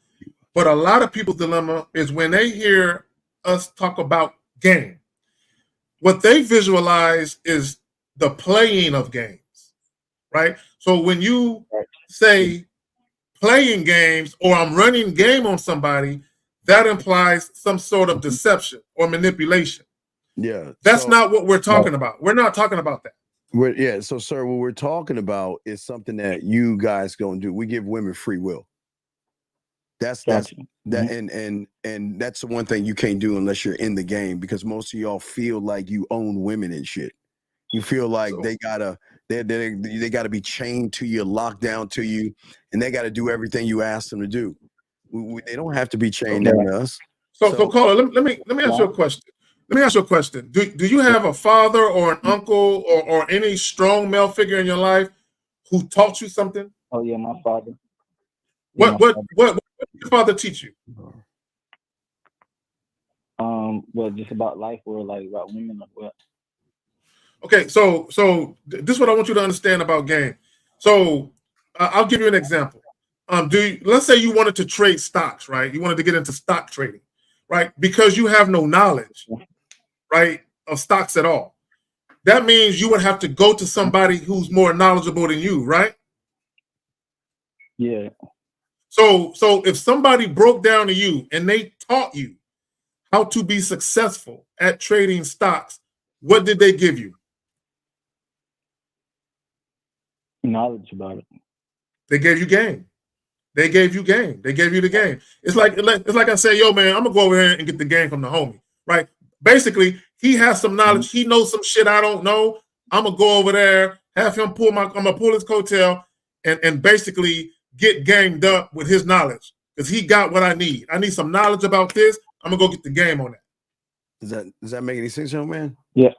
but a lot of people's dilemma is when they hear us talk about game. What they visualize is the playing of games, right? So when you say playing games or I'm running game on somebody, that implies some sort of deception or manipulation. Yeah. That's not what we're talking about. We're not talking about that. So, sir, what we're talking about is something that you guys gonna do. We give women free will. And that's the one thing you can't do unless you're in the game, because most of y'all feel like you own women and shit. You feel like they gotta be chained to you, locked down to you, and they gotta do everything you ask them to do. They don't have to be chained down to us. So caller, let me ask you a question. Let me ask you a question. Do you have a father or an uncle or any strong male figure in your life who taught you something? Oh yeah, my father. What did your father teach you? Well, just about life or like about women or what? Okay, so this is what I want you to understand about game. So I'll give you an example. Let's say you wanted to trade stocks, right? You wanted to get into stock trading, right? Because you have no knowledge, right, of stocks at all. That means you would have to go to somebody who's more knowledgeable than you, right? Yeah. So if somebody broke down to you and they taught you how to be successful at trading stocks, what did they give you? Knowledge about it. They gave you game. They gave you game. They gave you the game. It's like I say, yo, man, I'm gonna go over here and get the game from the homie, right? Basically, he has some knowledge. He knows some shit I don't know. I'm gonna go over there, have him I'm gonna pull his coattail, and basically get ganged up with his knowledge because he got what I need. I need some knowledge about this. I'm gonna go get the game on that. Does that make any sense, young man? Yeah.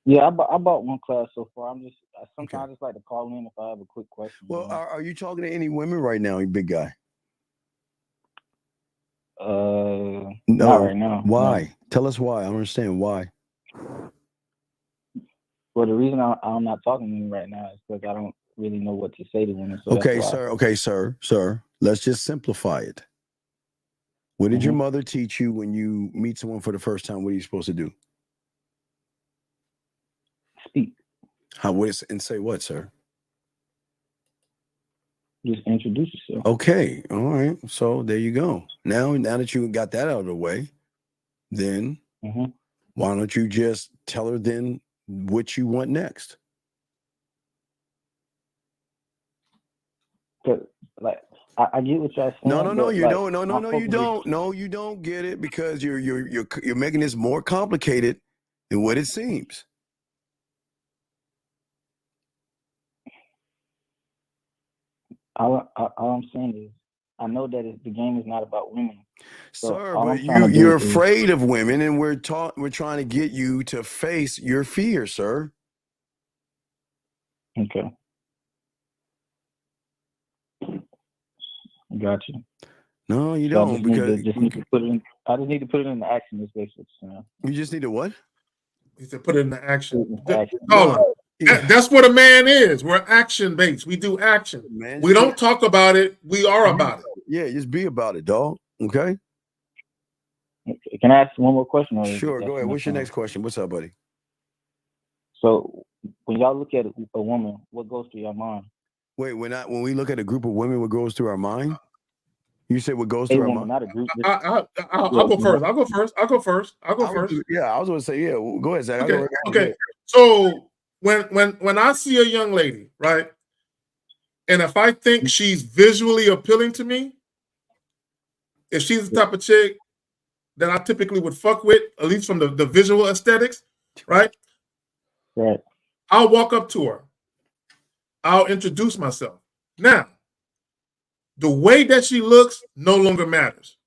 Yeah, I bought one class so far. Sometimes I just like to call in if I have a quick question. Well, are you talking to any women right now, you big guy? No, No. not right now. Why? No. Tell us why. I don't understand why. Well, the reason I'm not talking to you right now is because I don't really know what to say to women. So Okay, that's why. sir. Okay, sir. Let's just simplify it. What did your mother teach you when you meet someone for the first time? What are you supposed to do? Speak. And say what, sir? Just introduce yourself. Okay. All right. So there you go. Now that you got that out of the way, then why don't you just tell her then what you want next? Like I get what y'all saying. No, you don't. No, you don't. No, you don't get it because you're making this more complicated than what it seems. All I'm saying is, I know that the game is not about women. Sir, but you're afraid of women, and we're trying to get you to face your fear, sir. Okay. Got you. No, you don't, because I just need to put it into action. This basically. You just need to what? He said, put it into action. That's what a man is. We're action based. We do action. Man, we don't talk about it. We are about it. Yeah, just be about it, dog. Okay. Can I ask one more question? Sure, go ahead. What's your next question? What's up, buddy? So, when y'all look at a woman, what goes through your mind? Wait, when we look at a group of women, what goes through our mind? You said what goes through our mind? Not a group. I'll go first. Yeah, I was going to say, yeah. Go ahead, Zach. Okay. So when I see a young lady, right, and if I think she's visually appealing to me, if she's the type of chick that I typically would fuck with, at least from the visual aesthetics, right? Right. I'll walk up to her. I'll introduce myself. Now, the way that she looks no longer matters.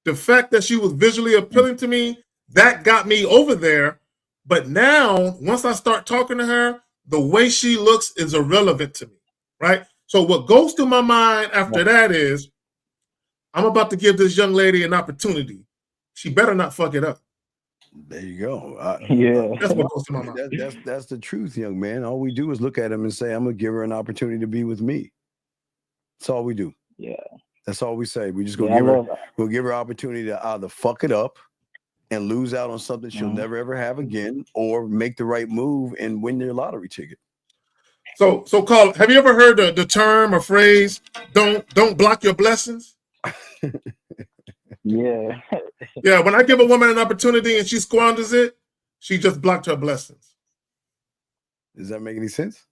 The fact that she was visually appealing to me, that got me over there. But now, once I start talking to her, the way she looks is irrelevant to me, right? So what goes through my mind after that is, I'm about to give this young lady an opportunity. She better not fuck it up. There you go. That's what goes through my mind. That's the truth, young man. All we do is look at him and say, I'm going to give her an opportunity to be with me. That's all we do. Yeah. That's all we say. We just we'll give her opportunity to either fuck it up and lose out on something she'll never ever have again, or make the right move and win their lottery ticket. So Carl, have you ever heard the term or phrase, don't block your blessings? Yeah. Yeah, when I give a woman an opportunity and she squanders it, she just blocked her blessings. Does that make any sense?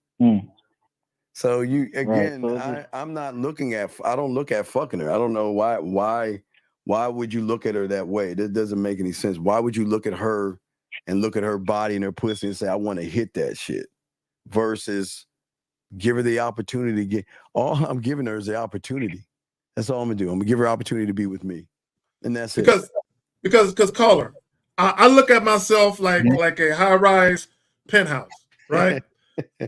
So you again, right. I'm not looking at. I don't look at fucking her. I don't know why would you look at her that way? That doesn't make any sense. Why would you look at her and look at her body and her pussy and say, I want to hit that shit, versus give her the opportunity. All I'm giving her is the opportunity. That's all I'm gonna do. I'm gonna give her opportunity to be with me, and that's it. Because caller, I look at myself like a high-rise penthouse, right?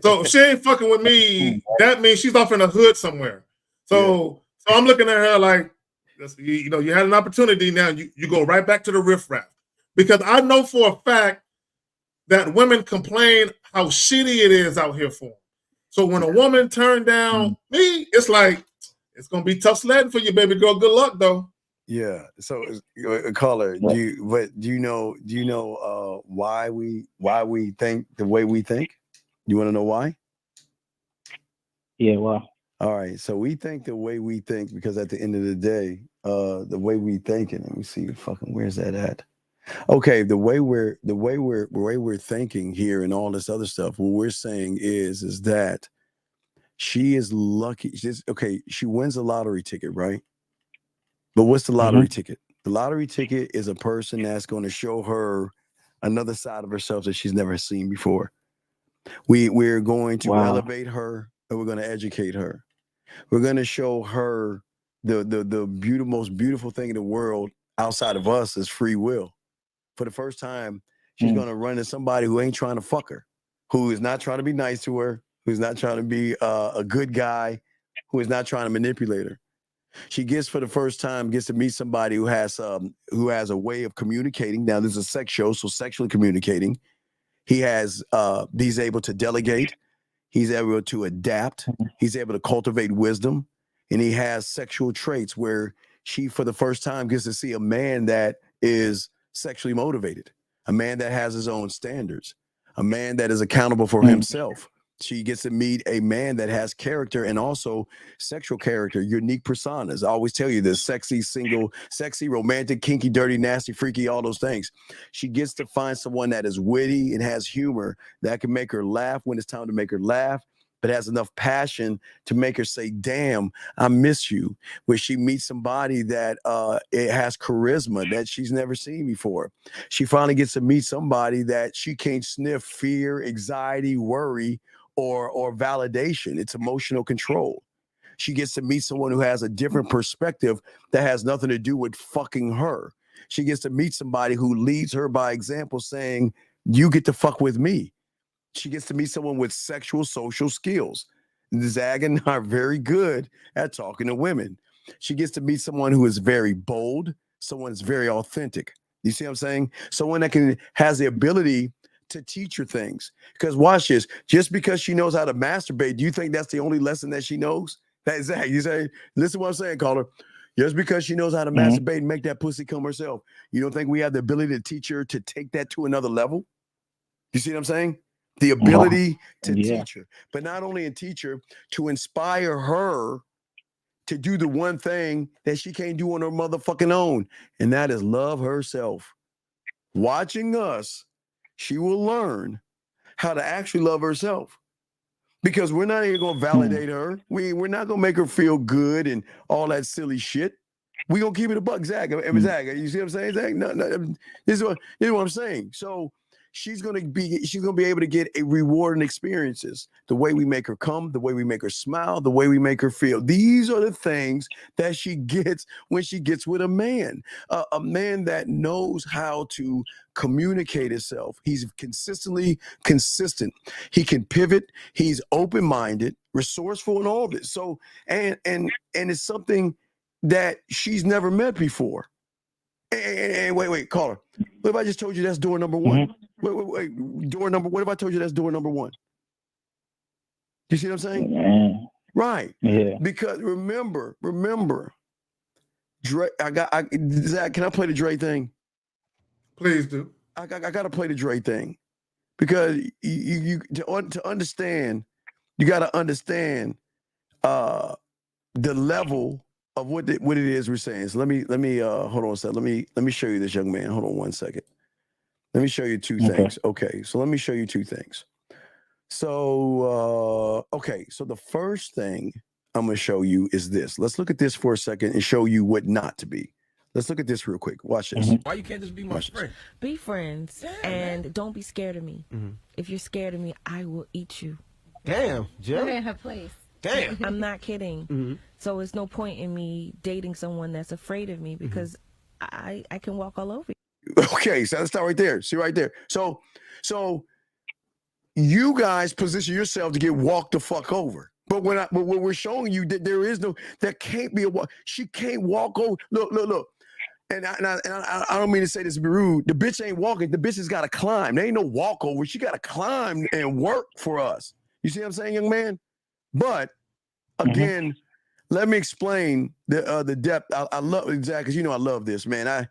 So if she ain't fucking with me, that means she's off in the hood somewhere. So I'm looking at her like, you had an opportunity. Now you go right back to the riffraff, because I know for a fact that women complain how shitty it is out here for them. So when a woman turned down me, it's like, it's gonna be tough sledding for you, baby girl. Good luck though. Yeah. So, caller, do you know why we think the way we think? You want to know why? Yeah. Why? All right. So we think the way we think because at the end of the day, the way we think, and let me see, where's that at? Okay, the way we're thinking here and all this other stuff. What we're saying is that She is lucky. She wins a lottery ticket, right? But what's the lottery ticket? The lottery ticket is a person that's going to show her another side of herself that she's never seen before. We're going to elevate her, and we're going to educate her. We're going to show her the most beautiful thing in the world outside of us is free will. For the first time, she's going to run into somebody who ain't trying to fuck her, who is not trying to be nice to her, who's not trying to be a good guy, who is not trying to manipulate her. She for the first time gets to meet somebody who has a way of communicating. Now, this is a sex show, so sexually communicating. He's able to delegate. He's able to adapt. He's able to cultivate wisdom. And he has sexual traits where she, for the first time, gets to see a man that is sexually motivated, a man that has his own standards, a man that is accountable for himself. She gets to meet a man that has character and also sexual character, unique personas. I always tell you this: sexy, single, sexy, romantic, kinky, dirty, nasty, freaky, all those things. She gets to find someone that is witty and has humor that can make her laugh when it's time to make her laugh, but has enough passion to make her say, damn, I miss you. Where she meets somebody that it has charisma that she's never seen before. She finally gets to meet somebody that she can't sniff fear, anxiety, worry, or validation. It's emotional control. She gets to meet someone who has a different perspective that has nothing to do with fucking her. She gets to meet somebody who leads her by example, saying, you get to fuck with me. She gets to meet someone with sexual social skills. Zag and I are very good at talking to women. She gets to meet someone who is very bold, someone that's very authentic. You see what I'm saying? Someone that has the ability to teach her things. Because watch this, just because she knows how to masturbate, do you think that's the only lesson that she knows? That's Zag. You say, listen to what I'm saying, caller. Just because she knows how to masturbate and make that pussy come herself, you don't think we have the ability to teach her to take that to another level? You see what I'm saying? The ability to teach her, but not only a teacher, to inspire her to do the one thing that she can't do on her motherfucking own, and that is love herself. Watching us, she will learn how to actually love herself, because we're not even going to validate her. We're not going to make her feel good and all that silly shit. We're going to keep it a buck, Zach. Zach, you see what I'm saying, Zach? No, this is what I'm saying. So she's gonna be able to get a rewarding experiences. The way we make her come, the way we make her smile, the way we make her feel. These are the things that she gets when she gets with a man that knows how to communicate himself. He's consistently consistent. He can pivot. He's open-minded, resourceful, and all this. So and it's something that she's never met before. And wait, caller. What if I just told you that's door number one? Wait, door number. What if I told you that's door number one? You see what I'm saying? Yeah. Right. Yeah. Because remember, Dre. Zach, can I play the Dre thing? Please do. I got to play the Dre thing, because you to understand, you got to understand the level of what it is we're saying. So let me hold on a second. Let me show you this young man. Hold on 1 second. Let me show you two things. Okay, so let me show you two things. So so the first thing I'm gonna show you is this. Let's look at this for a second and show you what not to be. Let's look at this real quick. Watch this. Why you can't just be my friend? Be friends, and don't be scared of me. If you're scared of me, I will eat you. Damn, Jill. Put her in her place. Damn. I'm not kidding. So it's no point in me dating someone that's afraid of me, because I can walk all over you. Okay, so let's start right there. See right there. So you guys position yourself to get walked the fuck over. But when we're showing you that there can't be a walk. She can't walk over. Look. And I don't mean to say this to be rude. The bitch ain't walking. The bitch has got to climb. There ain't no walk over. She got to climb and work for us. You see what I'm saying, young man? But again, let me explain the depth. I love Zach, because you know I love this, man. I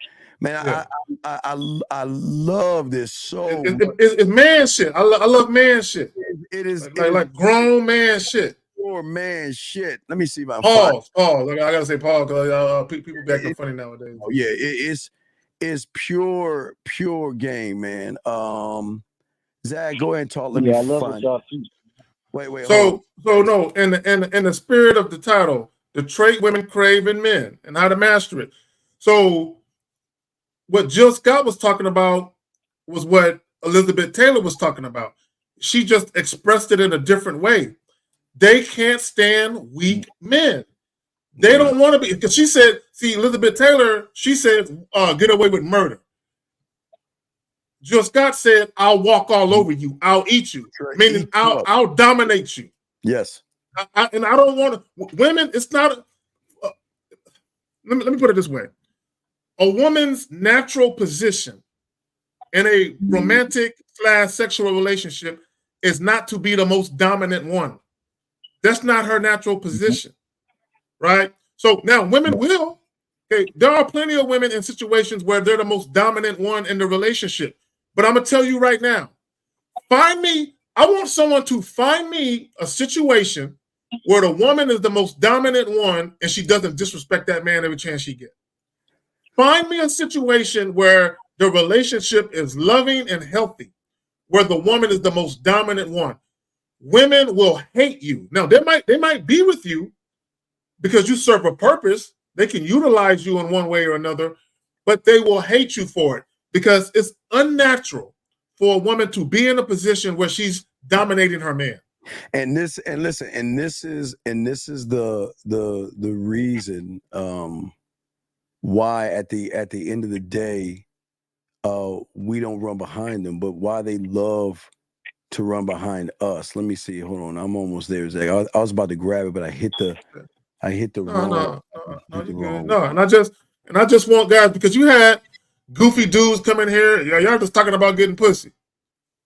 love this so. It's man shit. I love man shit. It is like grown man shit. Poor man shit. Let me see if I pause. I gotta say pause, because people be acting funny nowadays. Oh yeah, it's pure game, man. Zach, go ahead and talk. Let me I love find what y'all see. Wait. So no, in the spirit of the title, the trait women crave in men and how to master it. So what Jill Scott was talking about was what Elizabeth Taylor was talking about. She just expressed it in a different way. They can't stand weak men. They don't want to be, because she said, see, Elizabeth Taylor, she said, get away with murder. Jill Scott said, I'll walk all over you. I'll eat you. Meaning I'll dominate you. Yes. And I don't want to, women, it's not, let me put it this way. A woman's natural position in a romantic / sexual relationship is not to be the most dominant one. That's not her natural position, right? So now women will. Okay, there are plenty of women in situations where they're the most dominant one in the relationship. But I'm gonna tell you right now, I want someone to find me a situation where the woman is the most dominant one and she doesn't disrespect that man every chance she gets. Find me a situation where the relationship is loving and healthy, where the woman is the most dominant one. Women will hate you. Now, they might be with you because you serve a purpose. They can utilize you in one way or another, but they will hate you for it because it's unnatural for a woman to be in a position where she's dominating her man. And this is the reason why at the end of the day we don't run behind them, but why they love to run behind us. Let me see. Hold on, I'm almost there, Zach. I was about to grab it, but I hit the wrong. No, you're good. No, and I just want guys, because you had goofy dudes come in here. Y'all just talking about getting pussy.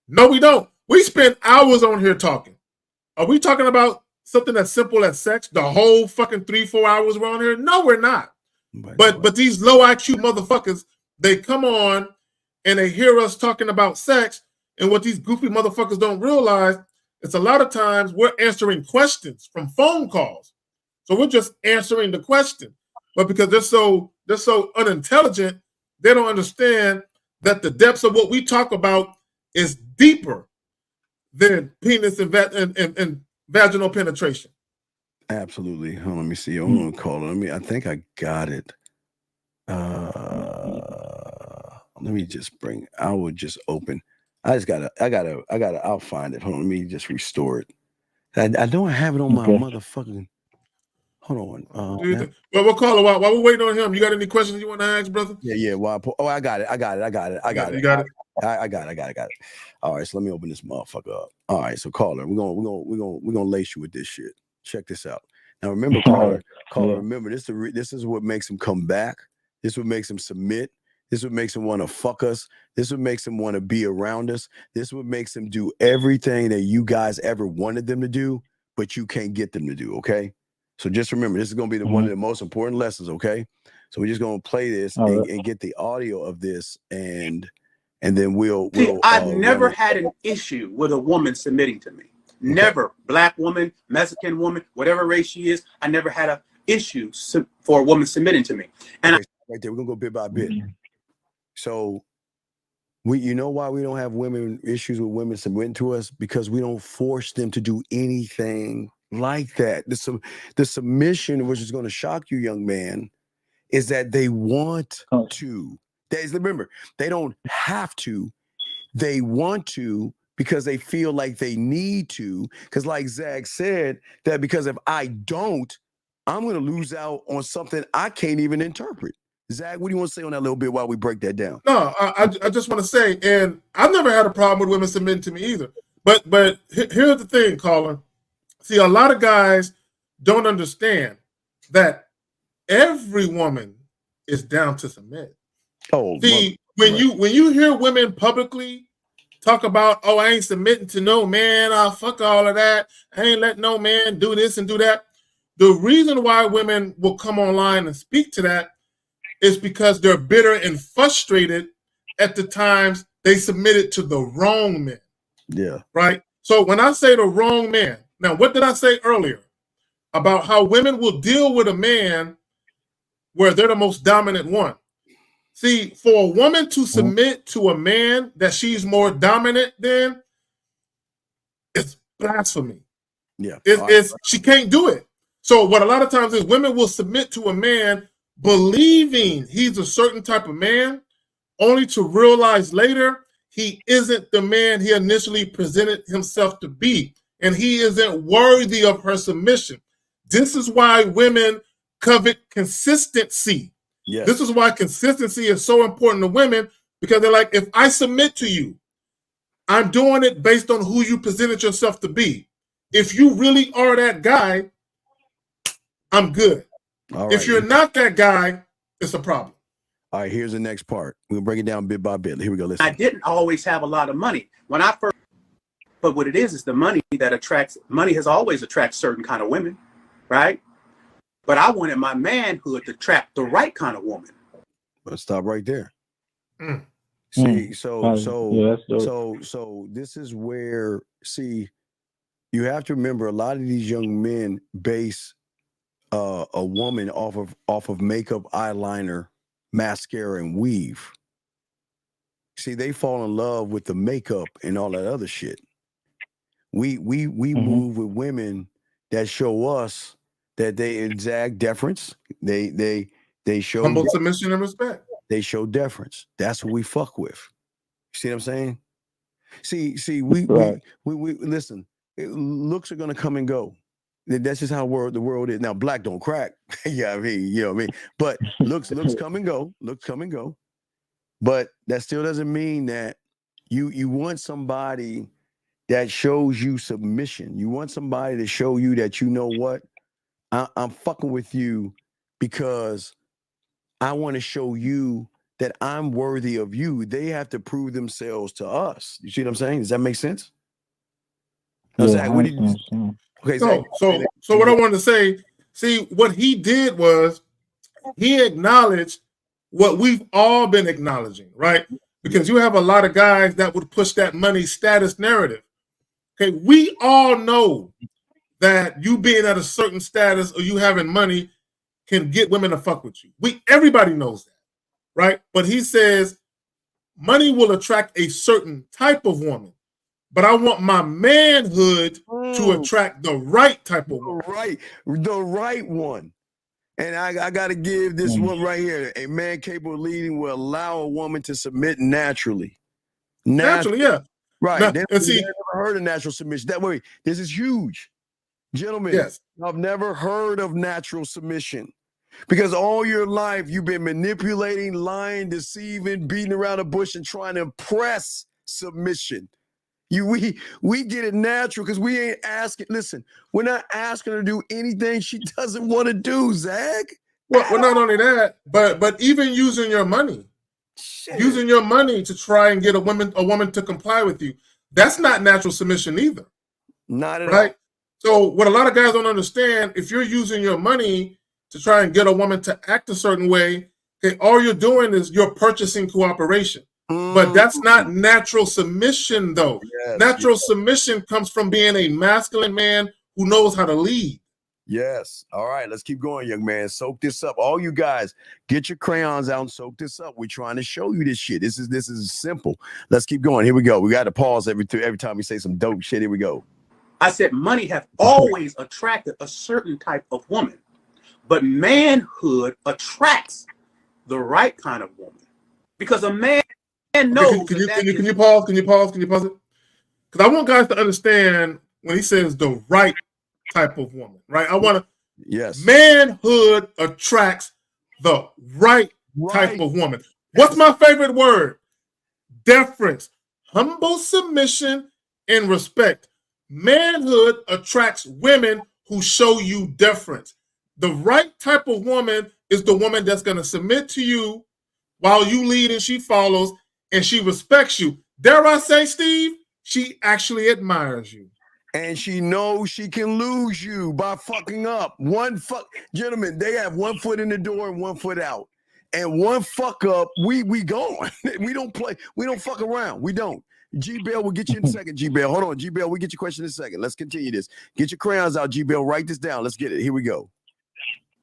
No, we don't. We spend hours on here talking. Are we talking about something as simple as sex? The whole fucking 3-4 hours we're on here? No, we're not. But these low IQ motherfuckers, they come on and they hear us talking about sex, and what these goofy motherfuckers don't realize is a lot of times we're answering questions from phone calls. So we're just answering the question. But because they're so unintelligent, they don't understand that the depths of what we talk about is deeper than penis and vaginal penetration. Absolutely. Hold on, let me see. I'm gonna call it. I think I got it. Let me just I will just open. I'll find it. Hold on, let me just restore it. I know I have it on my motherfucking. Hold on. Well, we'll call it while we're waiting on him. You got any questions you want to ask, brother? Yeah. I got it. I got it. You got it. I got it. All right, so let me open this motherfucker up. All right, so caller, we're gonna lace you with this shit. Check this out. Now remember, caller. Remember, this is what makes him come back. This is what makes him submit. This is what makes him want to fuck us. This is what makes him want to be around us. This is what makes him do everything that you guys ever wanted them to do, but you can't get them to do. Okay. So just remember, this is going to be one of the most important lessons, okay? So we're just going to play this and get the audio of this, and then we'll I've never had an issue with a woman submitting to me. Never. Black woman, Mexican woman, whatever race she is, I never had an issue for a woman submitting to me. And right there, we're going to go bit by bit. So you know why we don't have issues with women submitting to us? Because we don't force them to do anything like that. The submission, which is going to shock you, young man, is that they want to. Remember, they don't have to. They want to because they feel like they need to. Because like Zach said, that because if I don't, I'm going to lose out on something I can't even interpret. Zach, what do you want to say on that little bit while we break that down? No, I just want to say, and I've never had a problem with women submitting to me either. But here's the thing, caller. See, a lot of guys don't understand that every woman is down to submit. See, when you hear women publicly talk about, oh, I ain't submitting to no man, I'll fuck all of that, I ain't let no man do this and do that. The reason why women will come online and speak to that is because they're bitter and frustrated at the times they submitted to the wrong men. Yeah. Right? So when I say the wrong man, now what did I say earlier about how women will deal with a man where they're the most dominant one? See, for a woman to submit to a man that she's more dominant than, it's blasphemy. Yeah. It's she can't do it. So what a lot of times is women will submit to a man believing he's a certain type of man, only to realize later he isn't the man he initially presented himself to be, and he isn't worthy of her submission. This is why women covet consistency. Yes. This is why consistency is so important to women, because they're like, if I submit to you, I'm doing it based on who you presented yourself to be. If you really are that guy, I'm good. All right. If you're not that guy, it's a problem. All right, here's the next part. We'll break it down bit by bit. Here we go. Listen. I didn't always have a lot of money when I first, but what it is the money that attracts. Money has always attracted certain kind of women, right? But I wanted my manhood to attract the right kind of woman. Let's stop right there. Mm. See, Yeah, so this is where, see, you have to remember a lot of these young men base a woman off of makeup, eyeliner, mascara, and weave. See, they fall in love with the makeup and all that other shit. We move with women that show us that they exact deference. They show humble submission and respect. They show deference. That's what we fuck with. You see what I'm saying? See, we listen. Looks are gonna come and go. That's just how the world is. Now, black don't crack. Yeah, I mean, you know what I mean? But looks come and go. Looks come and go. But that still doesn't mean that you want somebody that shows you submission. You want somebody to show you that, you know what? I'm fucking with you because I want to show you that I'm worthy of you. They have to prove themselves to us. You see what I'm saying? Does that make sense? No, Yeah, Zach, what did you? Okay, Zach. So what I wanted to say, see, what he did was he acknowledged what we've all been acknowledging, right? Because you have a lot of guys that would push that money status narrative. Okay, we all know that you being at a certain status or you having money can get women to fuck with you. Everybody knows that, right? But he says money will attract a certain type of woman, but I want my manhood to attract the right type of woman. The right one. And I got to give this one right here. A man capable of leading will allow a woman to submit naturally. Naturally, yeah. Right. Now, and see, I've never heard of natural submission. That way, this is huge. Gentlemen, yes. I've never heard of natural submission. Because all your life you've been manipulating, lying, deceiving, beating around the bush, and trying to impress submission. We get it natural because we ain't asking. Listen, we're not asking her to do anything she doesn't want to do, Zach. Well, not only that, but even using your money, using your money to try and get a woman to comply with you, that's not natural submission either. Not at right? all. So what a lot of guys don't understand, if you're using your money to try and get a woman to act a certain way, okay, all you're doing is you're purchasing cooperation. But that's not natural submission, though. Yes, natural submission comes from being a masculine man who knows how to lead. Yes. All right, let's keep going, young man. Soak this up. All you guys, get your crayons out and soak this up. We're trying to show you this shit. This is simple. Let's keep going. Here we go. We got to pause every time we say some dope shit. Here we go. I said money has always attracted a certain type of woman, but manhood attracts the right kind of woman, because a man knows. Can you pause? Can you pause it? Because I want guys to understand when he says the right type of woman, right? I want to. Yes. Manhood attracts the right type of woman. What's my favorite word? Deference, humble submission, and respect. Manhood attracts women who show you deference. The right type of woman is the woman that's going to submit to you while you lead and she follows, and she respects you. Dare I say, Steve, she actually admires you. And she knows she can lose you by fucking up. Gentlemen, they have 1 foot in the door and 1 foot out. And one fuck up, we gone. We don't play. We don't fuck around. We don't. G-Bell, we'll get you in a second, G-Bell. Hold on, G-Bell, we'll get your question in a second. Let's continue this. Get your crayons out, G-Bell. Write this down. Let's get it. Here we go.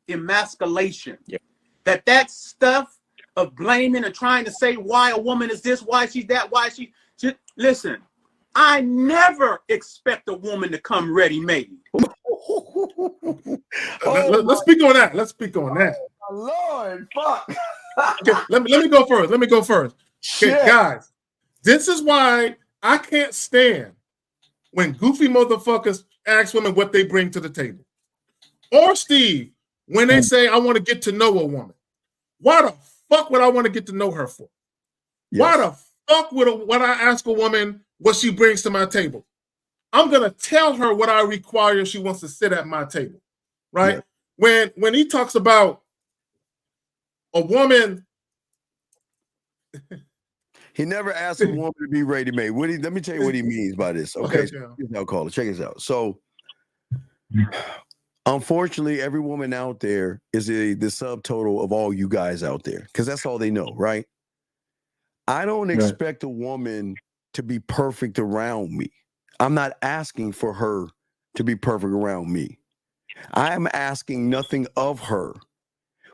Emasculation. That stuff of blaming and trying to say why a woman is this, why she's that, why she listen. I never expect a woman to come ready-made. Let's speak on that. Let's speak on that. Oh, Lord, fuck. Okay, let me go first. Let me go first. Okay, Shit. guys, this is why I can't stand when goofy motherfuckers ask women what they bring to the table. Or Steve, when they say, I want to get to know a woman. Why the fuck would I want to get to know her for? Yes. Why the fuck would I ask a woman what she brings to my table? I'm going to tell her what I require if she wants to sit at my table, right? Yeah. When he talks about a woman... He never asked a woman to be ready-made. Let me tell you what he means by this. Okay, so now, caller, check this out. So, unfortunately, every woman out there is the subtotal of all you guys out there, because that's all they know, right? I don't expect a woman to be perfect around me. I'm not asking for her to be perfect around me. I'm asking nothing of her.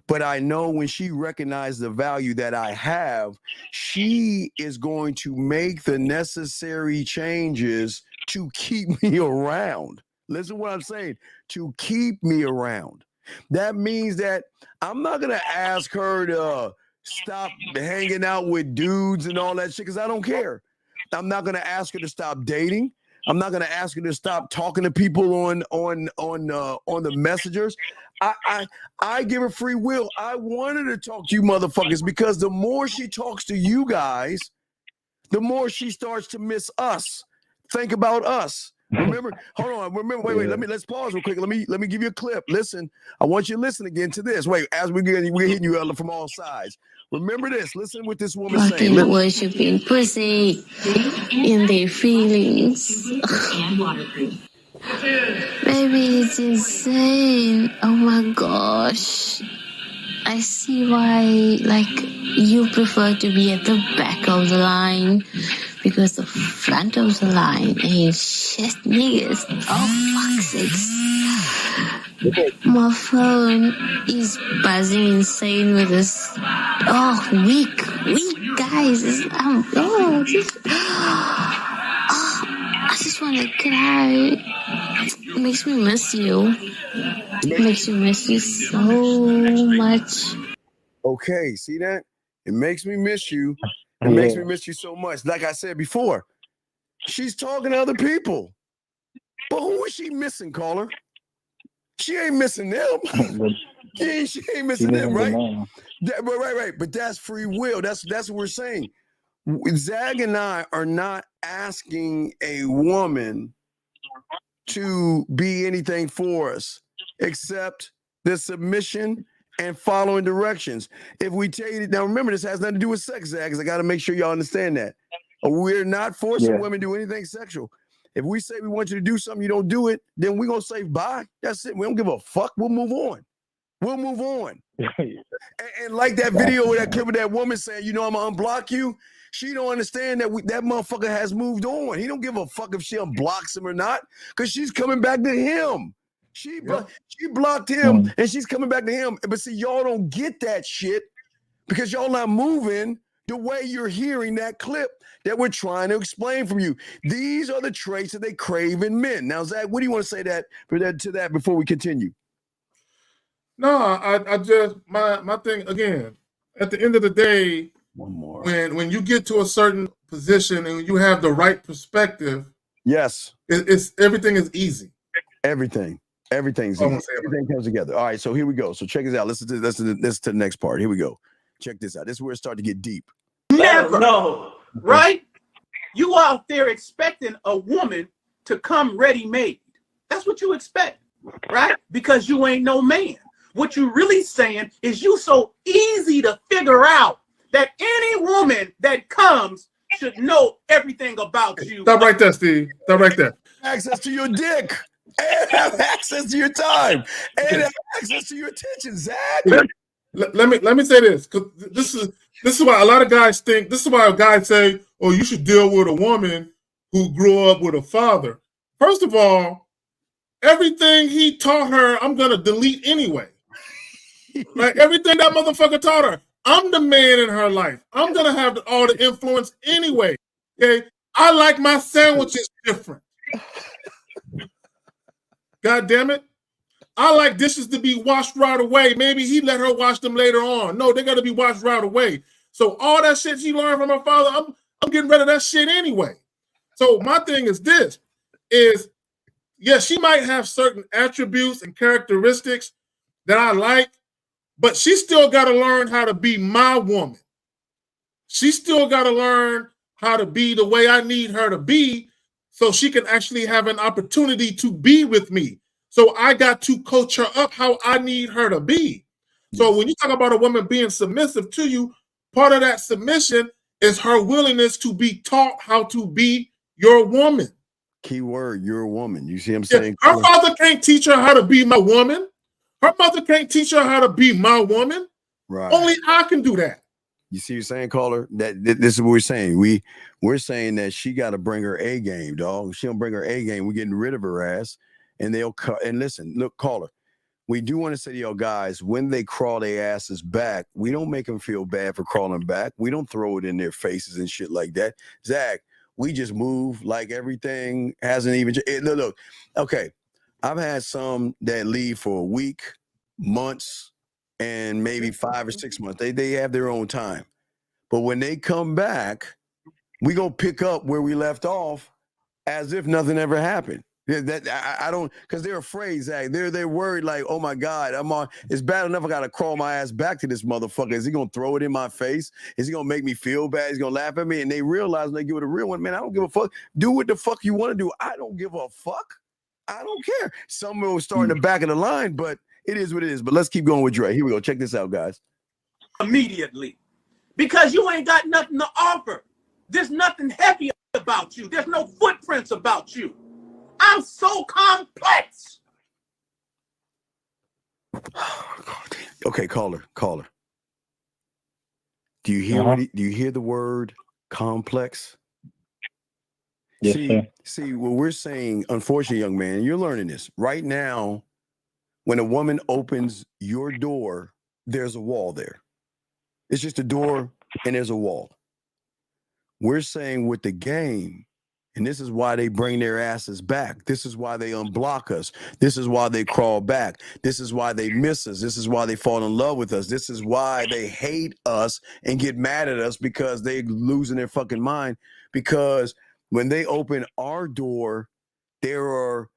But I know when she recognizes the value that I have, she is going to make the necessary changes to keep me around. Listen to what I'm saying, to keep me around. That means that I'm not going to ask her to stop hanging out with dudes and all that shit, because I don't care. I'm not going to ask her to stop dating. I'm not going to ask her to stop talking to people on the messengers. I give her free will. I want her to talk to you motherfuckers, because the more she talks to you guys, the more she starts to miss us. Think about us. Remember, hold on. Remember, wait. Let's pause real quick. Let me give you a clip. Listen, I want you to listen again to this. Wait, as we're hitting you from all sides. Remember this. Listen what this woman saying. Fucking worshiping pussy in their feelings. Baby, it's insane. Oh my gosh. I see why, like, you prefer to be at the back of the line, because the front of the line ain't shit, niggas. Oh, fuck's sakes. My phone is buzzing insane with this. Oh, weak guys. I just want to cry. It makes me miss you. It makes me miss you so much. Okay, see that? It makes me miss you. It makes me miss you so much. Like I said before, she's talking to other people. But who is she missing, caller? She ain't missing them. She ain't missing them, right? Right. But that's free will. That's what we're saying. Zag and I are not asking a woman to be anything for us except the submission and following directions. If we tell you, now remember, this has nothing to do with sex, Zag, because I got to make sure y'all understand that. We're not forcing women to do anything sexual. If we say we want you to do something, you don't do it, then we're going to say bye. That's it. We don't give a fuck. We'll move on. And like that video with that clip of that woman saying, I'm going to unblock you. She don't understand that that motherfucker has moved on. He don't give a fuck if she unblocks him or not, because she's coming back to him. She blocked him and she's coming back to him. But see, y'all don't get that shit because y'all not moving the way you're hearing that clip that we're trying to explain from you. These are the traits that they crave in men. Now, Zach, what do you want to say to that before we continue? No, I just my thing again. At the end of the day, when you get to a certain position and you have the right perspective, it's everything is easy. Everything's easy. Everything comes together. All right, so here we go. So check this out. Listen to the next part. Here we go. Check this out. This is where it started to get deep. Never. No. Right? You out there expecting a woman to come ready-made. That's what you expect, right? Because you ain't no man. What you really saying is you so easy to figure out that any woman that comes should know everything about you. Stop right there, Steve. Stop right there. Access to your dick. And have access to your time. And have access to your attention, Zach. Let me say this, because this is why a lot of guys think, this is why guys say, oh, you should deal with a woman who grew up with a father. First of all, everything he taught her, I'm going to delete anyway. Like everything that motherfucker taught her, I'm the man in her life. I'm going to have all the influence anyway. Okay. I like my sandwiches different. God damn it. I like dishes to be washed right away. Maybe he let her wash them later on. No, they got to be washed right away. So all that shit she learned from her father, I'm getting rid of that shit anyway. So my thing is this, is, yes, she might have certain attributes and characteristics that I like, but she still got to learn how to be my woman. She still got to learn how to be the way I need her to be so she can actually have an opportunity to be with me. So I got to coach her up how I need her to be. So when you talk about a woman being submissive to you, part of that submission is her willingness to be taught how to be your woman. Key word, you're a woman. You see what I'm Yeah, saying? her father can't teach her how to be my woman. Her mother can't teach her how to be my woman. Right. Only I can do that. You see what you're saying, caller? That this is what we're saying. We're saying that she got to bring her A game, dog. If she don't bring her A game, we're getting rid of her ass. And they'll cut. And listen, look, caller. We do want to say to y'all guys, when they crawl their asses back, we don't make them feel bad for crawling back. We don't throw it in their faces and shit like that. Zach, we just move like everything hasn't even. Look, okay. I've had some that leave for a week, months, and maybe 5 or 6 months. They have their own time. But when they come back, we gonna pick up where we left off as if nothing ever happened. I don't, because they're afraid, Zach. They're worried, like, oh my God, it's bad enough I gotta crawl my ass back to this motherfucker. Is he gonna throw it in my face? Is he gonna make me feel bad? He's gonna laugh at me? And they realize when they give it a real one, man, I don't give a fuck. Do what the fuck you want to do. I don't give a fuck. I don't care. Some will start in the back of the line, but it is what it is. But let's keep going with Dre. Here we go. Check this out, guys. Immediately. Because you ain't got nothing to offer. There's nothing heavy about you. There's no footprints about you. I'm so complex. Okay, caller. Do you hear do you hear the word complex? Yes, see what we're saying, unfortunately, young man, you're learning this. Right now, when a woman opens your door, there's a wall there. It's just a door and there's a wall. We're saying with the game, and this is why they bring their asses back. This is why they unblock us. This is why they crawl back. This is why they miss us. This is why they fall in love with us. This is why they hate us and get mad at us because they're losing their fucking mind. Because when they open our door, there are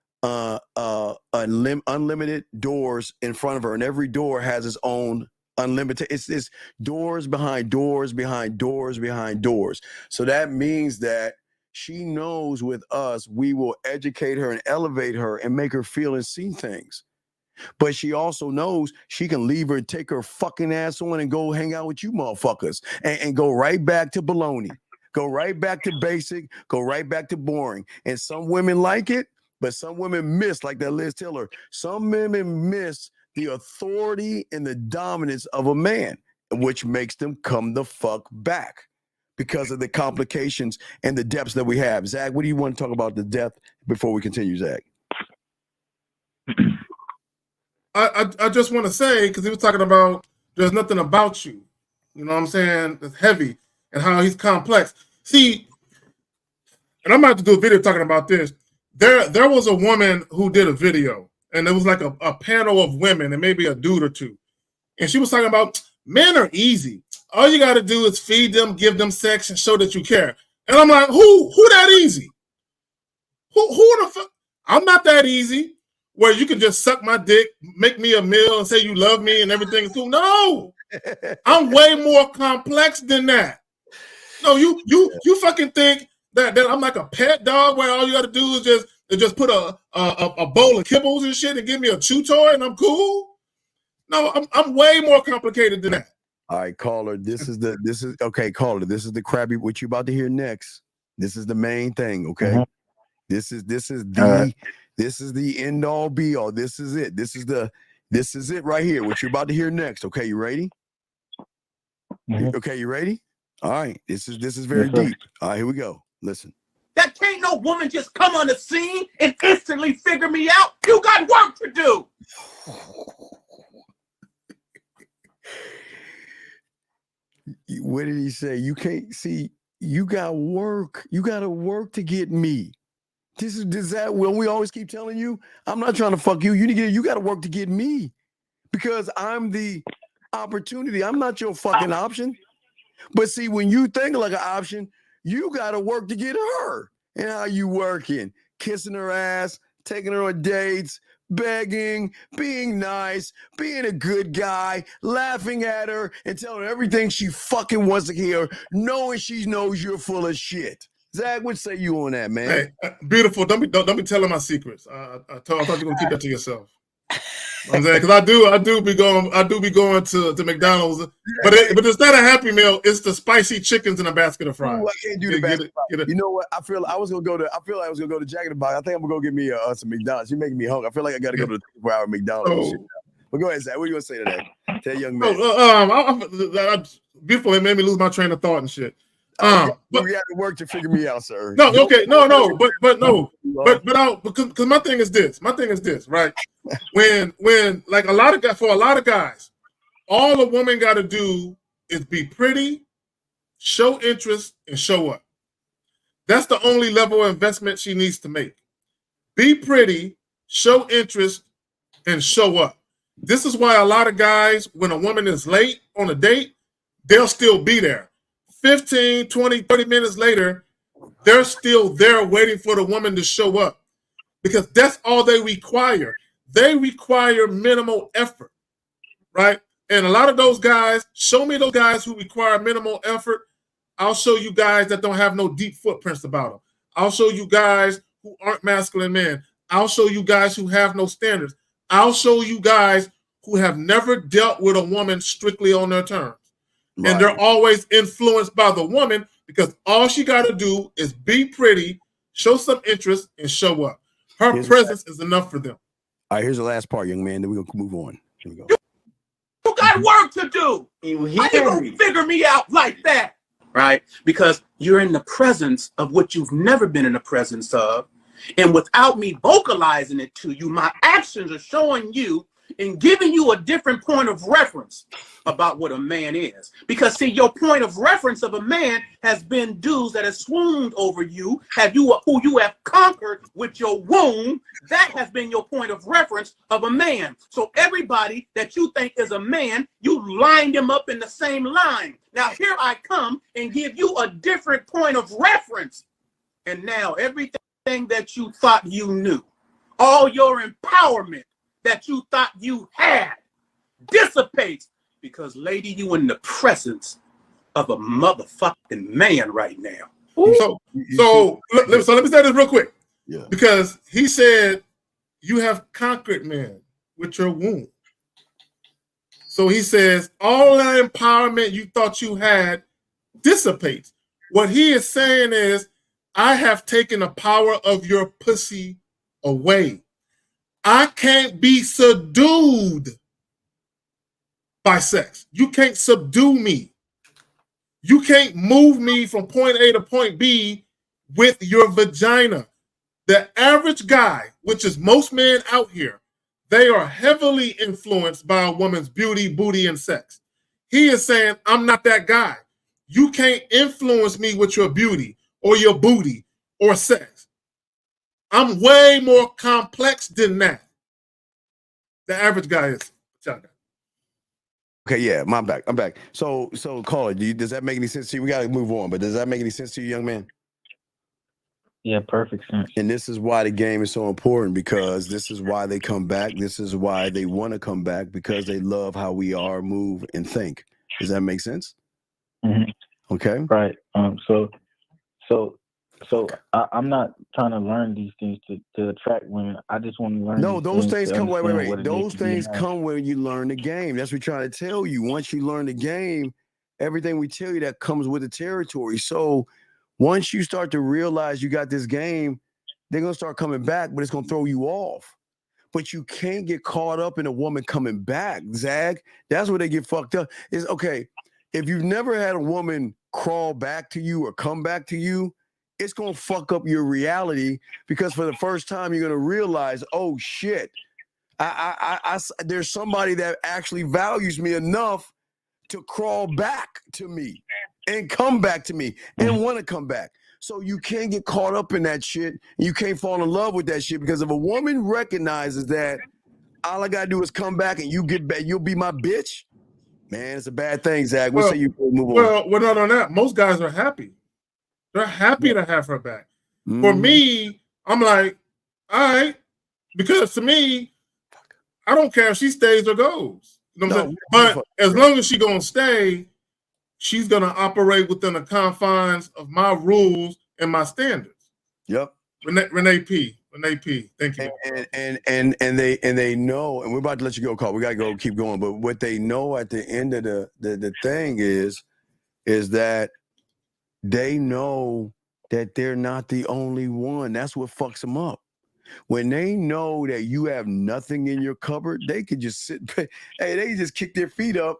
unlimited doors in front of her, and every door has its own unlimited. It's doors behind doors behind doors behind doors. So that means that she knows with us, we will educate her and elevate her and make her feel and see things. But she also knows she can leave her and take her fucking ass on and go hang out with you motherfuckers and go right back to baloney. Go right back to basic, go right back to boring. And some women like it, but some women miss, like that Liz Taylor, some women miss the authority and the dominance of a man, which makes them come the fuck back because of the complications and the depths that we have. Zach, what do you want to talk about the depth before we continue, Zach? I just want to say, because he was talking about there's nothing about you. You know what I'm saying? It's heavy and how he's complex. See, and I'm about to do a video talking about this. There was a woman who did a video, and it was like a panel of women and maybe a dude or two. And she was talking about men are easy. All you got to do is feed them, give them sex, and show that you care. And I'm like, who that easy? Who the fuck? I'm not that easy where you can just suck my dick, make me a meal, and say you love me and everything is cool. No, I'm way more complex than that. No, you fucking think that I'm like a pet dog where all you got to do is just put a bowl of kibbles and shit and give me a chew toy and I'm cool. No, I'm way more complicated than that. All right, caller. Caller. This is the crabby. What you about to hear next? This is the main thing. Okay. Mm-hmm. This is the end all be all. This is it. This is it right here. What you're about to hear next. Okay, you ready? Mm-hmm. Okay, you ready? All right. This is very deep. All right, here we go. Listen. That can't no woman just come on the scene and instantly figure me out. You got work to do. What did he say? You can't see. you got work. You got to work to get me. This is that when we always keep telling you, I'm not trying to fuck you. You got to work to get me because I'm the opportunity. I'm not your fucking option. But see, when you think like an option, you got to work to get her. And how you working? Kissing her ass, taking her on dates, begging, being nice, being a good guy, laughing at her and telling her everything she fucking wants to hear, knowing she knows you're full of shit. Zach, what say you on that, man? Hey, beautiful. Don't be telling my secrets. I thought you were gonna keep that to yourself. I'm saying because I do be going to McDonald's, but it's not a Happy Meal. It's the spicy chickens in a basket of fries. Ooh, I can't do the basket. You know what? I feel like I was gonna go to Jack in the Box. I think I'm gonna go get me some McDonald's. You're making me hungry. I feel like I got to go to the 24-hour McDonald's. Oh. But go ahead, Zach. What are you gonna say to that? Tell young man. Beautiful. It made me lose my train of thought and shit. But you got to work to figure me out, sir. No, okay, because my thing is this, right? When like a lot of guys, all a woman got to do is be pretty, show interest, and show up. That's the only level of investment she needs to make. Be pretty, show interest, and show up. This is why a lot of guys, when a woman is late on a date, they'll still be there. 15, 20, 30 minutes later, they're still there waiting for the woman to show up because that's all they require. They require minimal effort, right? And a lot of those guys, show me those guys who require minimal effort. I'll show you guys that don't have no deep footprints about them. I'll show you guys who aren't masculine men. I'll show you guys who have no standards. I'll show you guys who have never dealt with a woman strictly on their terms. Right. And they're always influenced by the woman because all she got to do is be pretty, show some interest, and show up. Her presence is enough for them. All right, here's the last part, young man. Then we're going to move on. Here we go. You got work to do. How you going to figure me out like that? Right? Because you're in the presence of what you've never been in the presence of. And without me vocalizing it to you, my actions are showing you and giving you a different point of reference about what a man is. Because see, your point of reference of a man has been dudes that have swooned over you, who you have conquered with your womb. That has been your point of reference of a man. So everybody that you think is a man, you lined them up in the same line. Now here I come and give you a different point of reference. And now everything that you thought you knew, all your empowerment that you thought you had dissipates because, lady, you in the presence of a motherfucking man right now. So let me say this real quick. Yeah. Because he said you have conquered men with your womb. So he says all that empowerment you thought you had dissipates. What he is saying is, I have taken the power of your pussy away. I can't be subdued by sex. You can't subdue me. You can't move me from point A to point B with your vagina. The average guy, which is most men out here, they are heavily influenced by a woman's beauty, booty, and sex. He is saying, I'm not that guy. You can't influence me with your beauty or your booty or sex. I'm way more complex than that. The average guy is. Okay, yeah, I'm back. So caller, does that make any sense to you? We got to move on, but does that make any sense to you, young man? Yeah, perfect sense. And this is why the game is so important, because this is why they come back. This is why they want to come back, because they love how we are, move, and think. Does that make sense? Mm-hmm. Okay. Right. So I'm not trying to learn these things to attract women. I just want to learn. No, those things come. Wait. Those things come when you learn the game. That's what we're trying to tell you. Once you learn the game, everything we tell you that comes with the territory. So once you start to realize you got this game, they're gonna start coming back, but it's gonna throw you off. But you can't get caught up in a woman coming back, Zag. That's where they get fucked up. Is okay. If you've never had a woman crawl back to you or come back to you, it's going to fuck up your reality, because for the first time, you're going to realize, oh, shit, there's somebody that actually values me enough to crawl back to me. and come back to me and want to come back. So you can't get caught up in that shit. You can't fall in love with that shit, because if a woman recognizes that all I gotta do is come back and you get back, you'll be my bitch. Man, it's a bad thing, Zach. We'll say you move on. Well, not on that. Most guys are happy. They're happy to have her back. For me, I'm like, all right, because to me, I don't care if she stays or goes. You know what I'm saying? But as long as she's gonna stay, she's gonna operate within the confines of my rules and my standards. Yep. Renee P. Thank you. And they know, and we're about to let you go, Carl. We gotta go, keep going. But what they know at the end of the thing is that they know that they're not the only one. That's what fucks them up. When they know that you have nothing in your cupboard, they could just sit. Hey, they just kick their feet up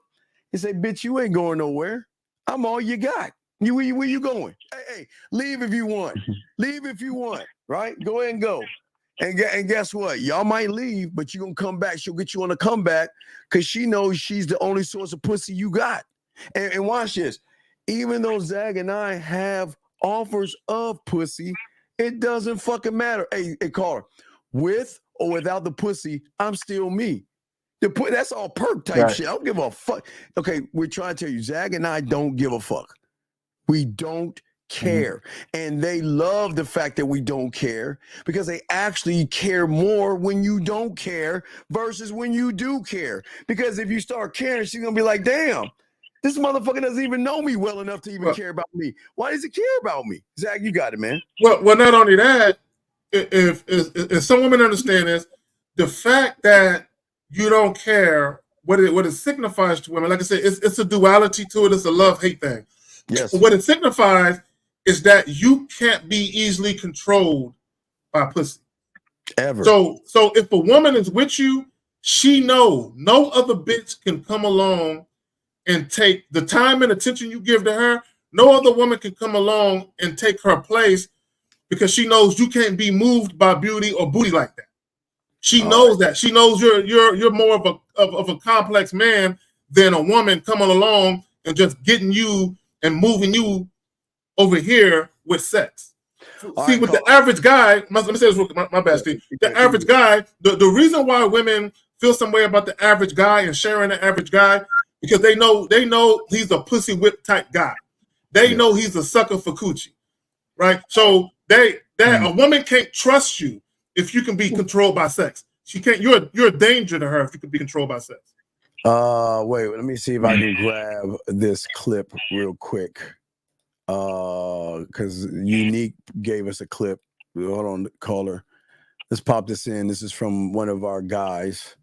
and say, "Bitch, you ain't going nowhere. I'm all you got. Where you going? Hey, leave if you want. Leave if you want. Right? Go ahead and go. And guess what? Y'all might leave, but you're gonna come back. She'll get you on a comeback because she knows she's the only source of pussy you got. And watch this. Even though Zag and I have offers of pussy, it doesn't fucking matter. Hey, caller, with or without the pussy, I'm still me. That's all perk type shit. I don't give a fuck. Okay, we're trying to tell you, Zag and I don't give a fuck. We don't care. And they love the fact that we don't care, because they actually care more when you don't care versus when you do care. Because if you start caring, she's going to be like, damn, this motherfucker doesn't even know me well enough to even care about me. Why does he care about me? Zach, you got it, man. Well, not only that, if some women understand this, the fact that you don't care, what it signifies to women, like I said, it's a duality to it. It's a love-hate thing. Yes. What it signifies is that you can't be easily controlled by pussy. Ever. So if a woman is with you, she knows no other bitch can come along and take the time and attention you give to her. No other woman can come along and take her place, because she knows you can't be moved by beauty or booty like that. She knows that. She knows you're more of a complex man than a woman coming along and just getting you and moving you over here with sex. See, with the average guy, let me say this, my bad, Steve. The average guy, the reason why women feel some way about the average guy and sharing the average guy, because they know he's a pussy whip type guy. They know he's a sucker for coochie, right? So a woman can't trust you if you can be controlled by sex. She can't. You're a danger to her if you can be controlled by sex. Wait, let me see if I can grab this clip real quick. Because Unique gave us a clip. Hold on, caller. Let's pop this in. This is from one of our guys.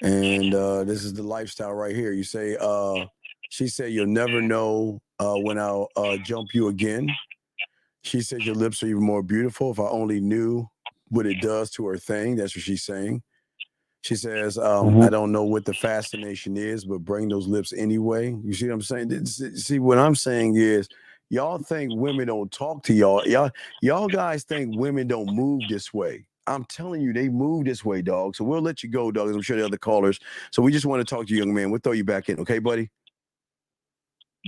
And this is the lifestyle right here. You say, she said, you'll never know when I'll jump you again. She said, your lips are even more beautiful. If I only knew what it does to her thing. That's what she's saying. She says, I don't know what the fascination is, but bring those lips anyway. You see what I'm saying? See, what I'm saying is, y'all think women don't talk to y'all. Y'all guys think women don't move this way. I'm telling you, they move this way, dog. So we'll let you go, dog. I'm sure the other callers. So we just want to talk to you, young man. We'll throw you back in. Okay, buddy?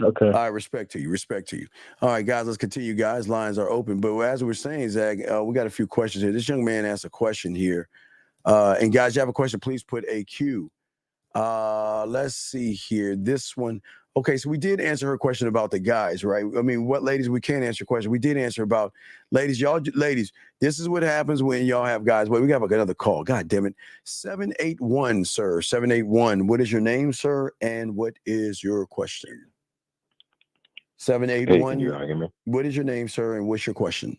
Okay. All right, respect to you. All right, guys, let's continue, guys. Lines are open. But as we're saying, Zach, we got a few questions here. This young man asked a question here. And guys, you have a question, please put a Q. Let's see here. This one. Okay, so we did answer her question about the guys, right? I mean, what ladies, we can't answer your question. We did answer about ladies. Ladies, this is what happens when y'all have guys. Wait, we got another call. God damn it. 781, sir. 781. What is your name, sir? And what is your question? 781. Hey, can you hear me? What is your name, sir? And what's your question?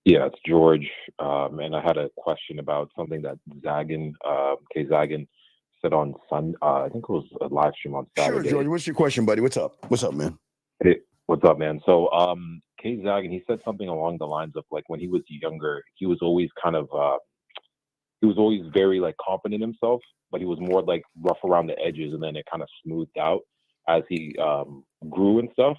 Yeah, it's George. And I had a question about something that Zagan, K. Zagan, said on Sunday. I think it was a live stream on Saturday. Sure, George. What's your question, buddy? What's up? What's up, man? Hey, what's up, man? So, K. Zagan, he said something along the lines of, like, when he was younger, he was always kind of, he was always very, like, confident in himself, but he was more, like, rough around the edges, and then it kind of smoothed out as he grew and stuff.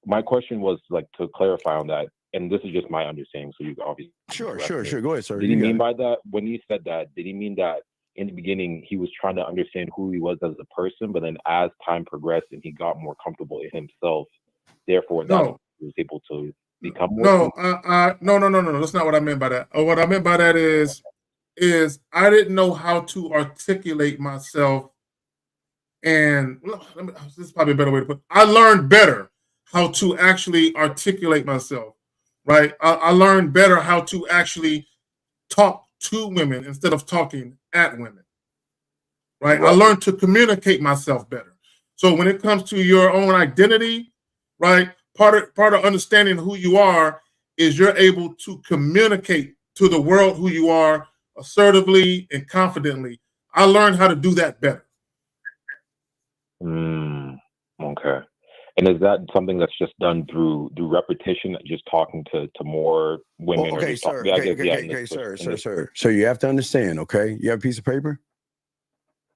My question was, like, to clarify on that, and this is just my understanding, so you obviously... Sure. Go ahead, sir. Did he mean by that, when he said that, did he mean that in the beginning he was trying to understand who he was as a person, but then as time progressed and he got more comfortable in himself, therefore that he was able to become more. No. That's not what I meant by that. What I meant by that is I didn't know how to articulate myself, and this is probably a better way to put it. I learned better how to actually articulate myself, right? I learned better how to actually talk to women instead of talking at women, right? I learned to communicate myself better. So when it comes to your own identity, right, part of understanding who you are is you're able to communicate to the world who you are assertively and confidently. I learned how to do that better. Okay. And is that something that's just done through repetition, just talking to more women? Okay, or just sir. talking, Sir. So you have to understand, okay? You have a piece of paper?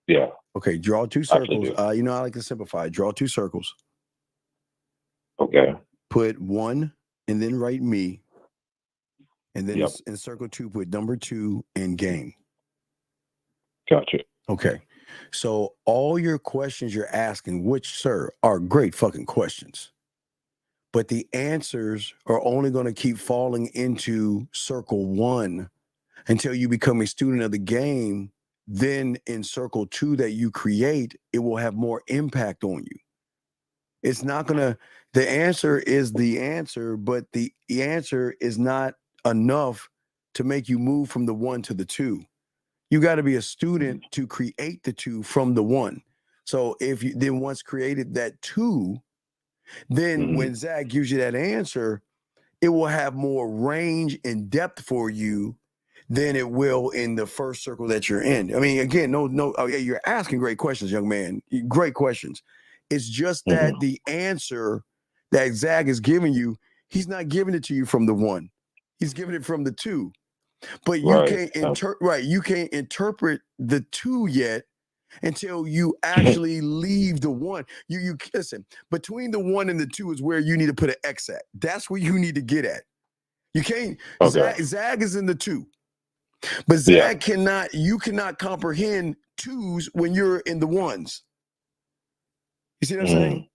Yeah. Okay, draw two circles. I like to simplify. Draw two circles. Okay. Put one and then write me. And then in circle 2, put number 2 and game. Gotcha. Okay. So all your questions you're asking, which, sir, are great fucking questions, but the answers are only going to keep falling into circle 1 until you become a student of the game. Then in circle 2 that you create, it will have more impact on you. It's not going to, the answer is the answer, but the answer is not enough to make you move from the 1 to the 2. You got to be a student to create the 2 from the 1. So if you then once created that 2, then when Zach gives you that answer, it will have more range and depth for you than it will in the first circle that you're in. I mean, again, you're asking great questions, young man. Great questions. It's just that the answer that Zach is giving you, he's not giving it to you from the 1. He's giving it from the 2. But you you can't interpret the 2 yet until you actually leave the 1. You listen, between the 1 and the 2 is where you need to put an X at. That's where you need to get at. You can't Zag is in the 2. But Zag you cannot comprehend 2s when you're in the 1s. You see what I'm saying?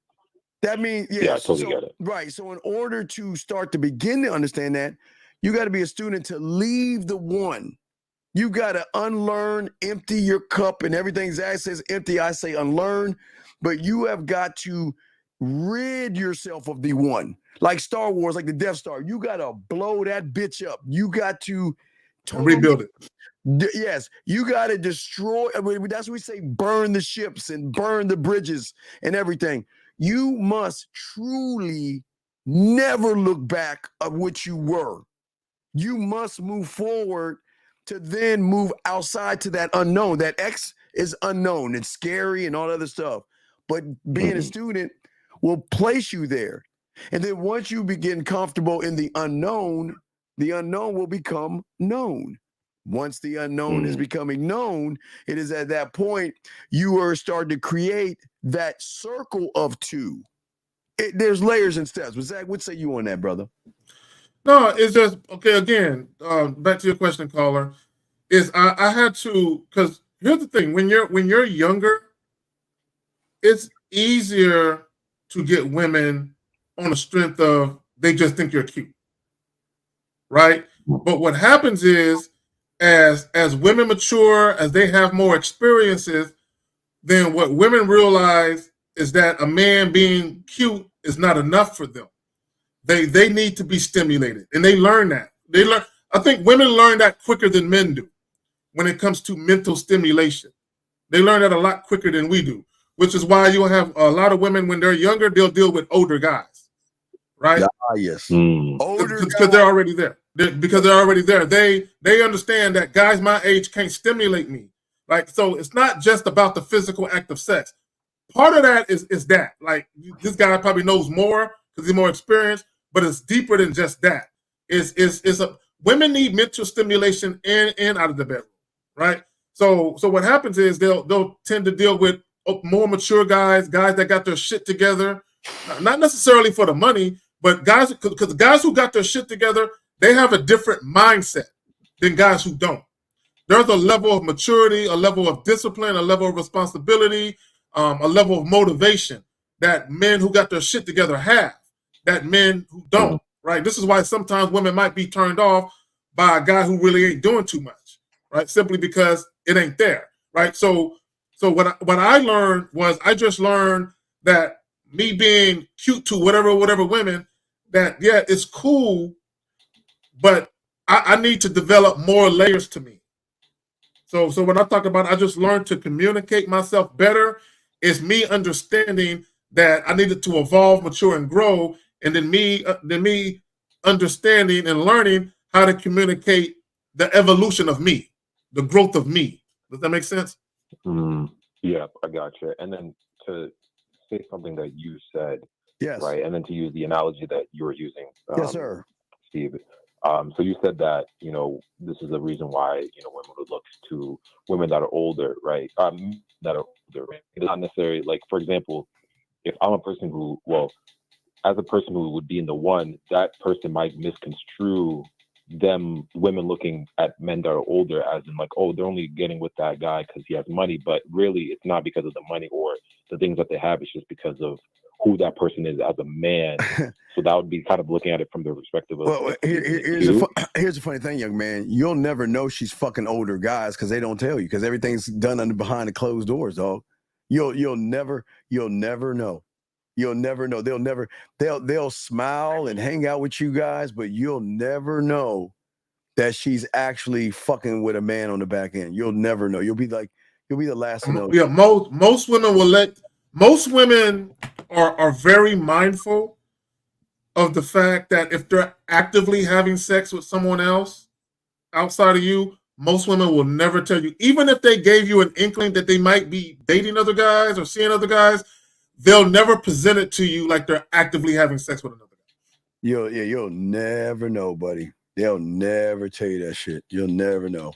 That means, I totally get it. Right. So in order to start to begin to understand that, you got to be a student to leave the 1. You got to unlearn, empty your cup and everything. Zach says empty, I say unlearn. But you have got to rid yourself of the 1. Like Star Wars, like the Death Star. You got to blow that bitch up. You got to rebuild it. Yes, you got to destroy. I mean, that's what we say, burn the ships and burn the bridges and everything. You must truly never look back of what you were. You must move forward to then move outside to that unknown. That X is unknown. It's scary and all that other stuff. But being a student will place you there. And then once you begin comfortable in the unknown will become known. Once the unknown is becoming known, it is at that point you are starting to create that circle of 2. There's layers and steps. But Zach, what say you on that, brother? No, it's just, okay, again, back to your question, caller, is I had to, because here's the thing, when you're younger, it's easier to get women on the strength of they just think you're cute, right? But what happens is, as women mature, as they have more experiences, then what women realize is that a man being cute is not enough for them. They need to be stimulated, and they learn that. I think women learn that quicker than men do when it comes to mental stimulation. They learn that a lot quicker than we do, which is why you'll have a lot of women when they're younger, they'll deal with older guys, right? Yes. Older because they're already there. Because they're already there. They understand that guys my age can't stimulate me. Like, so it's not just about the physical act of sex. Part of that is that. Like, this guy probably knows more because he's more experienced, but it's deeper than just that. Women need mental stimulation in and out of the bedroom, right? So what happens is they'll tend to deal with more mature guys that got their shit together, not necessarily for the money, but guys, because guys who got their shit together, they have a different mindset than guys who don't. there's a level of maturity, a level of discipline, a level of responsibility, a level of motivation that men who got their shit together have, that men who don't, right? This is why sometimes women might be turned off by a guy who really ain't doing too much, right? Simply because it ain't there, right? So what I learned was I just learned that me being cute to whatever women, that yeah, it's cool, but I need to develop more layers to me. So when I talk about I just learned to communicate myself better, it's me understanding that I needed to evolve, mature, and grow, and then me understanding and learning how to communicate the evolution of me, the growth of me. Does that make sense? Yeah, I got you. And then to say something that you said, yes, right, and then to use the analogy that you were using, yes, sir, Steve. So you said that, you know, this is the reason why, you know, women would look to women that are older, right? That are older, right? It's not necessarily like, for example, if I'm a person who, well, as a person who would be in the one, that person might misconstrue women looking at men that are older as in like, oh, they're only getting with that guy because he has money, but really it's not because of the money or the things that they have. It's just because of who that person is as a man. So that would be kind of looking at it from the perspective of. Well, here's the funny thing, young man. You'll never know she's fucking older guys because they don't tell you, because everything's done behind the closed doors, dog. You'll never know. You'll never know. They'll smile and hang out with you guys, but you'll never know that she's actually fucking with a man on the back end. You'll never know. You'll be the last to know. Yeah, most women will most women are very mindful of the fact that if they're actively having sex with someone else outside of you, most women will never tell you. Even if they gave you an inkling that they might be dating other guys or seeing other guys, they'll never present it to you like they're actively having sex with another guy. You'll never know, buddy. They'll never tell you that shit. You'll never know.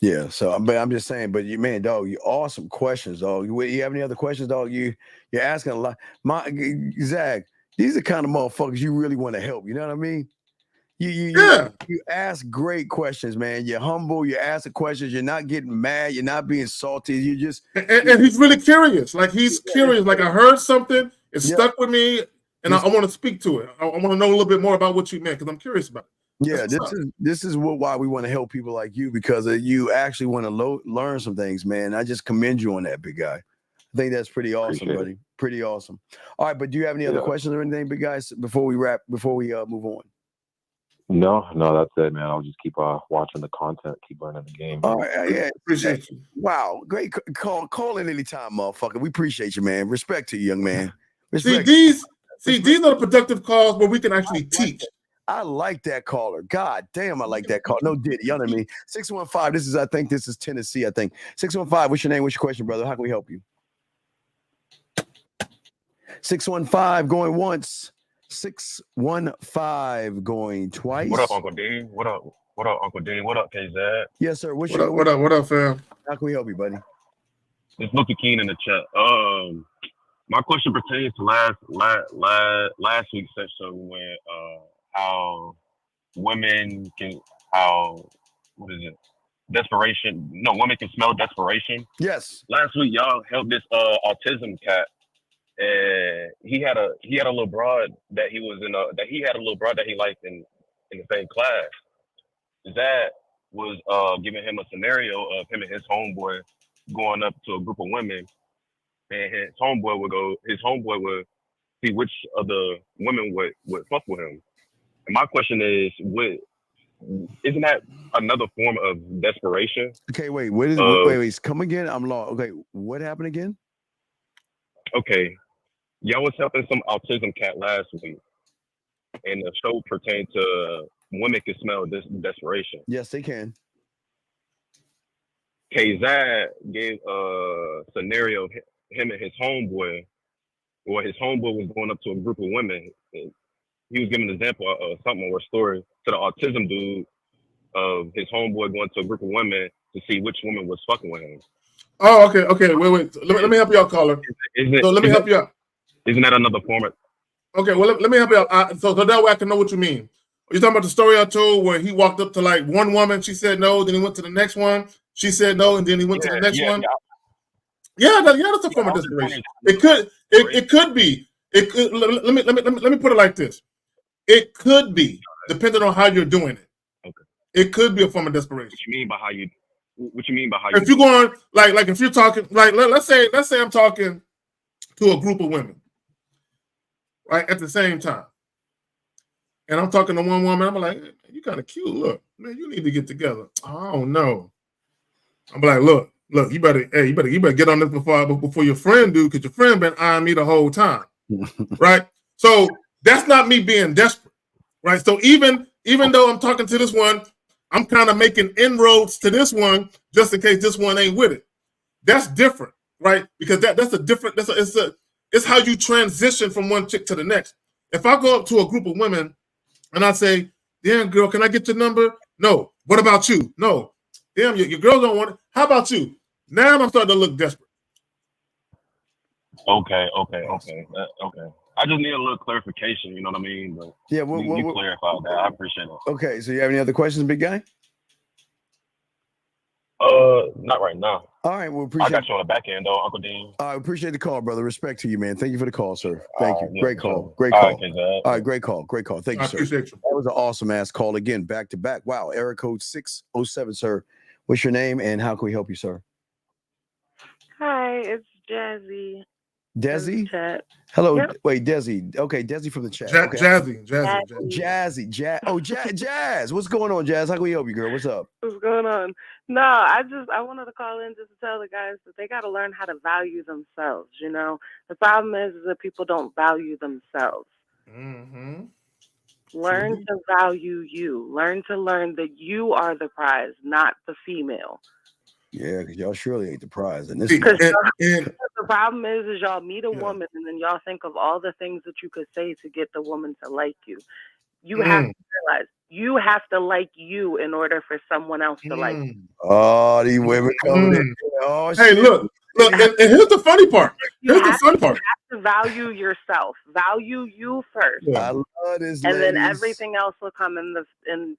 Yeah, so but I'm just saying, but you, man, dog, you awesome questions, dog. You have any other questions, dog? You're asking a lot. Zach, these are the kind of motherfuckers you really want to help. You know what I mean? You ask great questions, man. You're humble. You ask the questions. You're not getting mad. You're not being salty. You just and he's really curious. Like he's curious. Like I heard something. It stuck with me, and I want to speak to it. I want to know a little bit more about what you meant because I'm curious about it. Yeah, this is why we want to help people like you, because you actually want to learn some things, man. I just commend you on that, big guy. I think that's pretty awesome, buddy. Pretty awesome. All right, but do you have any other questions or anything, big guys, before we move on? No, that's it, man. I'll just keep watching the content, keep learning the game. All right, yeah, appreciate you. Wow, great call in anytime, motherfucker. We appreciate you, man. Respect to you, young man. Respect. These are the productive calls where we can actually teach. I like that caller. God damn, I like that call. No diddy. You know what I mean? 615. I think this is Tennessee, I think. 615, what's your name? What's your question, brother? How can we help you? 615 going once. 615 going twice. What up, Uncle Dean? What up, Uncle Dean? What up, KZ? Yes, sir. What up, fam? How can we help you, buddy? It's Luka Keen in the chat. My question pertains to last week's session when how women can desperation. No, women can smell desperation. Yes. Last week y'all helped this autism cat. And he had a little broad that he liked in the same class. That was giving him a scenario of him and his homeboy going up to a group of women, and his homeboy would see which of the women would fuck with him. And my question is, isn't that another form of desperation? Okay, wait, come again. I'm lost. Okay, what happened again? Okay, y'all was helping some autism cat last week, and the show pertained to women can smell desperation. Yes, they can. Kazad gave a scenario of him and his homeboy, or his homeboy was going up to a group of women. And he was giving an example of something or a story to the autism dude of his homeboy going to a group of women to see which woman was fucking with him. Oh, okay. Wait. Let me help you out, caller. Let me help you out. Isn't that another form of? Okay, well, let me help you out. So that way I can know what you mean. Are you talking about the story I told where he walked up to like one woman, she said no, then he went to the next one, she said no, and then he went to the next one? Yeah, that's a form of desperation. It could be. It could. Let me put it like this. It could be, depending on how you're doing it. Okay. It could be a form of desperation. What you mean by how you? What you mean by how If you're going like if you're talking like let's say I'm talking to a group of women, right, at the same time, and I'm talking to one woman, I'm like, hey, you kind of cute. Look, man, you need to get together. I don't know. I'm like, look, you better get on this before your friend do, because your friend been eyeing me the whole time, right? So that's not me being desperate, right? So even though I'm talking to this one, I'm kind of making inroads to this one just in case this one ain't with it. That's different, right? Because that's a different. It's how you transition from one chick to the next. If I go up to a group of women and I say, "Damn girl, can I get your number?" No. What about you? No. Damn, your girls don't want it. How about you? Now I'm starting to look desperate. Okay. I just need a little clarification. You know what I mean? But yeah, you clarified that. I appreciate it. Okay, so you have any other questions, big guy? Not right now. All right, well, appreciate. I got you on the back end, though, Uncle Dean. I appreciate the call, brother. Respect to you, man. Thank you for the call, sir. Thank you. Yeah, Great sure. call. Great call. All right, great call. Great call. Thank you, I sir. appreciate you. That was an awesome ass call again, back to back. Wow, area code 607, sir. What's your name and how can we help you, sir? Hi, it's Jazzy. Desi? Chat. Hello. Yep. Wait, Desi. Okay, Desi from the chat. Okay. Jazzy. Jazz. What's going on, Jazz? How can we help you, girl? What's up? What's going on? No, I wanted to call in just to tell the guys that they got to learn how to value themselves. You know, the problem is that people don't value themselves. Mm-hmm. Learn to value you. Learn that you are the prize, not the female. Yeah, because y'all surely ain't the prize. And this the problem is y'all meet a woman and then y'all think of all the things that you could say to get the woman to like you. You have to realize you have to like you in order for someone else to like you. Oh, these women coming in. Oh, hey, shit. look, and here's the funny part. You have to value yourself. Value you first. I love this, and ladies. then everything else will come in the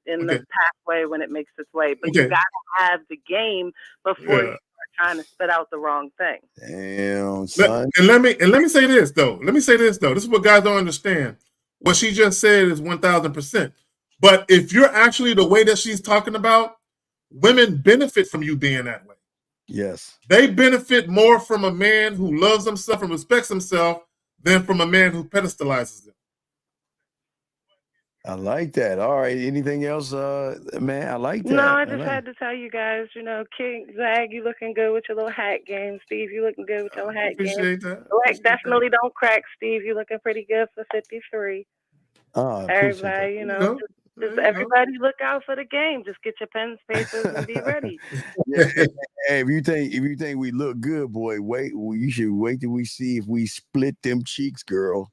pathway when it makes its way. But you gotta have the game before you start trying to spit out the wrong thing. Damn, son. And let me say this though. This is what guys don't understand. What she just said is 1,000%. But if you're actually the way that she's talking about, women benefit from you being that way. Yes. They benefit more from a man who loves himself and respects himself than from a man who pedestalizes them. I like that. All right. Anything else, man? I like that. No, I just had to tell you guys, King Zag, you looking good with your little hat game. Steve, you looking good with your hat game. Appreciate that. Definitely don't crack, Steve. You looking pretty good for 53. Oh, everybody, just everybody look out for the game. Just get your pens, papers, and be ready. Yeah, hey, if you think we look good, boy, you should wait till we see if we split them cheeks, girl.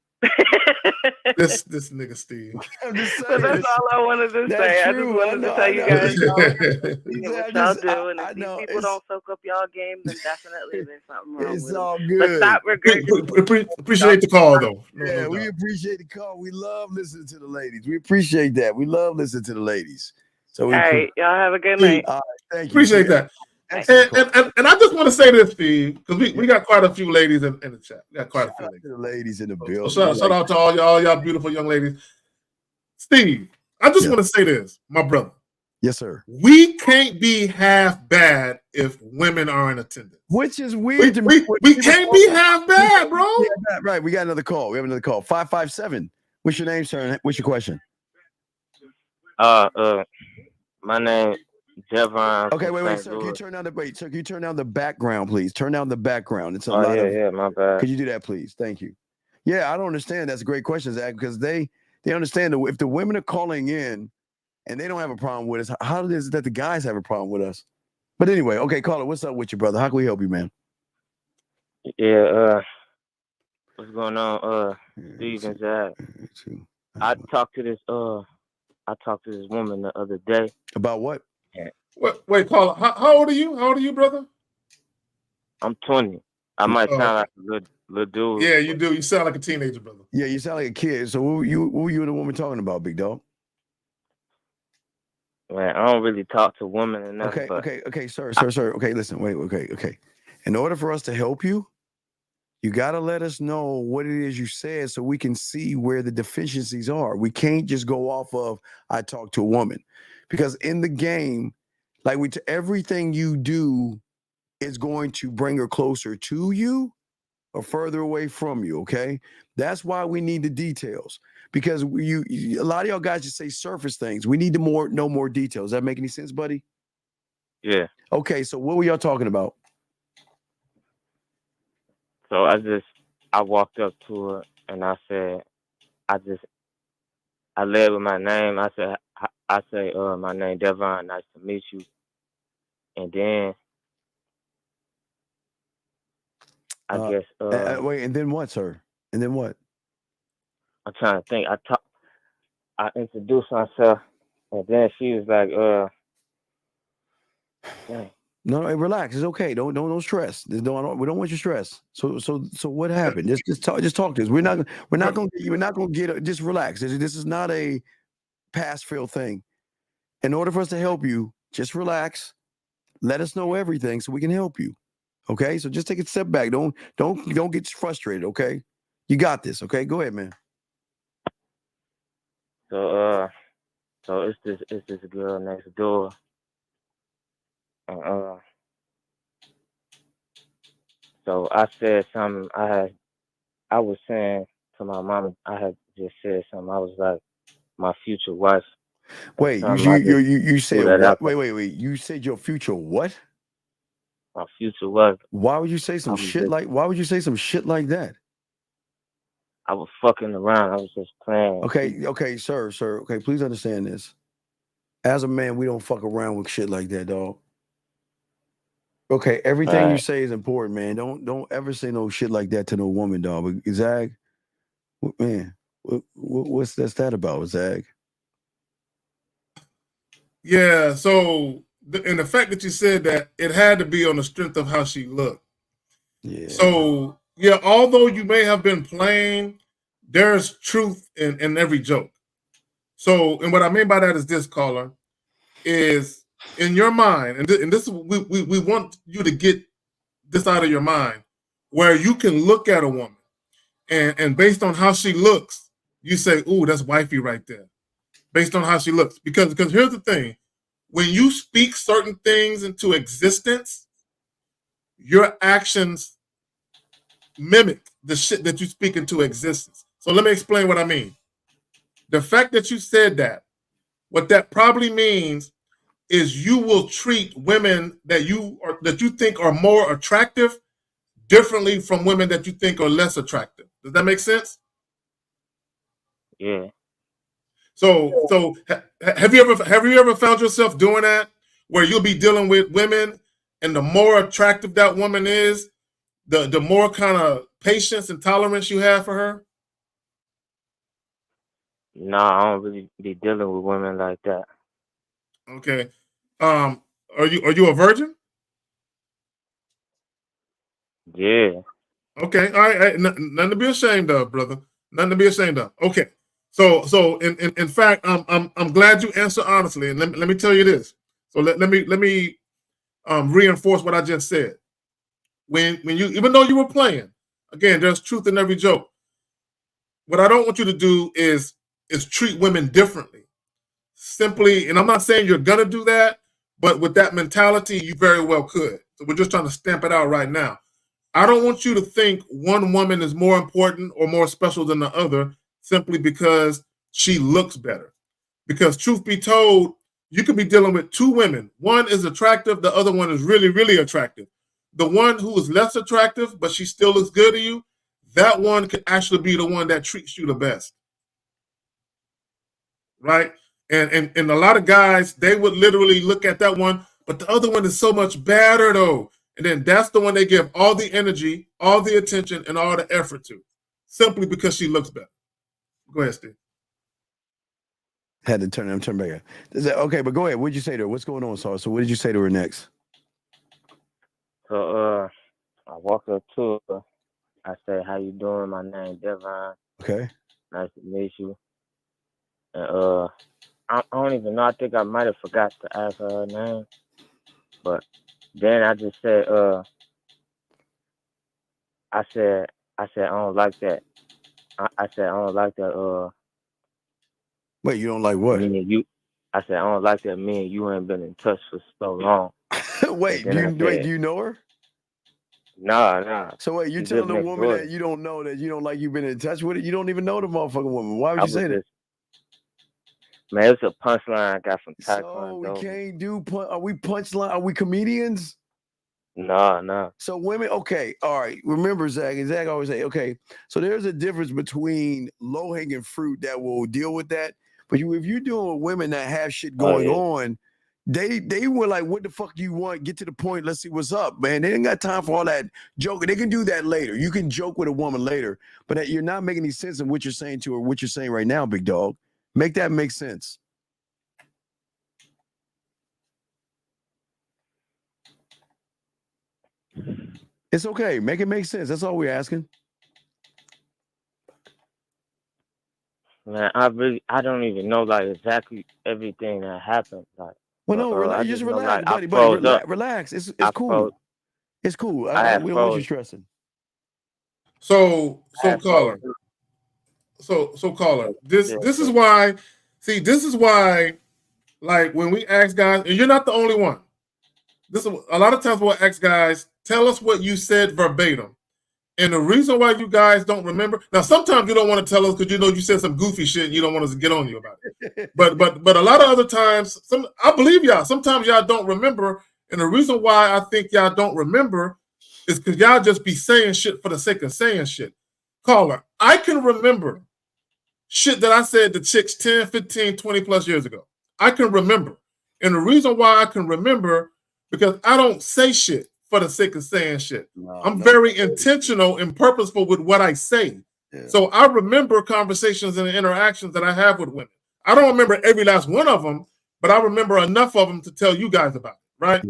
This nigga Steve. So that's all I wanted to say. I just wanted to tell you guys what y'all do, and if these people don't soak up y'all game, then definitely there's something wrong with all them. good. But stop regretting. Appreciate the call though. Yeah, we appreciate the call. We love listening to the ladies. We appreciate that. We love listening to the ladies. So all right, y'all have a good night. All right, thank you. Appreciate that. And I just want to say this, Steve, because we got quite a few ladies in the chat. We got quite a few ladies in the building. So shout out to all y'all beautiful young ladies. Steve, I just want to say this, my brother. Yes, sir. We can't be half bad if women are in attendance. Which is weird to me. We can't be half bad, bro. Yeah, right. We got another call. We have another call. 557. What's your name, sir? What's your question? My name Devon. Okay, wait, sir. Can you turn down the background, please? Turn down the background. It's a lot of my bad. Could you do that, please? Thank you. Yeah, I don't understand. That's a great question, Zach, because they understand that if the women are calling in and they don't have a problem with us, how is it that the guys have a problem with us? But anyway, okay, caller, what's up with you, brother? How can we help you, man? Yeah, what's going on, Steve and Zach? I talked to this woman the other day. About what? Wait, caller, how old are you? How old are you, brother? I'm 20. I might sound like a little dude. Yeah, you do. You sound like a teenager, brother. Yeah, you sound like a kid. So who you and the woman talking about, big dog? Man, I don't really talk to women or nothing, but Okay, sir. Okay, listen, wait, okay. In order for us to help you, you got to let us know what it is you said so we can see where the deficiencies are. We can't just go off of I talked to a woman, because in the game, like everything you do is going to bring her closer to you or further away from you. Okay, that's why we need the details, because a lot of y'all guys just say surface things. We need to know more details. Does that make any sense, buddy? yeah. Okay, so what were y'all talking about? So I walked up to her and I said, I led with my name. I say, my name Devon. Nice to meet you. And then I guess Wait, and then what, sir? And then what? I'm trying to think. I introduced myself, and then she was like, dang. No, relax. It's okay. Don't stress. We don't want you stress. So what happened? Just talk to us. We're not gonna get. Just relax. This is not a pass fail thing. In order for us to help you, just relax. Let us know everything so we can help you. Okay. So just take a step back. Don't get frustrated. Okay. You got this. Okay. Go ahead, man. So it's this girl next door, and so I said something. I was saying to my mom, I had just said something. I was like, my future wife. Wait, you said what? Wait. You said your future what? My future wife. Why would you say some shit like? Why would you say some shit like that? I was fucking around. I was just playing. Okay, sir. Okay, please understand this. As a man, we don't fuck around with shit like that, dog. Okay, everything you say is important, man. Don't ever say no shit like that to no woman, dog. But Zag, man, what's that about, Zag? Yeah. So, and the fact that you said that, it had to be on the strength of how she looked. Yeah. So, yeah, although you may have been playing, there's truth in every joke. So, and what I mean by that is this, caller, is in your mind, and this is we want you to get this out of your mind, where you can look at a woman and based on how she looks, you say, "Ooh, that's wifey right there." Based on how she looks, because here's the thing: when you speak certain things into existence, your actions mimic the shit that you speak into existence. So let me explain what I mean. The fact that you said that, what that probably means is you will treat women that you think are more attractive differently from women that you think are less attractive. Does that make sense? Yeah. So have you ever found yourself doing that, where you'll be dealing with women, and the more attractive that woman is, the more kind of patience and tolerance you have for her? No, I don't really be dealing with women like that. Okay. Are you a virgin? Yeah. Okay. All right. Nothing to be ashamed of, brother. Nothing to be ashamed of. Okay. So in fact, I'm glad you answered honestly, and let me tell you this. So let me reinforce what I just said. When you, even though you were playing, again, there's truth in every joke. What I don't want you to do is treat women differently. Simply, and I'm not saying you're gonna do that, but with that mentality, you very well could. So we're just trying to stamp it out right now. I don't want you to think one woman is more important or more special than the other simply because she looks better. Because truth be told, you could be dealing with two women. One is attractive, the other one is really, really attractive. The one who is less attractive, but she still looks good to you, that one could actually be the one that treats you the best. Right? And a lot of guys, they would literally look at that one, but the other one is so much better though. And then that's the one they give all the energy, all the attention, and all the effort to, simply because she looks better. Go ahead, Steve. Had to turn back. Okay, but go ahead. What'd you say to her? What's going on, Saul? So what did you say to her next? So I walked up to her. I said, "How you doing? My name Devon. Okay. Nice to meet you." And I don't even know. I think I might have forgot to ask her name, but then I just said, I said I don't like that. I said I don't like that. Wait, you don't like what? Me and you. I said I don't like that. Me and you ain't been in touch for so long. Wait, do you know her? Nah. So wait, you She telling live a next woman door. that you don't know, that you don't like, you've been in touch with it? You don't even know the motherfucking woman. Why would you say that? Man, it's a punchline I got from So Taekwondo. we can't do are we punchline? Are we comedians? Nah. So women, okay, all right. Remember, Zach, and Zach always say, okay, so there's a difference between low-hanging fruit that will deal with that. But if you're dealing with women that have shit going on, they were like, what the fuck do you want? Get to the point. Let's see what's up, man. They ain't got time for all that joking. They can do that later. You can joke with a woman later, but you're not making any sense in what you're saying to her, what you're saying right now, big dog. Make that make sense. It's okay. Make it make sense. That's all we're asking. Man, I don't even know like exactly everything that happened. Like, well, no, just relax, buddy. Relax. It's cool. It's cool. We don't want you stressing. So caller. So caller. This is why. See, this is why. Like when we ask guys, and you're not the only one. This is a lot of times we'll ask guys, tell us what you said verbatim. And the reason why you guys don't remember, now sometimes you don't want to tell us because you know you said some goofy shit and you don't want us to get on you about it. But a lot of other times, I believe y'all, sometimes y'all don't remember. And the reason why I think y'all don't remember is because y'all just be saying shit for the sake of saying shit. Caller, I can remember shit that I said to chicks 10, 15, 20 plus years ago. I can remember. And the reason why I can remember, because I don't say shit for the sake of saying shit. I'm very intentional and purposeful with what I say. Yeah. So I remember conversations and interactions that I have with women. I don't remember every last one of them, but I remember enough of them to tell you guys about it, right?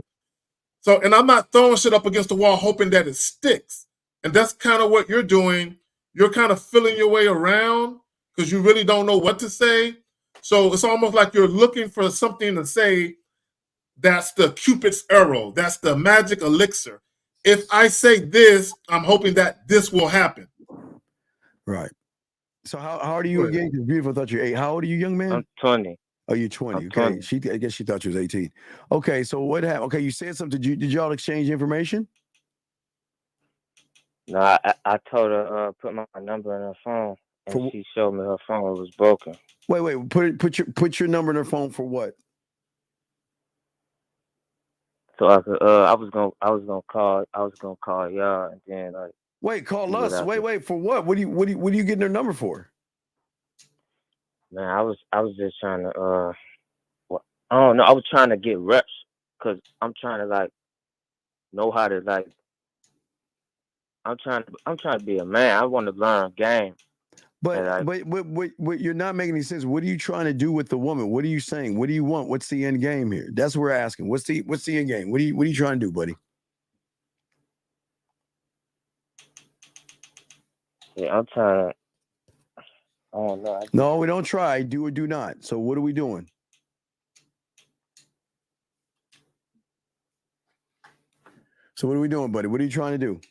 So, and I'm not throwing shit up against the wall hoping that it sticks. And that's kind of what you're doing. You're kind of feeling your way around because you really don't know what to say. So it's almost like you're looking for something to say. That's the Cupid's arrow. That's the magic elixir. If I say this, I'm hoping that this will happen. Right. So how old are you again? Beautiful. I thought you're 8. How old are you, young man? I'm 20. Oh, you're 20. I'm okay. 20. I guess she thought you was 18. Okay. So what happened? Okay, you said something. Did y'all exchange information? No, I told her put my number in her phone, and she showed me her phone was broken. Wait. Put your number in her phone for what? So I could I was gonna call y'all, and then like. Wait, call us. Wait, for what? What are you getting her number for? Man, I was just trying to I don't know. I was trying to get reps because I'm trying to like know how to like. I'm trying to be a man. I want to learn game. But you're not making any sense. What are you trying to do with the woman? What are you saying? What do you want? What's the end game here? That's what we're asking. What's the end game? What are you trying to do, buddy? Yeah, I'm trying to. I don't know. No, we don't try. Do or do not. So what are we doing? So what are we doing, buddy? What are you trying to do?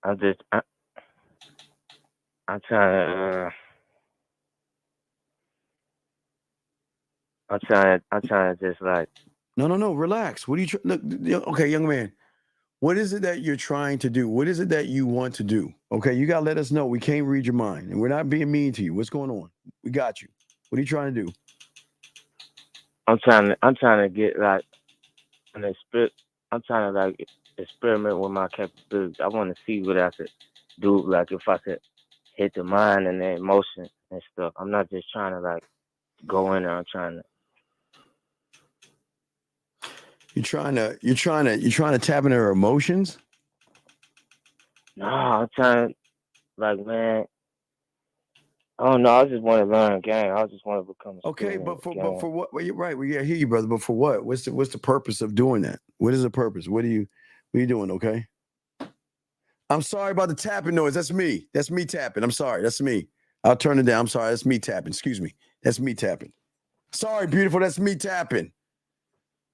I'm trying to just like. No. Relax. What are you look? Okay, young man. What is it that you're trying to do? What is it that you want to do? Okay, you gotta let us know. We can't read your mind, and we're not being mean to you. What's going on? We got you. What are you trying to do? I'm trying to get like an experience. I'm trying to like experiment with my capabilities. I want to see what I could do. Like if I could hit the mind and the emotion and stuff. I'm not just trying to like go in there. I'm trying to. You're trying to tap into her emotions? No, I'm trying to, like, man, I don't know. I just want to learn a game. I just want to become a okay, but for what? Well, you're right. Well, yeah, I hear you, brother. But for what? What's the purpose of doing that? What is the purpose? What are you doing? Okay. I'm sorry about the tapping noise. That's me. That's me tapping. I'm sorry. That's me. I'll turn it down. I'm sorry. That's me tapping. Excuse me. That's me tapping. Sorry, beautiful. That's me tapping.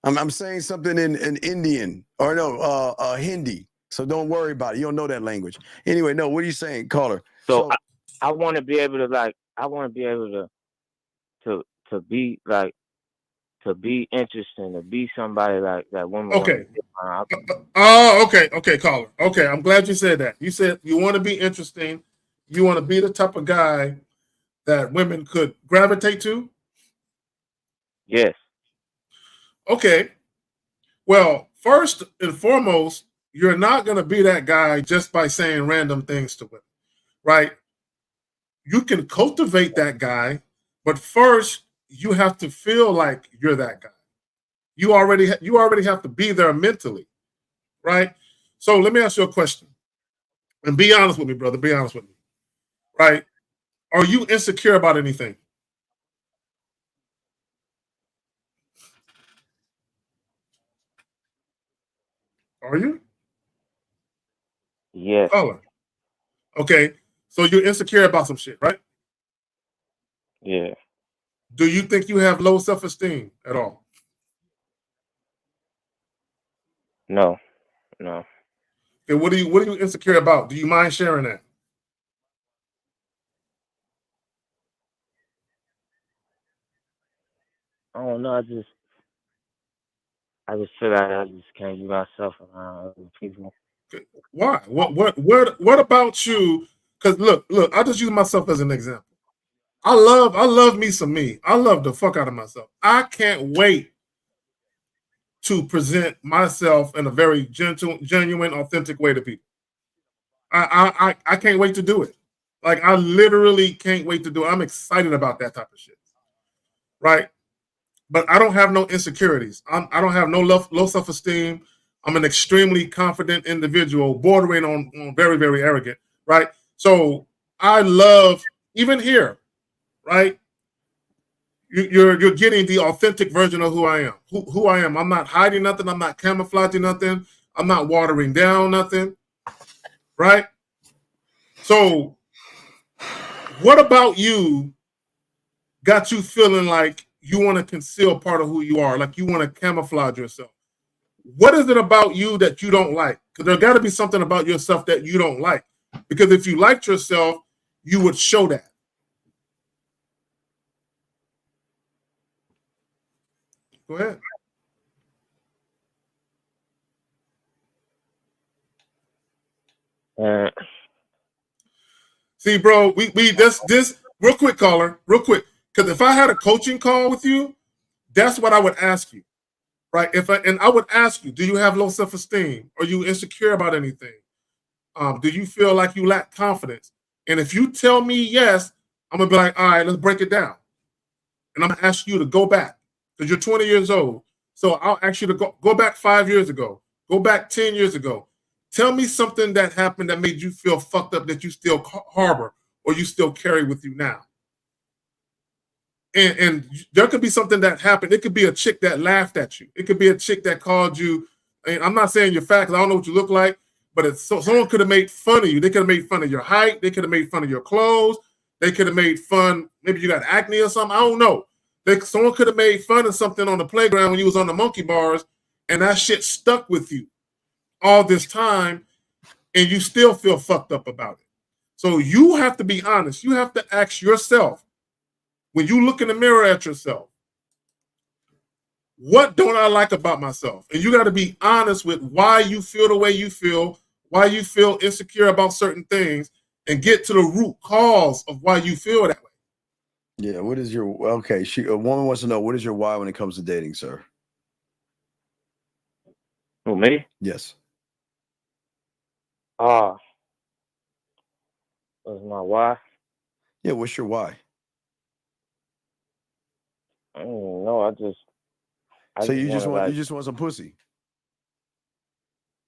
I'm saying something in Indian or no, Hindi. So don't worry about it. You don't know that language. Anyway, no, what are you saying, caller? So I want to be able to to be like, to be interesting, to be somebody like that women want to Okay. be around. Okay, caller. Okay, I'm glad you said that. You said you want to be interesting. You want to be the type of guy that women could gravitate to. Yes. Okay. Well, first and foremost, you're not going to be that guy just by saying random things to women, right? You can cultivate that guy, but first you have to feel like you're that guy. You already have to be there mentally, right? So let me ask you a question, and be honest with me, brother. Be honest with me, right? Are you insecure about anything? Are you? Yes. Caller. Okay. So you're insecure about some shit, right? Yeah. Do you think you have low self-esteem at all? No. No. Okay, what are you insecure about? Do you mind sharing that? I don't know. I just feel like I just can't be myself around other people. Okay. Why? What about you? Because look, I just use myself as an example. I love me some me. I love the fuck out of myself. I can't wait to present myself in a very gentle, genuine, authentic way to people. I can't wait to do it. Like I literally can't wait to do it. I'm excited about that type of shit. Right? But I don't have no insecurities. I don't have no low self esteem. I'm an extremely confident individual, bordering on very, very arrogant. Right? So I love, even here, right? You're getting the authentic version of who I am. Who I am. I'm not hiding nothing. I'm not camouflaging nothing. I'm not watering down nothing. Right? So what about you got you feeling like you want to conceal part of who you are, like you want to camouflage yourself? What is it about you that you don't like? Because there got to be something about yourself that you don't like. Because if you liked yourself, you would show that. Go ahead. See, bro, we this real quick, caller, real quick. Because if I had a coaching call with you, that's what I would ask you, right? And I would ask you, do you have low self-esteem? Are you insecure about anything? Do you feel like you lack confidence? And if you tell me yes, I'm gonna be like, all right, let's break it down. And I'm gonna ask you to go back because you're 20 years old. So I'll ask you to go back 5 years ago, go back 10 years ago. Tell me something that happened that made you feel fucked up that you still harbor or you still carry with you now. And there could be something that happened. It could be a chick that laughed at you. It could be a chick that called you. And I'm not saying you're fat because I don't know what you look like, but someone could have made fun of you. They could have made fun of your height. They could have made fun of your clothes. They could have made fun. Maybe you got acne or something. I don't know. Someone could have made fun of something on the playground when you was on the monkey bars, and that shit stuck with you all this time, and you still feel fucked up about it. So you have to be honest. You have to ask yourself, when you look in the mirror at yourself, what don't I like about myself? And you got to be honest with why you feel the way you feel, why you feel insecure about certain things, and get to the root cause of why you feel that way. Yeah, what is your okay? A woman wants to know, what is your why when it comes to dating, sir? Who, me? Yes. What's my why? Yeah, what's your why? I don't know. So you just want some pussy.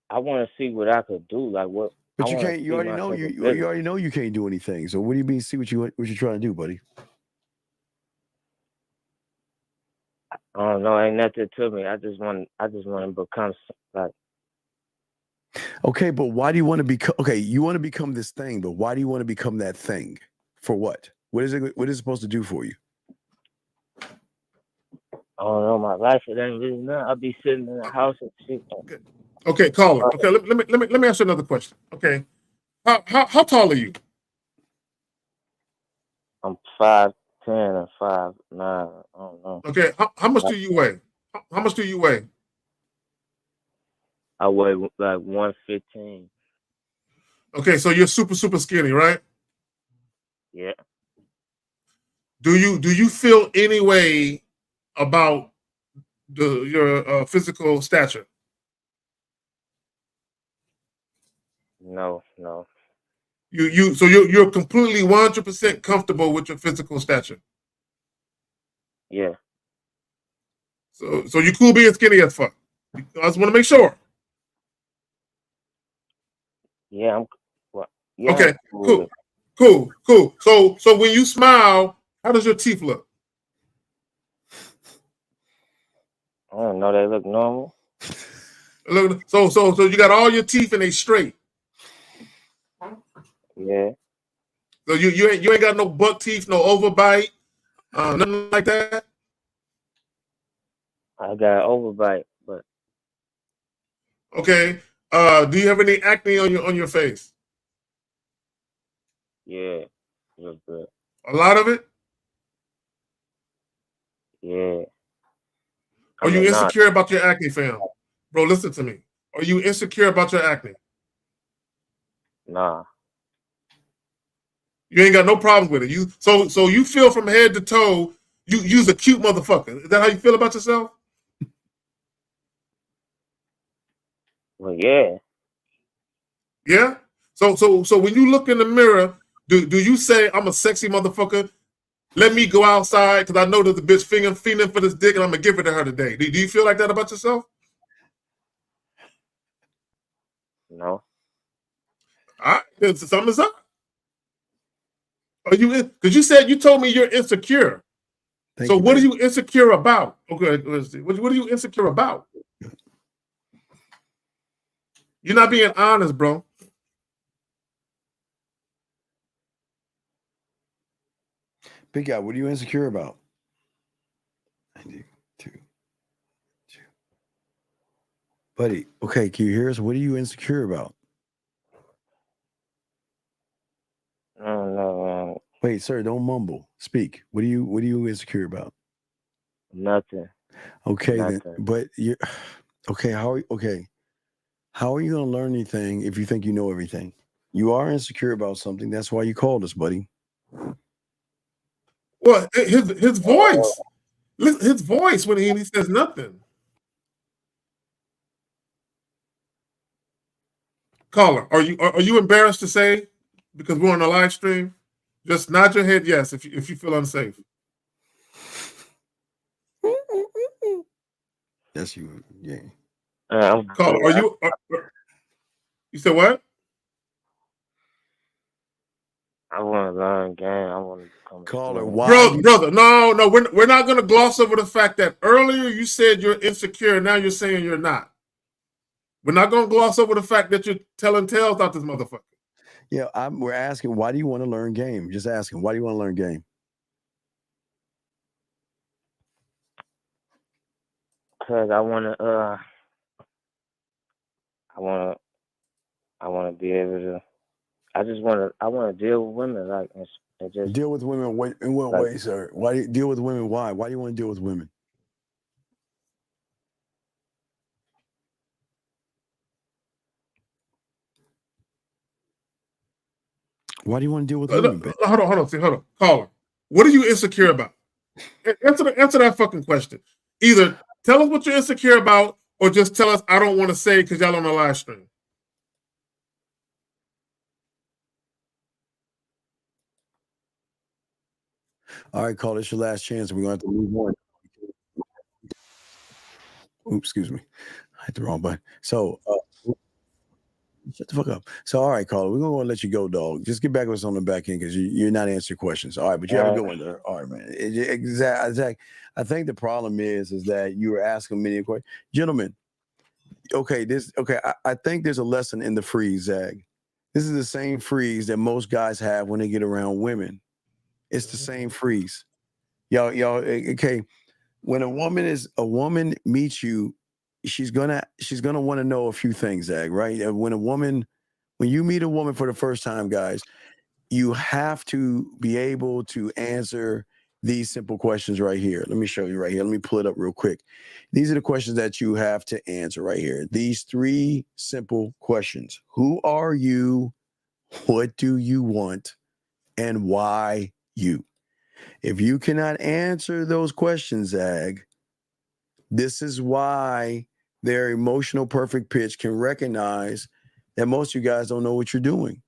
I want to see what I could do. Like what? But you can't. You already know. You already know you can't do anything. So what do you mean? See what you're trying to do, buddy? I don't know. Ain't nothing to me. I just want to become like. Okay, but why do you want to become? Okay, you want to become this thing, but why do you want to become that thing? For what? What is it? What is it supposed to do for you? I don't know, my life it ain't really nothing. I'll be sitting in the house and shit. Okay, caller. Okay, let me ask you another question. Okay, how tall are you? I'm 5'10" or 5'9". I don't know. Okay, how much do you weigh? How much do you weigh? I weigh like 115. Okay, so you're super skinny, right? Yeah. Do you feel any way about your physical stature? No. So you're completely 100% comfortable with your physical stature. Yeah. So you cool being skinny as fuck. I just want to make sure. Yeah, yeah. Okay, I'm cool with cool. So when you smile, how does your teeth look? I don't know. They look normal. Look, so you got all your teeth and they straight. Yeah. So you ain't got no buck teeth, no overbite, nothing like that. I got an overbite, but Okay. Do you have any acne on your face? yeah, a little bit. A lot of it? Yeah. Are I you mean, not. insecure about your acne, fam? Bro, listen to me. Are you insecure about your acne? Nah. You ain't got no problems with it. So you feel from head to toe, you's a cute motherfucker. Is that how you feel about yourself? Well, yeah. Yeah. So when you look in the mirror, do you say I'm a sexy motherfucker? Let me go outside because I know there's a bitch feeling for this dick and I'm gonna give it to her today. Do you feel like that about yourself? No. All right, something's up. Are you? Because you told me you're insecure. So what are you insecure about? Okay, let's see. What are you insecure about? You're not being honest, bro. Big guy, what are you insecure about? Buddy, okay, can you hear us? What are you insecure about? I don't know, man. Wait, sir, don't mumble. Speak. What are you insecure about? Nothing. Okay, Nothing. then. But you okay, how are you gonna learn anything if you think you know everything? You are insecure about something. That's why you called us, buddy. Well, his voice. Listen, his voice when he says nothing. Caller, are you embarrassed to say because we're on a live stream? Just nod your head yes if you feel unsafe. That's you, yeah. Caller, are you? You said what? I want to learn game. I want to become. Caller, brother, no, we're not going to gloss over the fact that earlier you said you're insecure, now you're saying you're not. We're not going to gloss over the fact that you're telling tales out this motherfucker. Yeah, we're asking, why do you want to learn game? Just asking, why do you want to learn game? Cause I want to be able to. I want to deal with women, like, and just deal with women. In what way, sir? Why do you deal with women? Why? Why do you want to deal with women? Why do you want to deal with women? Hold on. Caller, what are you insecure about? Answer that fucking question. Either tell us what you're insecure about, or just tell us I don't want to say because y'all on the live stream. All right, caller, it's your last chance. We're going to have to move on. Oops, excuse me. I hit the wrong button. So, shut the fuck up. So, all right, caller, we're going to let you go, dog. Just get back with us on the back end because you're not answering questions. All right, but you have a good one there. All right, man. Exactly. I think the problem is that you were asking many questions. Gentlemen, okay, I think there's a lesson in the freeze, Zag. This is the same freeze that most guys have when they get around women. It's the same freeze. Y'all, okay. when a woman meets you, she's gonna want to know a few things, Zach, right? And when you meet a woman for the first time, guys, you have to be able to answer these simple questions right here. Let me show you right here. Let me pull it up real quick. These are the questions that you have to answer right here. These 3 simple questions. Who are you? What do you want? And why you? If you cannot answer those questions, Zag, this is why their emotional perfect pitch can recognize that most of you guys don't know what you're doing.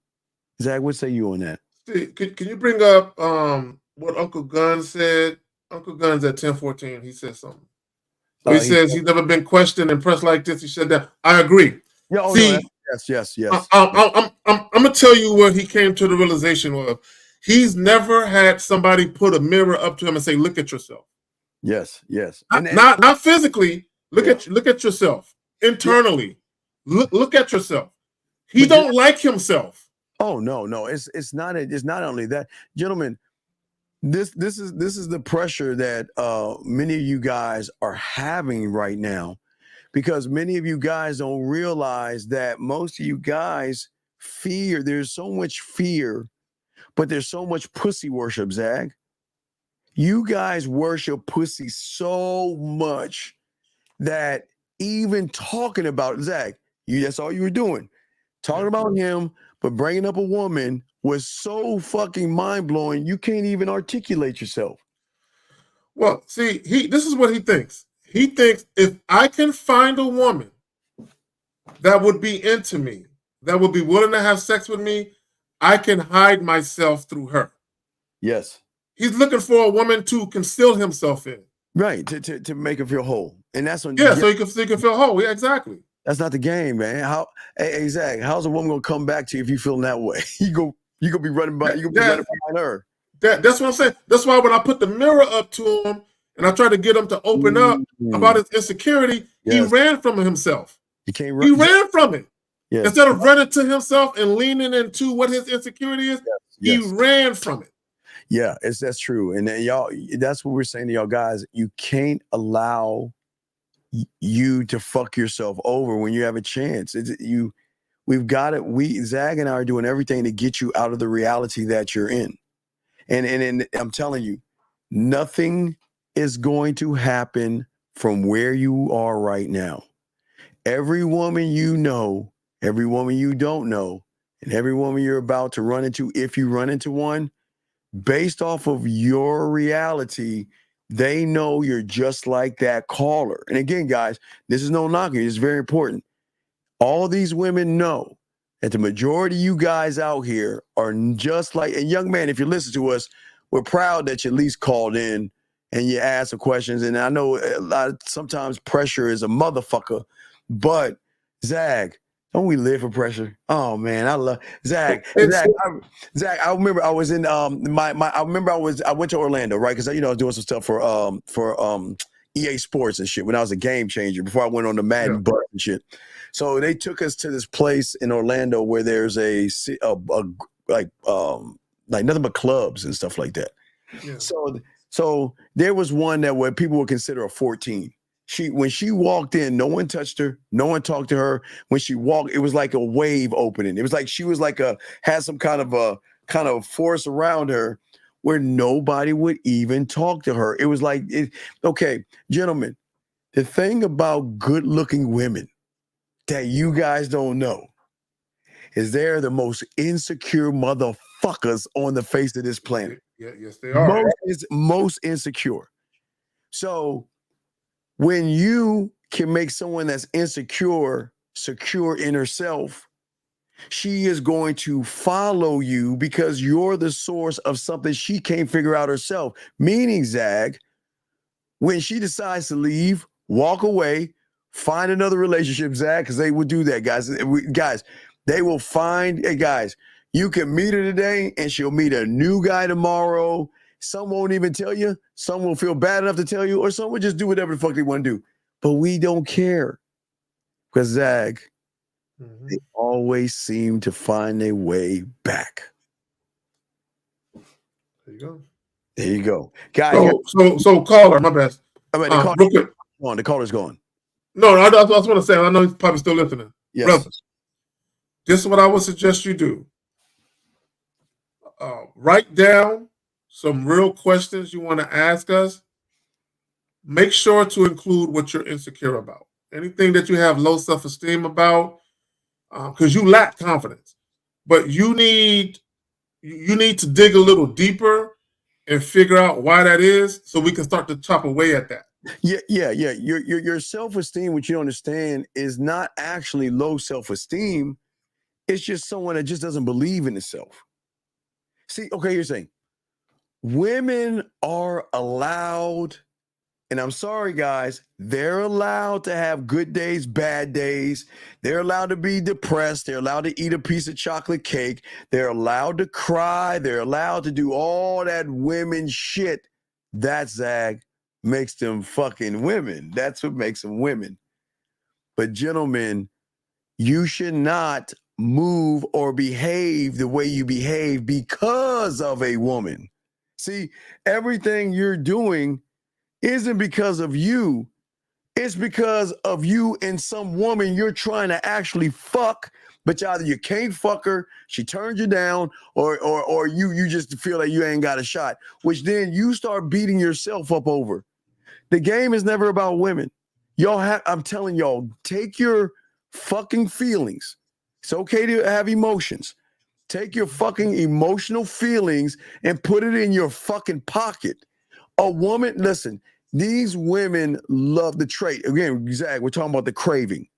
Zach, what say you on that? See, can you bring up what Uncle Gunn said? Uncle Gunn's at 10:14. He said something. He says he's never been questioned and pressed like this. He said that. I agree. Yeah, See, no, yes. I'm gonna tell you what he came to the realization of. He's never had somebody put a mirror up to him and say, "Look at yourself." Yes. Not physically. Look at yourself internally. Look at yourself. He don't like himself. Oh no. It's not only that, gentlemen. This is the pressure that many of you guys are having right now, because many of you guys don't realize that most of you guys fear. There's so much fear, but there's so much pussy worship, Zag. You guys worship pussy so much that even talking about Zach, that's all you were doing. Talking about him, but bringing up a woman was so fucking mind-blowing, you can't even articulate yourself. Well, see, this is what he thinks. He thinks if I can find a woman that would be into me, that would be willing to have sex with me, I can hide myself through her. Yes. He's looking for a woman to conceal himself in. Right, to make her feel whole. And that's when so he can feel whole. Yeah, exactly. That's not the game, man. Hey, Zach, how's a woman gonna come back to you if you feeling that way? You gonna be running by behind her. That's what I'm saying. That's why when I put the mirror up to him and I tried to get him to open up about his insecurity, he ran from himself. He ran from it. Yes. Instead of running to himself and leaning into what his insecurity is, he ran from it. Yeah, that's true. And y'all, that's what we're saying to y'all guys. You can't allow you to fuck yourself over when you have a chance. We've got it. Zag and I are doing everything to get you out of the reality that you're in. And I'm telling you, nothing is going to happen from where you are right now. Every woman you know, every woman you don't know, and every woman you're about to run into, if you run into one, based off of your reality, they know you're just like that caller. And again, guys, this is no knocking. It's very important. All these women know that the majority of you guys out here are just like, and young man, if you listen to us, we're proud that you at least called in and you asked some questions. And I know sometimes pressure is a motherfucker, but Zag, don't we live for pressure? Oh man, I love Zach. Zach, I remember I was in I went to Orlando, right? Because I was doing some stuff for EA Sports and shit when I was a game changer before I went on the Madden bus and shit. So they took us to this place in Orlando where there's like nothing but clubs and stuff like that. Yeah. So there was one that where people would consider a 14. When she walked in, no one touched her, no one talked to her. When she walked, it was like a wave opening. It was like she was had some kind of force around her where nobody would even talk to her. It was like, okay, gentlemen, the thing about good-looking women that you guys don't know is they're the most insecure motherfuckers on the face of this planet. Yeah, yes, they are. Most insecure. So when you can make someone that's insecure, secure in herself, she is going to follow you because you're the source of something she can't figure out herself. Meaning, Zag, when she decides to leave, walk away, find another relationship, Zag, because they would do that, guys. Guys, they will find, hey, guys, you can meet her today and she'll meet a new guy tomorrow. Some won't even tell you. Some will feel bad enough to tell you, or some will just do whatever the fuck they want to do. But we don't care. Because Zag, they always seem to find their way back. There you go. There you go. Guys. So caller, my best. All right, Real quick. the caller's gone. No, I just want to say, I know he's probably still listening. Yes. Brother, this is what I would suggest you do. Write down some real questions you want to ask us. Make sure to include what you're insecure about. Anything that you have low self-esteem about, because you lack confidence. But you need to dig a little deeper and figure out why that is, so we can start to chop away at that. Yeah. Your self-esteem, which you understand, is not actually low self-esteem. It's just someone that just doesn't believe in itself. See, okay, here's the thing. Women are allowed, and I'm sorry, guys, they're allowed to have good days, bad days. They're allowed to be depressed. They're allowed to eat a piece of chocolate cake. They're allowed to cry. They're allowed to do all that women shit. That, Zag, makes them fucking women. That's what makes them women. But gentlemen, you should not move or behave the way you behave because of a woman. See, everything you're doing isn't because of you. It's because of you and some woman you're trying to actually fuck, but either you can't fuck her, she turned you down, or you just feel like you ain't got a shot, which then you start beating yourself up over. The game is never about women. I'm telling y'all, take your fucking feelings. It's okay to have emotions. Take your fucking emotional feelings and put it in your fucking pocket. A woman, listen, these women love the trait. Again, Zach, we're talking about the craving.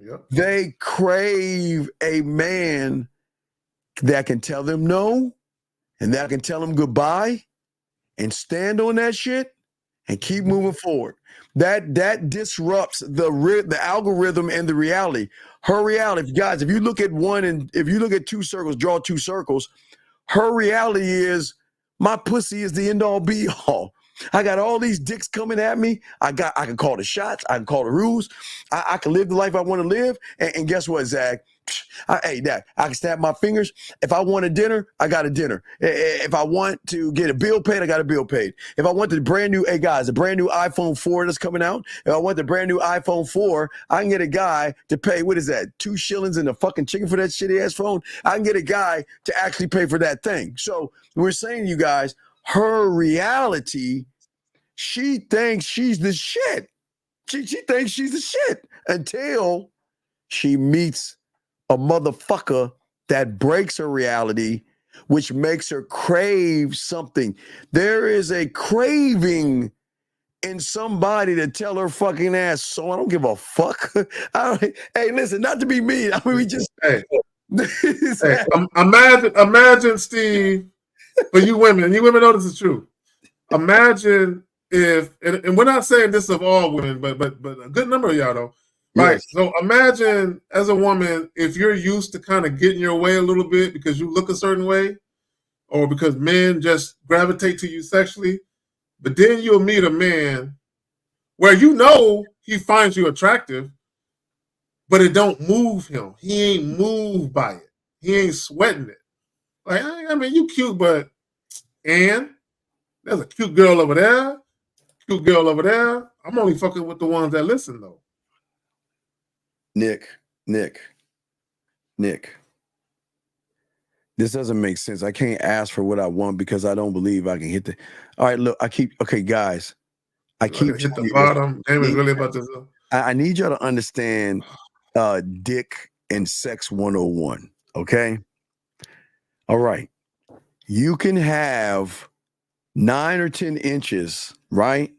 Yep. They crave a man that can tell them no, and that can tell them goodbye, and stand on that shit and keep moving forward. That disrupts the algorithm and the reality. Her reality, guys, if you look at if you look at two circles, draw two circles, her reality is my pussy is the end all be all. I got all these dicks coming at me. I can call the shots. I can call the rules. I can live the life I want to live. And guess what, Zach? Hey, Dad, I can snap my fingers. If I want a dinner, I got a dinner. If I want to get a bill paid, I got a bill paid. If I want the brand new, hey guys, the brand new iPhone 4 that's coming out, if I want the brand new iPhone 4, I can get a guy to pay, what is that, 2 shillings and a fucking chicken for that shitty ass phone. I can get a guy to actually pay for that thing. So we're saying to you guys, her reality, she thinks she's the shit. She thinks she's the shit until she meets a motherfucker that breaks her reality, which makes her crave something. There is a craving in somebody to tell her fucking ass, so I don't give a fuck. Hey, listen, not to be mean. I mean, we just... Hey, imagine, Steve, for you women know this is true. Imagine if, and we're not saying this of all women, but a good number of y'all though. Right. Yes. So imagine as a woman, if you're used to kind of getting your way a little bit because you look a certain way, or because men just gravitate to you sexually, but then you'll meet a man where you know he finds you attractive, but it don't move him. He ain't moved by it. He ain't sweating it. Like, I mean, you cute, but and there's a cute girl over there, cute girl over there. I'm only fucking with the ones that listen though. Nick, this doesn't make sense. I can't ask for what I want because I don't believe I can hit the. All right, look, guys. I keep hit the bottom. Damn, it's really about this. I need y'all to understand dick and sex 101. Okay. All right. You can have 9 or 10 inches, right?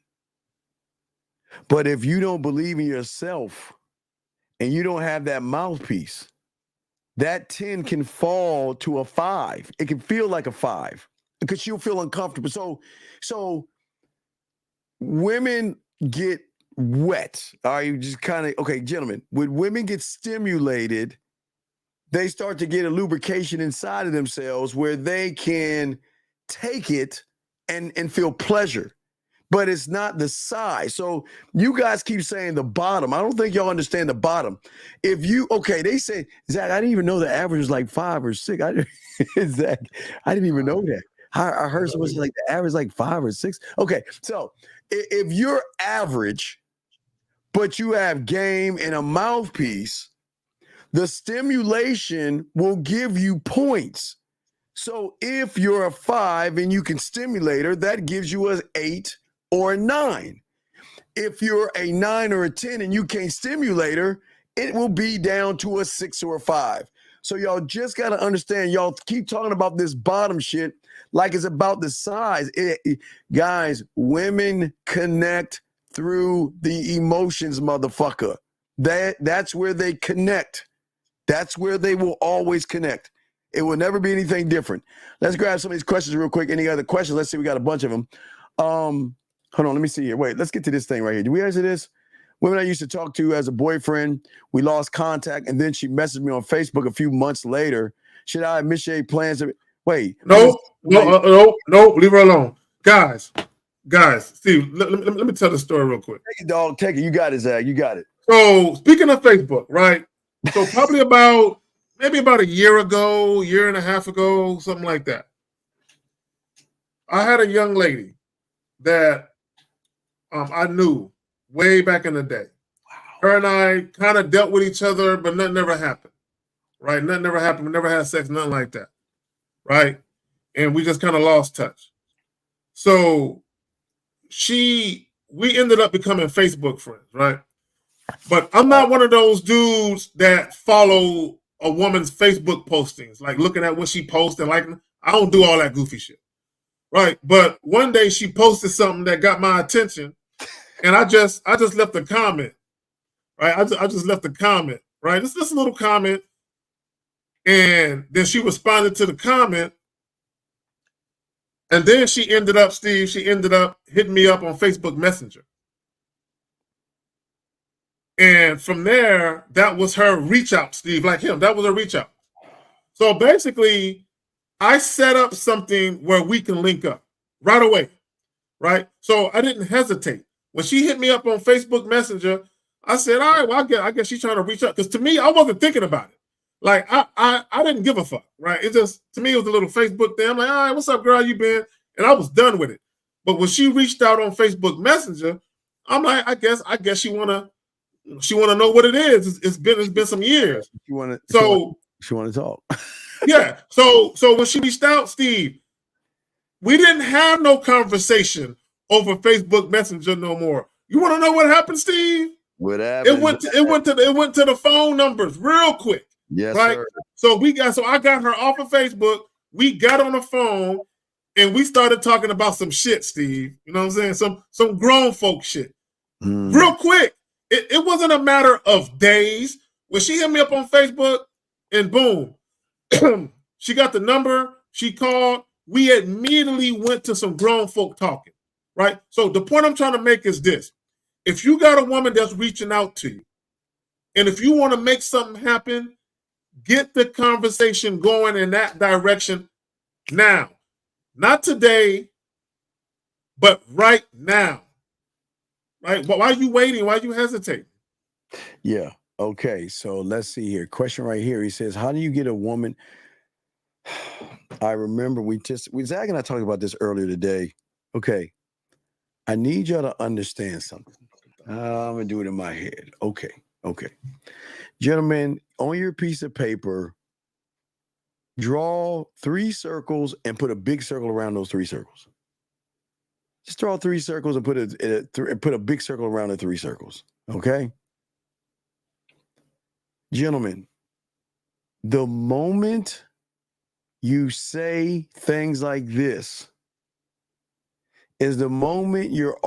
But if you don't believe in yourself and you don't have that mouthpiece, that 10 can fall to a 5. It can feel like a 5 because you'll feel uncomfortable. So women get wet. Are you just kind of, okay, gentlemen, when women get stimulated, they start to get a lubrication inside of themselves where they can take it and feel pleasure. But it's not the size. So you guys keep saying the bottom. I don't think y'all understand the bottom. If you, okay, they say, Zach, I didn't even know the average was like 5 or 6. Zach, I didn't even know that. I heard someone say like the average like 5 or 6. Okay, so if you're average, but you have game and a mouthpiece, the stimulation will give you points. So if you're a 5 and you can stimulate her, that gives you an 8 or a 9. If you're a 9 or a 10 and you can't stimulate her, it will be down to a 6 or a 5. So y'all just got to understand, y'all keep talking about this bottom shit like it's about the size. Guys, women connect through the emotions, motherfucker. That's where they connect. That's where they will always connect. It will never be anything different. Let's grab some of these questions real quick. Any other questions? Let's see. We got a bunch of them. Hold on. Let me see here. Wait, let's get to this thing right here. Do we answer this? Women I used to talk to as a boyfriend, we lost contact, and then she messaged me on Facebook a few months later. Should I initiate plans? Wait. No. Leave her alone. Guys, Steve, let me tell the story real quick. Take it, dog. Take it. You got it, Zach. You got it. So speaking of Facebook, right? So probably maybe about a year and a half ago, something like that. I had a young lady that I knew way back in the day. Wow. Her and I kind of dealt with each other, but nothing ever happened. Right? Nothing ever happened. We never had sex, nothing like that. Right? And we just kind of lost touch. So we ended up becoming Facebook friends, right? But I'm not one of those dudes that follow a woman's Facebook postings, like looking at what she posts and liking. I don't do all that goofy shit. Right. But one day she posted something that got my attention, and I just left a comment. Right. I just left a comment. Right. It's just a little comment. And then she responded to the comment. And then she ended up hitting me up on Facebook Messenger. And from there, that was her reach out, Steve, like him. That was her reach out. So basically, I set up something where we can link up right away, right? So I didn't hesitate. When she hit me up on Facebook Messenger, I said, all right, well, I guess she's trying to reach out. Because to me, I wasn't thinking about it. Like, I didn't give a fuck, right? It just, to me, it was a little Facebook thing. I'm like, all right, what's up, girl? How you been? And I was done with it. But when she reached out on Facebook Messenger, I'm like, I guess she wanna know what it is. It's been some years. She want to talk. Yeah. So when she reached out, Steve, we didn't have no conversation over Facebook Messenger no more. You want to know what happened, Steve? What happened? It went to the phone numbers real quick. Yes, right? sir. So I got her off of Facebook. We got on the phone and we started talking about some shit, Steve. You know what I'm saying? Some grown folk shit. Real quick. It wasn't a matter of days. When she hit me up on Facebook and boom, she got the number, she called, we immediately went to some grown folk talking, right? So the point I'm trying to make is this. If you got a woman that's reaching out to you, and if you want to make something happen, get the conversation going in that direction now. Not today, but right now. Right? But why are you waiting? Why are you hesitating? Yeah. Okay. So let's see here. Question right here. He says, how do you get a woman? I remember Zach and I talked about this earlier today. Okay. I need y'all to understand something. I'm going to do it in my head. Okay. Gentlemen, on your piece of paper, draw 3 circles and put a big circle around those 3 circles. Just draw 3 circles and put a big circle around the 3 circles. Okay? Gentlemen, the moment you say things like this is the moment your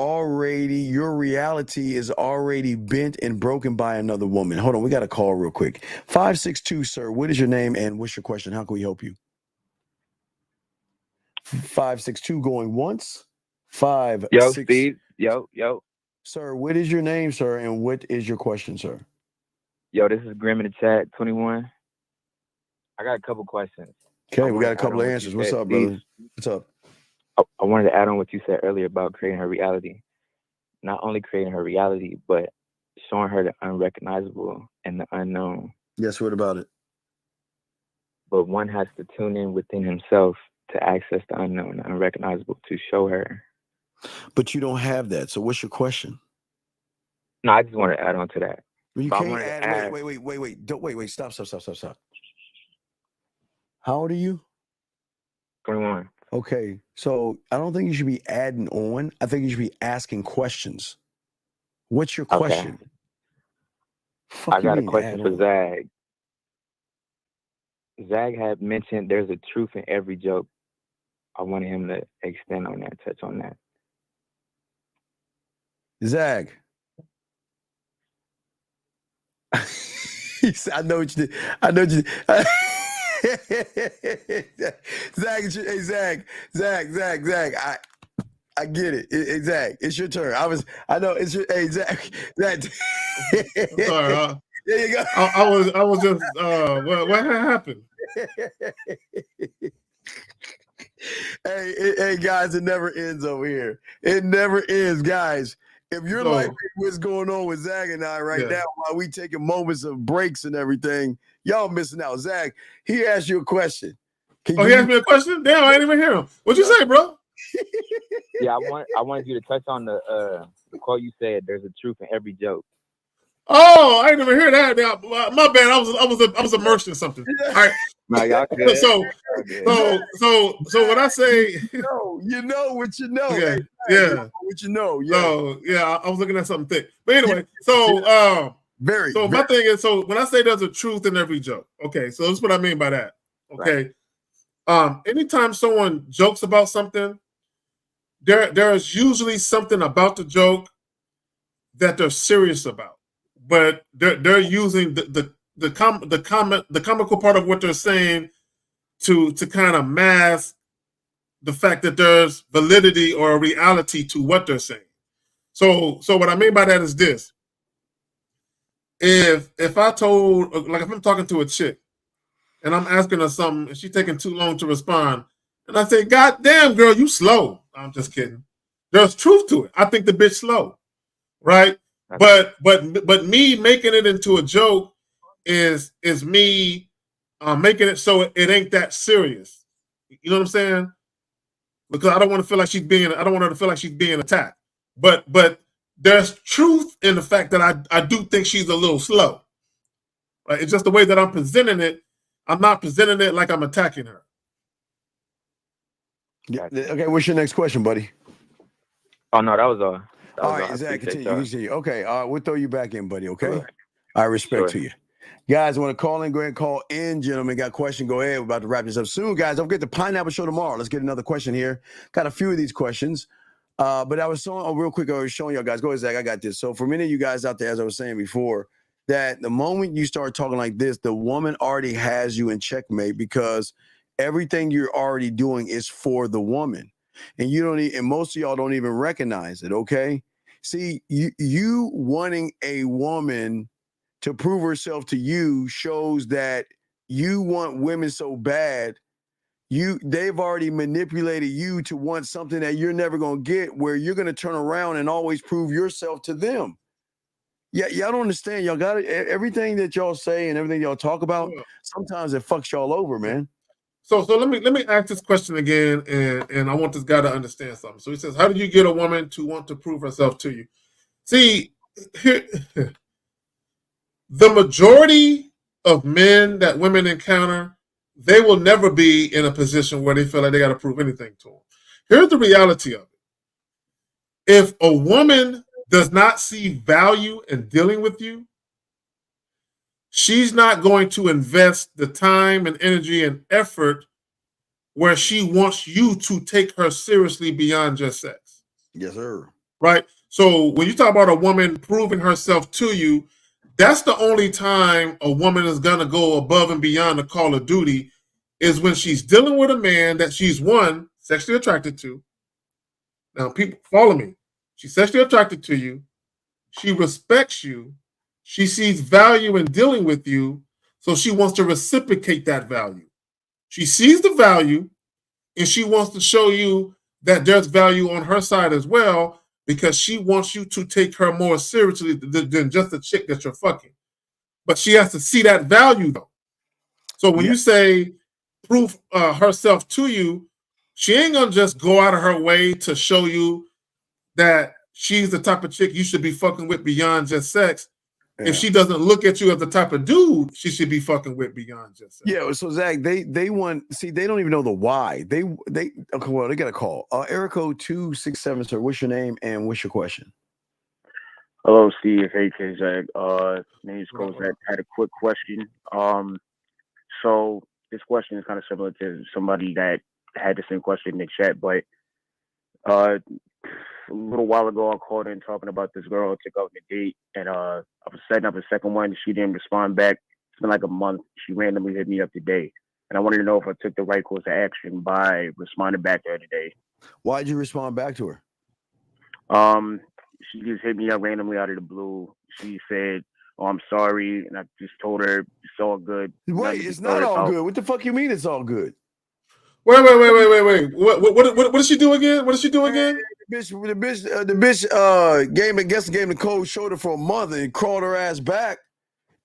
reality is already bent and broken by another woman. Hold on, we got a call real quick. 562, sir. What is your name and what's your question? How can we help you? 562 going once. 5 Yo, 6. Steve. Yo. Sir, what is your name, sir, and what is your question, sir? Yo, this is Grim in the chat, 21. I got a couple questions. Okay, we got a couple of answers. What's up, brother? What's up? I wanted to add on what you said earlier about creating her reality. Not only creating her reality, but showing her the unrecognizable and the unknown. Yes, what about it? But one has to tune in within himself to access the unknown, the unrecognizable, to show her. But you don't have that. So what's your question? No, I just want to add on to that. Well, you But I can't wanted to add. add- Wait. Don't wait. Stop. How old are you? 21. Okay, so I don't think you should be adding on. I think you should be asking questions. What's your question? Okay. Fuck I you got a mean question add for on? Zag. Zag had mentioned there's a truth in every joke. I wanted him to extend on that, touch on that. Zag. He said, I know what you did. I know what you did. Zag. I get it. Zag, it's your turn. I know it's your. Hey, Zag. Sorry, there you go. I was just. What happened? Hey, guys, it never ends over here. It never ends, guys. If you're like what's going on with Zag and I right now, while we taking moments of breaks and everything, y'all missing out. Zag, he asked you a question. He asked me a question? Damn, I didn't even hear him. What'd you say, bro? Yeah, I wanted you to touch on the quote you said. There's a truth in every joke. Oh, I didn't even hear that. Now, my bad. I was immersed in something. All right. No, y'all good. So when I say you know what you know. Okay. Hey, Yeah. you know what you know. Yeah. So yeah, I was looking at something thick. But anyway, so my thing is, so when I say there's a truth in every joke, okay, so that's what I mean by that. Okay. Right. Anytime someone jokes about something, there's usually something about the joke that they're serious about. But they're using the comical part of what they're saying to kind of mask the fact that there's validity or a reality to what they're saying. So what I mean by that is this: if I told, like, if I'm talking to a chick and I'm asking her something and she's taking too long to respond, and I say, "God damn, girl, you slow." I'm just kidding. There's truth to it. I think the bitch slow, right? But me making it into a joke is me making it so it ain't that serious. You know what I'm saying? Because I don't want to feel like I don't want her to feel like she's being attacked. But there's truth in the fact that I do think she's a little slow. Right? It's just the way that I'm presenting it. I'm not presenting it like I'm attacking her. Yeah. Okay, what's your next question, buddy? Oh no, that was all. All right, Zach, continue. Okay, we'll throw you back in, buddy. Okay. I respect to you. Guys, want to call in? Go ahead and call in, gentlemen. Got a question? Go ahead. We're about to wrap this up soon, guys. Don't forget the Pineapple Show tomorrow. Let's get another question here. Got a few of these questions, but I was real quick. I was showing y'all guys. Go ahead, Zach. I got this. So for many of you guys out there, as I was saying before, that the moment you start talking like this, the woman already has you in checkmate because everything you're already doing is for the woman, and you don't. And most of y'all don't even recognize it. Okay. See, you wanting a woman to prove herself to you shows that you want women so bad. They've already manipulated you to want something that you're never going to get, where you're going to turn around and always prove yourself to them. Yeah, y'all don't understand. Y'all got it. Everything that y'all say and everything y'all talk about, sometimes it fucks y'all over, man. So let me ask this question again, and I want this guy to understand something. So he says, how do you get a woman to want to prove herself to you? See, here, the majority of men that women encounter, they will never be in a position where they feel like they got to prove anything to them. Here's the reality of it. If a woman does not see value in dealing with you, she's not going to invest the time and energy and effort where she wants you to take her seriously beyond just sex. Yes, sir. Right? So when you talk about a woman proving herself to you, that's the only time a woman is going to go above and beyond the call of duty, is when she's dealing with a man that she's, one, sexually attracted to. Now, people, follow me. She's sexually attracted to you. She respects you. She sees value in dealing with you, so she wants to reciprocate that value. She sees the value, and she wants to show you that there's value on her side as well, because she wants you to take her more seriously than just a chick that you're fucking. But she has to see that value, though. So when you say prove herself to you, she ain't gonna just go out of her way to show you that she's the type of chick you should be fucking with beyond just sex. Yeah. If she doesn't look at you as the type of dude she should be fucking with beyond just sex. Yeah, so Zach, they want, see, they don't even know the why. They okay, well, they got a call. Erico 267, sir. What's your name and what's your question? Hello, Steve. Hey, Zach. Name's Kozak. Had a quick question. So this question is kind of similar to somebody that had the same question in the chat, but a little while ago I called in talking about this girl I took out on a date, and I was setting up a second one. She didn't respond back. It's been like a month. She randomly hit me up today, and I wanted to know if I took the right course of action by responding back to her today. Why'd you respond back to her? She just hit me up randomly out of the blue. She said, "Oh, I'm sorry," and I just told her it's all good. Wait, it's not all good. What the fuck you mean it's all good? Wait. What does she do again? What does she do again? The bitch gave the cold shoulder for a month and crawled her ass back,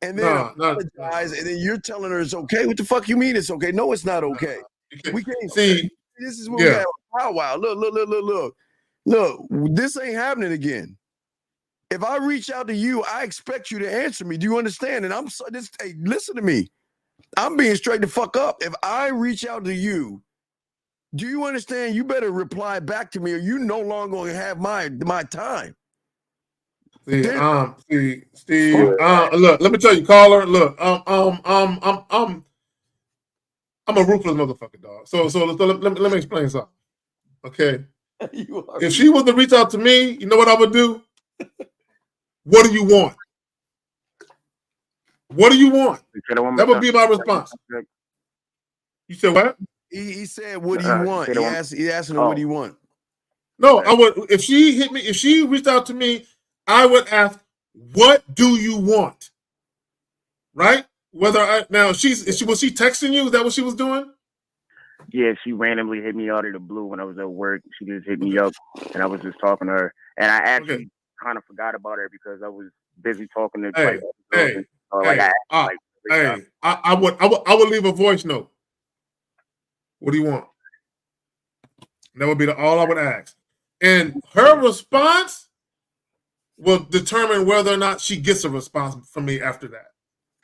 and then apologized, and then you're telling her it's okay. What the fuck you mean it's okay? No, it's not okay. We can't see. This is what we have a powwow. Look, this ain't happening again. If I reach out to you, I expect you to answer me. Do you understand? And hey, listen to me. I'm being straight the fuck up. If I reach out to you, do you understand? You better reply back to me, or you no longer gonna have my time. Steve. Look, let me tell you, caller. Look, I'm a ruthless motherfucker, dog. So let me explain something. Okay. If she was to reach out to me, you know what I would do? What do you want? What do you want? That would be my response. You said what? He said, "What do you want?" He asked him, "What do you want?" No, I would. If she hit me, if she reached out to me, I would ask, "What do you want?" Right? Whether was she texting you? Is that what she was doing? Yeah, she randomly hit me out of the blue when I was at work. She just hit me up, and I was just talking to her. And I actually kind of forgot about her because I was busy talking to I would leave a voice note. What do you want? And that would be all I would ask. And her response will determine whether or not she gets a response from me after that.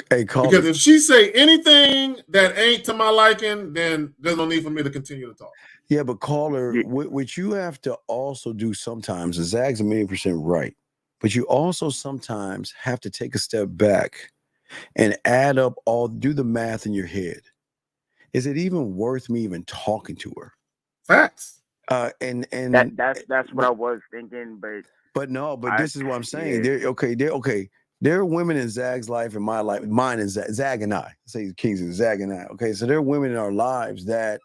Hey, because if she say anything that ain't to my liking, then there's no need for me to continue to talk. Yeah, but caller, what you have to also do sometimes is Zag's 1,000,000% right, but you also sometimes have to take a step back and add up do the math in your head. Is it even worth me even talking to her? Facts. And that's what I was thinking, but this is what I'm saying. There are women in Zag's life and my life, mine and Zag and I. Say Kings and Zag and I. Okay, so there are women in our lives that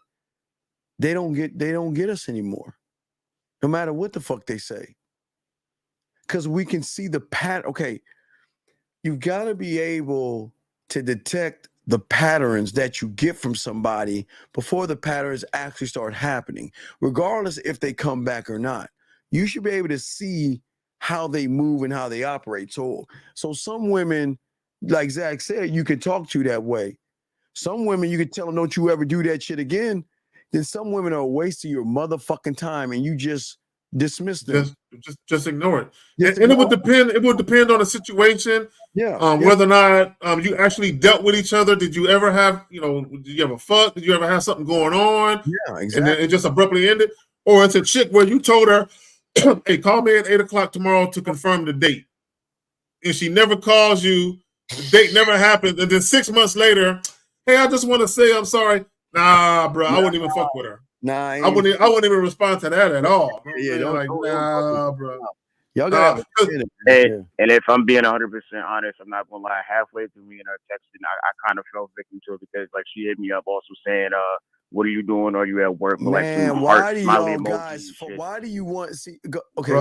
they don't get us anymore, no matter what the fuck they say, because we can see the pattern. Okay, you've got to be able to detect the patterns that you get from somebody before the patterns actually start happening, regardless if they come back or not. You should be able to see how they move and how they operate. So some women, like Zach said, you could talk to that way. Some women, you could tell them, don't you ever do that shit again. Then some women are wasting your motherfucking time and you just dismiss them. Just ignore it. And it would depend. It would depend on the situation. Whether or not you actually dealt with each other. Did you ever have, did you ever fuck? Did you ever have something going on? Yeah, exactly. And then it just abruptly ended? Or it's a chick where you told her, hey, call me at 8:00 tomorrow to confirm the date. And she never calls you. The date never happened. And then 6 months later, hey, I just want to say I'm sorry. Nah, bro, I wouldn't even fuck with her. Nah, I wouldn't even respond to that at all. Nah, bro. Y'all gotta and if I'm being 100% honest, I'm not gonna lie. Halfway through me and her texting, I kind of fell victim to it because like she hit me up also saying, "What are you doing? Are you at work?" But man, like, why do y'all guys? Why do you want? Okay,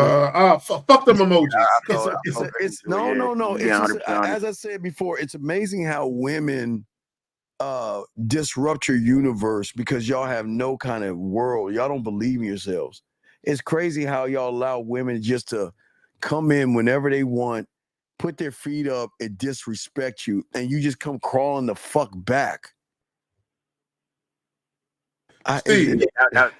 fuck them emojis. It's no. It's just, as I said before, it's amazing how women disrupt your universe because y'all have no kind of world. Y'all don't believe in yourselves. It's crazy how y'all allow women just to come in whenever they want, put their feet up and disrespect you, and you just come crawling the fuck back. Steve,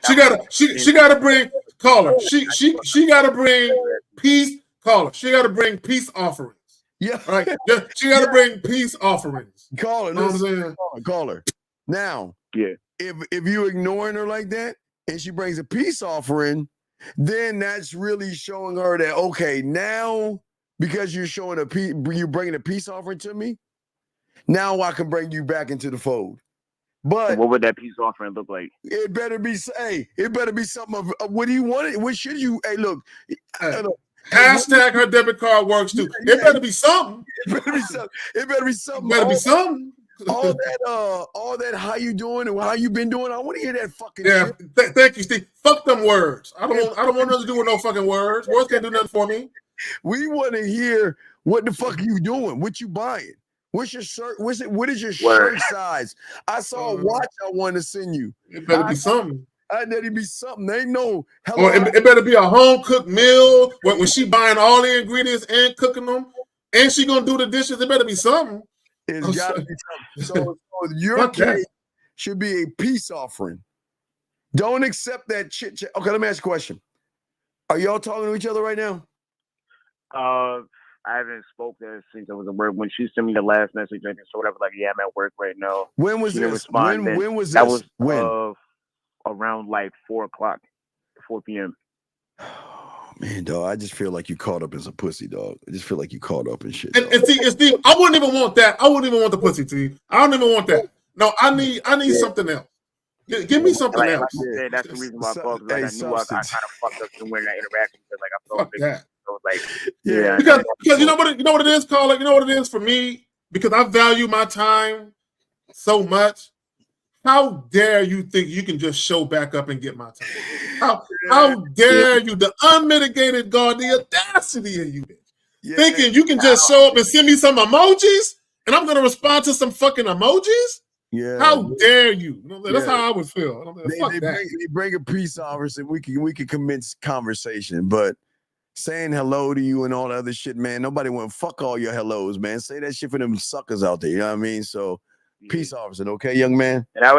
she gotta bring caller. She gotta bring peace caller. She gotta bring peace offerings. Yeah. Right. She gotta bring peace offerings. Caller, know what I'm saying? Caller. Now, yeah. If you ignoring her like that and she brings a peace offering, then that's really showing her that, okay, now because you're showing you're bringing a peace offering to me, now I can bring you back into the fold. But what would that peace offering look like? It better be something of what do you want it? What should you? Hey, look. Hashtag her debit card works too. It better be something. It better be something. It better be something. It better be something. All that. How you doing and how you been doing? I want to hear that fucking shit. Thank you, Steve. Fuck them words. I don't want nothing to do with no fucking words. Words can't do nothing for me. We want to hear what the fuck you doing. What you buying? What's your shirt? What is your shirt size? I saw a watch I want to send you. It better be something. It better be something. They know. Or it better be a home cooked meal when she buying all the ingredients and cooking them, and she gonna do the dishes. It better be something. It's gotta be something. So your cake should be a peace offering. Don't accept that chit chat. Okay, let me ask you a question. Are y'all talking to each other right now? I haven't spoke to her since I was at work. When she sent me the last message, I just whatever, like, yeah, I'm at work right now. When was this? When was this? That was around like 4 p.m. Oh, man, dog, I just feel like you caught up as a pussy, dog. I just feel like you caught up in shit. And Steve, I wouldn't even want that. I wouldn't even want the pussy, Steve. I don't even want that. No, I need something else. Give me something else. Like I said, that's the reason why I called. Like, I knew I kind of fucked up somewhere in that interaction because, like, I felt that. So, like, because you know what it is, Carla. You know what it is for me, because I value my time so much. How dare you think you can just show back up and get my time? How dare you? The unmitigated God, the audacity of you, thinking you can just show up and send me some emojis, and I'm gonna respond to some fucking emojis. Yeah. How dare you? That's how I would feel. They bring a peace officer, and we can commence conversation, but saying hello to you and all the other shit, man, nobody want fuck all your hellos, man. Say that shit for them suckers out there. You know what I mean? So peace officer, okay, young man? And that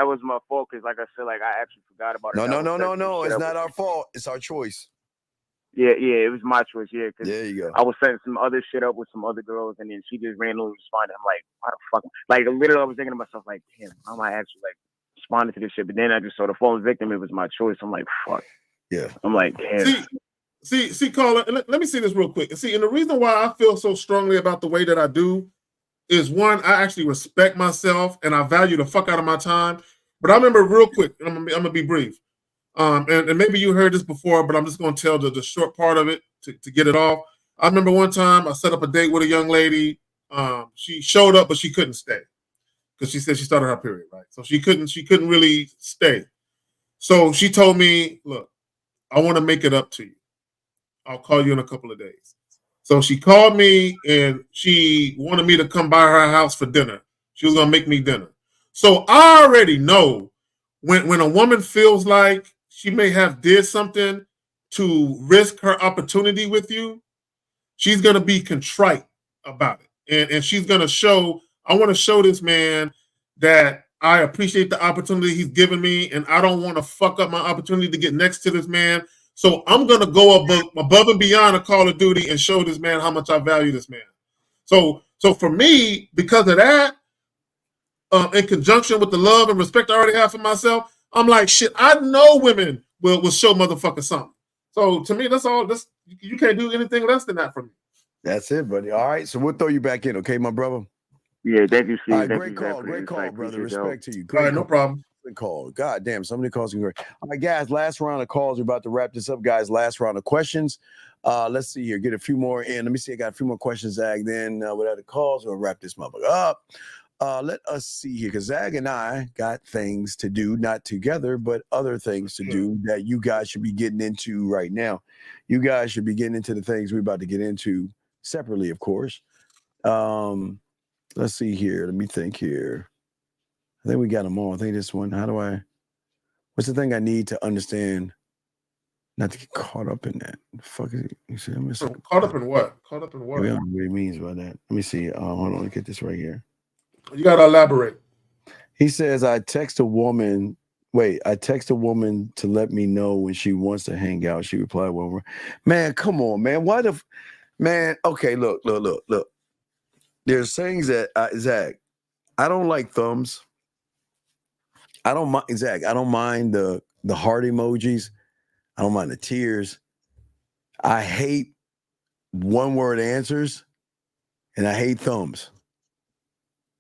was my fault because, like I said, like I actually forgot about it. No. It's not our fault. It's our choice. Yeah, it was my choice. Yeah, because there you go. I was setting some other shit up with some other girls, and then she just randomly responded. I'm like, why the fuck? Like, literally, I was thinking to myself, like, damn, how am I actually like responding to this shit? But then I just saw the phone victim. It was my choice. I'm like, fuck. Yeah. I'm like, damn. See, Carla, let me see this real quick. See, and the reason why I feel so strongly about the way that I do is, one, I actually respect myself and I value the fuck out of my time. But I remember real quick, I'm gonna be brief. And maybe you heard this before, but I'm just gonna tell the short part of it to get it off. I remember one time I set up a date with a young lady. She showed up, but she couldn't stay because she said she started her period, right? So she couldn't really stay. So she told me, look, I want to make it up to you. I'll call you in a couple of days. So she called me and she wanted me to come by her house for dinner. She was gonna make me dinner. So I already know when a woman feels like she may have did something to risk her opportunity with you, she's gonna be contrite about it. And she's gonna show, I want to show this man that I appreciate the opportunity he's given me, and I don't want to fuck up my opportunity to get next to this man. So I'm going to go above and beyond a Call of Duty and show this man how much I value this man. So for me, because of that, in conjunction with the love and respect I already have for myself, I'm like, shit, I know women will show motherfuckers something. So to me, that's all. You can't do anything less than that for me. That's it, buddy. All right, so we'll throw you back in, okay, my brother? Yeah, thank you, Steve. All right, great call, brother. Respect to you. All right, no problem. Call. God damn, so many calls. All right, guys, last round of calls. We're about to wrap this up, guys. Last round of questions. Let's see here. Get a few more in. Let me see. I got a few more questions, Zag. Then without the calls, we'll wrap this motherfucker up. Let us see here, because Zag and I got things to do, not together, but other things to do that you guys should be getting into right now. You guys should be getting into the things we're about to get into separately, of course. Let's see here. Let me think here. I think we got them all. I think this one. What's the thing I need to understand not to get caught up in that? The fuck is it? You see, caught up in what? Caught up in what? I don't know what he means by that. Let me see. Hold on. Let me get this right here. You got to elaborate. He says, I text a woman Wait, I text a woman to let me know when she wants to hang out. She replied, well, man, come on, man. Why the man? Okay, look. There's things that Zach, I don't like thumbs. I don't mind Zach. I don't mind the heart emojis. I don't mind the tears. I hate one word answers, and I hate thumbs.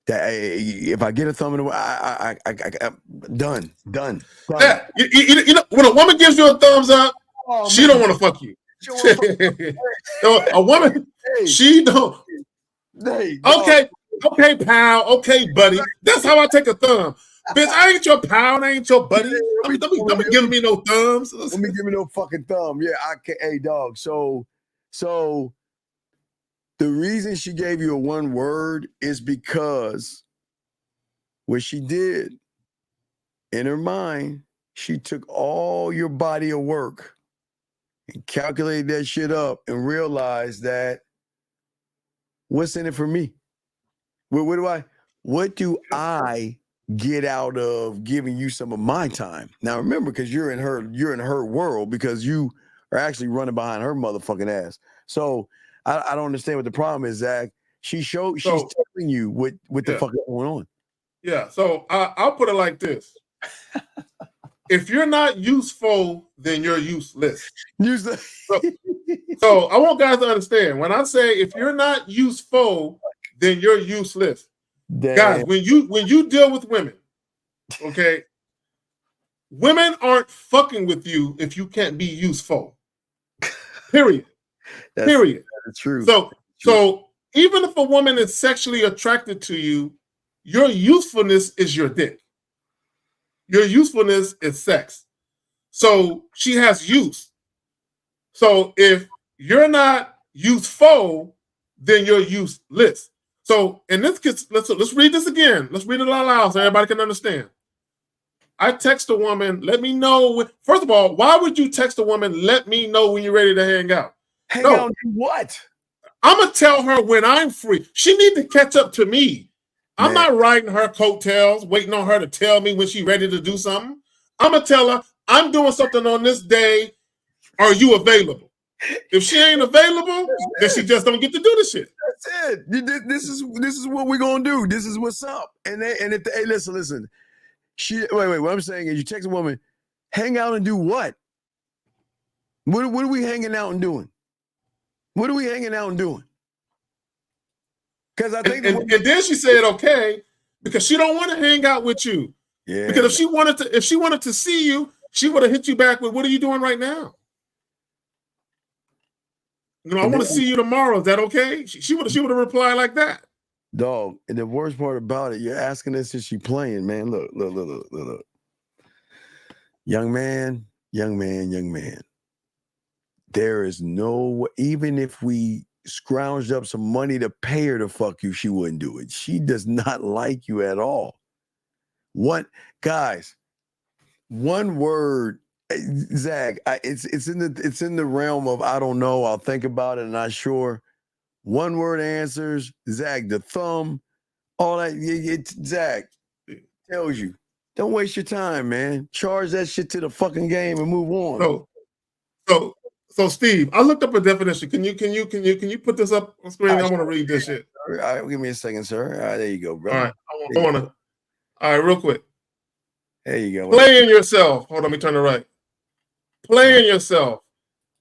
That if I get a thumb in the way, I'm done. Yeah, you know, when a woman gives you a thumbs up, she don't want to fuck you. A woman, she don't. Okay, pal. Okay, buddy. That's how I take a thumb. Bitch, I ain't your pal. I ain't your buddy. Don't be giving me no thumbs. Don't be giving me no fucking thumb. Yeah, I can't. Hey, dog. So the reason she gave you a one word is because what she did in her mind, she took all your body of work and calculated that shit up and realized that what's in it for me? What do I get out of giving you some of my time? Now remember, because you're in her world, because you are actually running behind her motherfucking ass. So I don't understand what the problem is, Zach. She's telling you what the fuck is going on. Yeah, so I'll put it like this. If you're not useful, then you're useless. So I want guys to understand, when I say if you're not useful, then you're useless. Damn. Guys, when you deal with women, okay, women aren't fucking with you if you can't be useful. Period. Period. That's true. So even if a woman is sexually attracted to you, your usefulness is your dick. Your usefulness is sex. So she has use. So if you're not useful, then you're useless. So in this case, let's read this again. Let's read it out loud so everybody can understand. I text a woman, let me know. First of all, why would you text a woman, let me know when you're ready to hang out? Hang out do what? I'm going to tell her when I'm free. She need to catch up to me. I'm not riding her coattails, waiting on her to tell me when she's ready to do something. I'm going to tell her, I'm doing something on this day. Are you available? If she ain't available, then she just don't get to do the shit. That's it. This is what we're gonna do. This is what's up. And if hey, listen. Wait. What I'm saying is, you text a woman, hang out and do what? What are we hanging out and doing? What are we hanging out and doing? Because I think, and then she said okay because she don't want to hang out with you. Yeah. Because if she wanted to see you, she would have hit you back with, "What are you doing right now?" You know, I want to see you tomorrow. Is that okay? She would have replied like that. Dog, and the worst part about it, you're asking this and she playing, man. Look. Young man. There is no, even if we scrounged up some money to pay her to fuck you, she wouldn't do it. She does not like you at all. Guys, one word, Zach, it's in the realm of I don't know, I'll think about it, not sure. One word answers, Zach, the thumb, all that. Zach tells you, don't waste your time, man. Charge that shit to the fucking game and move on. So Steve, I looked up a definition. Can you put this up on screen? I want to read this shit. All right, give me a second, sir. All right, there you go, bro. All right, I want to. All right, real quick. There you go. Playing yourself. Hold on, let me turn it right. Playing yourself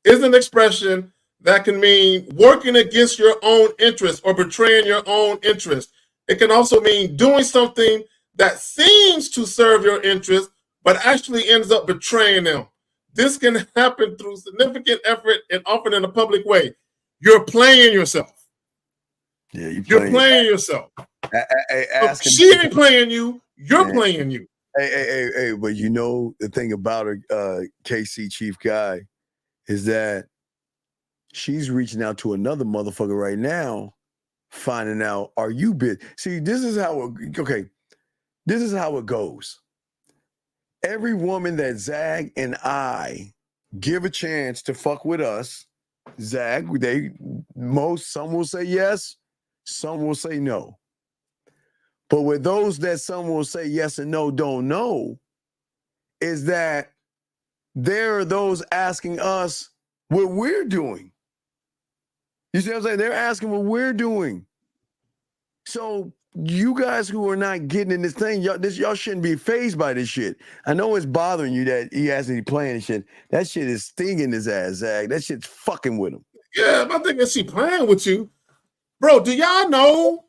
is an expression that can mean working against your own interest or betraying your own interest. It can also mean doing something that seems to serve your interest, but actually ends up betraying them. This can happen through significant effort and often in a public way. You're playing yourself. Yeah, you're playing yourself. She ain't playing you. You're playing you. Hey, but you know the thing about her, KC Chief Guy, is that she's reaching out to another motherfucker right now, finding out, are you bit? See, this is how it goes. Every woman that Zag and I give a chance to fuck with us, Zag, some will say yes, some will say no. But with those that some will say yes and no don't know, is that there are those asking us what we're doing. You see what I'm saying? They're asking what we're doing. So you guys who are not getting in this thing, y'all shouldn't be fazed by this shit. I know it's bothering you that he has any playing and shit. That shit is stinging his ass, Zach. That shit's fucking with him. Yeah, my thing is she playing with you. Bro, do y'all know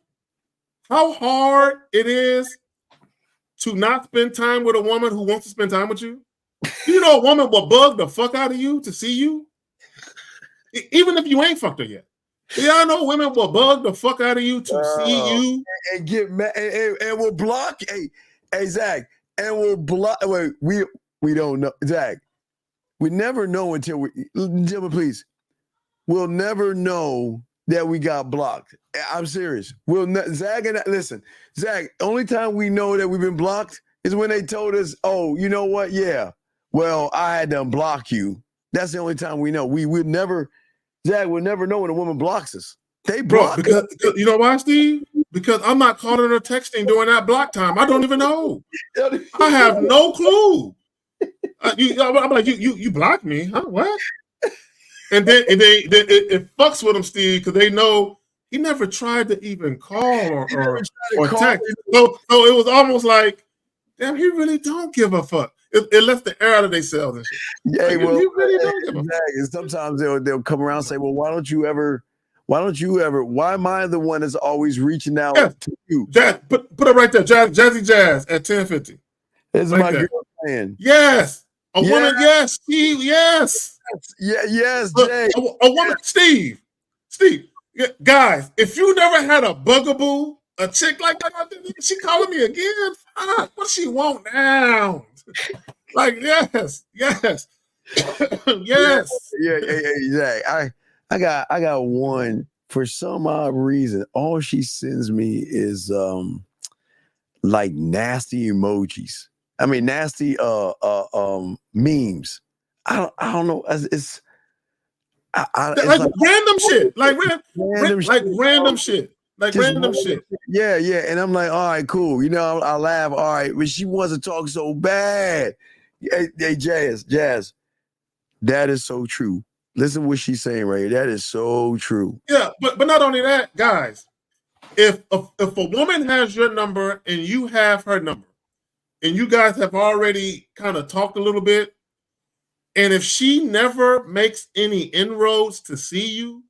how hard it is to not spend time with a woman who wants to spend time with you? Do you know a woman will bug the fuck out of you to see you? Even if you ain't fucked her yet. Do y'all know women will bug the fuck out of you to see you? And get mad and will block. Hey, Zach, and will block. Wait, we don't know. Zach, we never know until gentlemen, please. We'll never know that we got blocked. I'm serious. Zach and listen, Zach, only time we know that we've been blocked is when they told us, oh, you know what? Yeah. Well, I had to unblock you. That's the only time we know. We would never, Zach would never know when a woman blocks us. They block because you know why, Steve? Because I'm not calling her texting during that block time. I don't even know. I have no clue. I'm like, you blocked me, huh? What? And then it fucks with them, Steve, because they know he never tried to even call or text. So it was almost like, damn, he really don't give a fuck. It lets the air out of themselves and shit. Yeah, like, well, he really don't give a fuck. And sometimes they'll come around and say, well, why am I the one that's always reaching out to you? Jazz, put it right there, Jazzy Jazz at 1050. This is my girl saying. Yes. A woman, yes, Steve, yes. Yeah, yes, Jay. A woman, Steve, guys, if you never had a bugaboo, a chick like that, she calling me again? Fuck, what she want now? Like, yes. Yes. Yeah, Zach. I got one. For some odd reason, all she sends me is like nasty emojis. I mean, nasty memes. I don't know. It's like random shit. Like random shit. Like Just random shit. Yeah. And I'm like, all right, cool. You know, I laugh. All right, but she wants to talk so bad. Hey, Jazz. That is so true. Listen what she's saying right here. That is so true. Yeah, but not only that, guys. If a woman has your number and you have her number, and you guys have already kind of talked a little bit, and if she never makes any inroads to see you,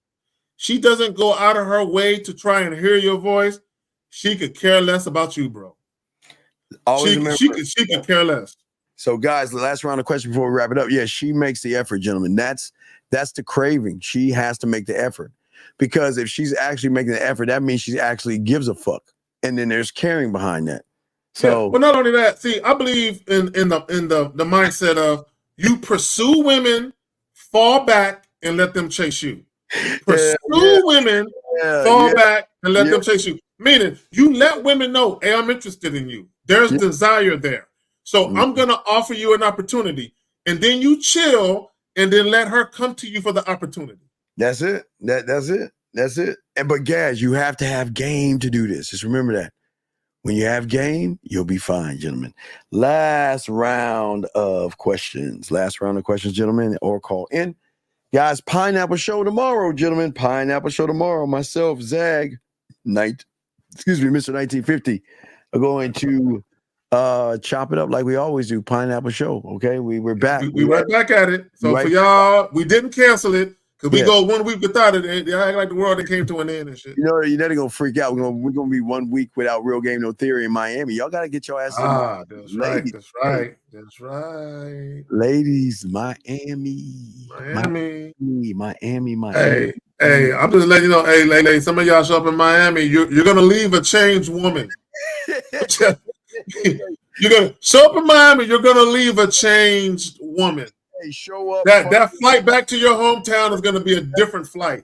she doesn't go out of her way to try and hear your voice, she could care less about you, bro. Always she could care less. So, guys, the last round of questions before we wrap it up. Yeah, she makes the effort, gentlemen. That's the craving. She has to make the effort. Because if she's actually making the effort, that means she actually gives a fuck. And then there's caring behind that. So, yeah, but not only that, see, I believe in the mindset of you pursue women, fall back, and let them chase you. Pursue women, fall back, and let them chase you. Meaning, you let women know, hey, I'm interested in you. There's desire there. So I'm going to offer you an opportunity. And then you chill, and then let her come to you for the opportunity. That's it. That's it. But Gaz, you have to have game to do this. Just remember that. When you have game, you'll be fine, gentlemen. Last round of questions, gentlemen, or call in. Guys, Pineapple Show tomorrow, gentlemen. Pineapple Show tomorrow. Myself, Zag, Mr. 1950, are going to chop it up like we always do. Pineapple Show, okay? We're back. We're right back at it. So for y'all, we didn't cancel it. Because we go 1 week without it, they act like the world came to an end and shit. You know, you're not gonna freak out. We're gonna be 1 week without Real Game No Theory in Miami. Y'all gotta get your ass in. That's right. Ladies, Miami. Hey, I'm just letting you know, hey, ladies, some of y'all show up in Miami, you're gonna leave a changed woman. You're gonna show up in Miami, you're gonna leave a changed woman. Hey, show up. That flight back to your hometown is going to be a different flight.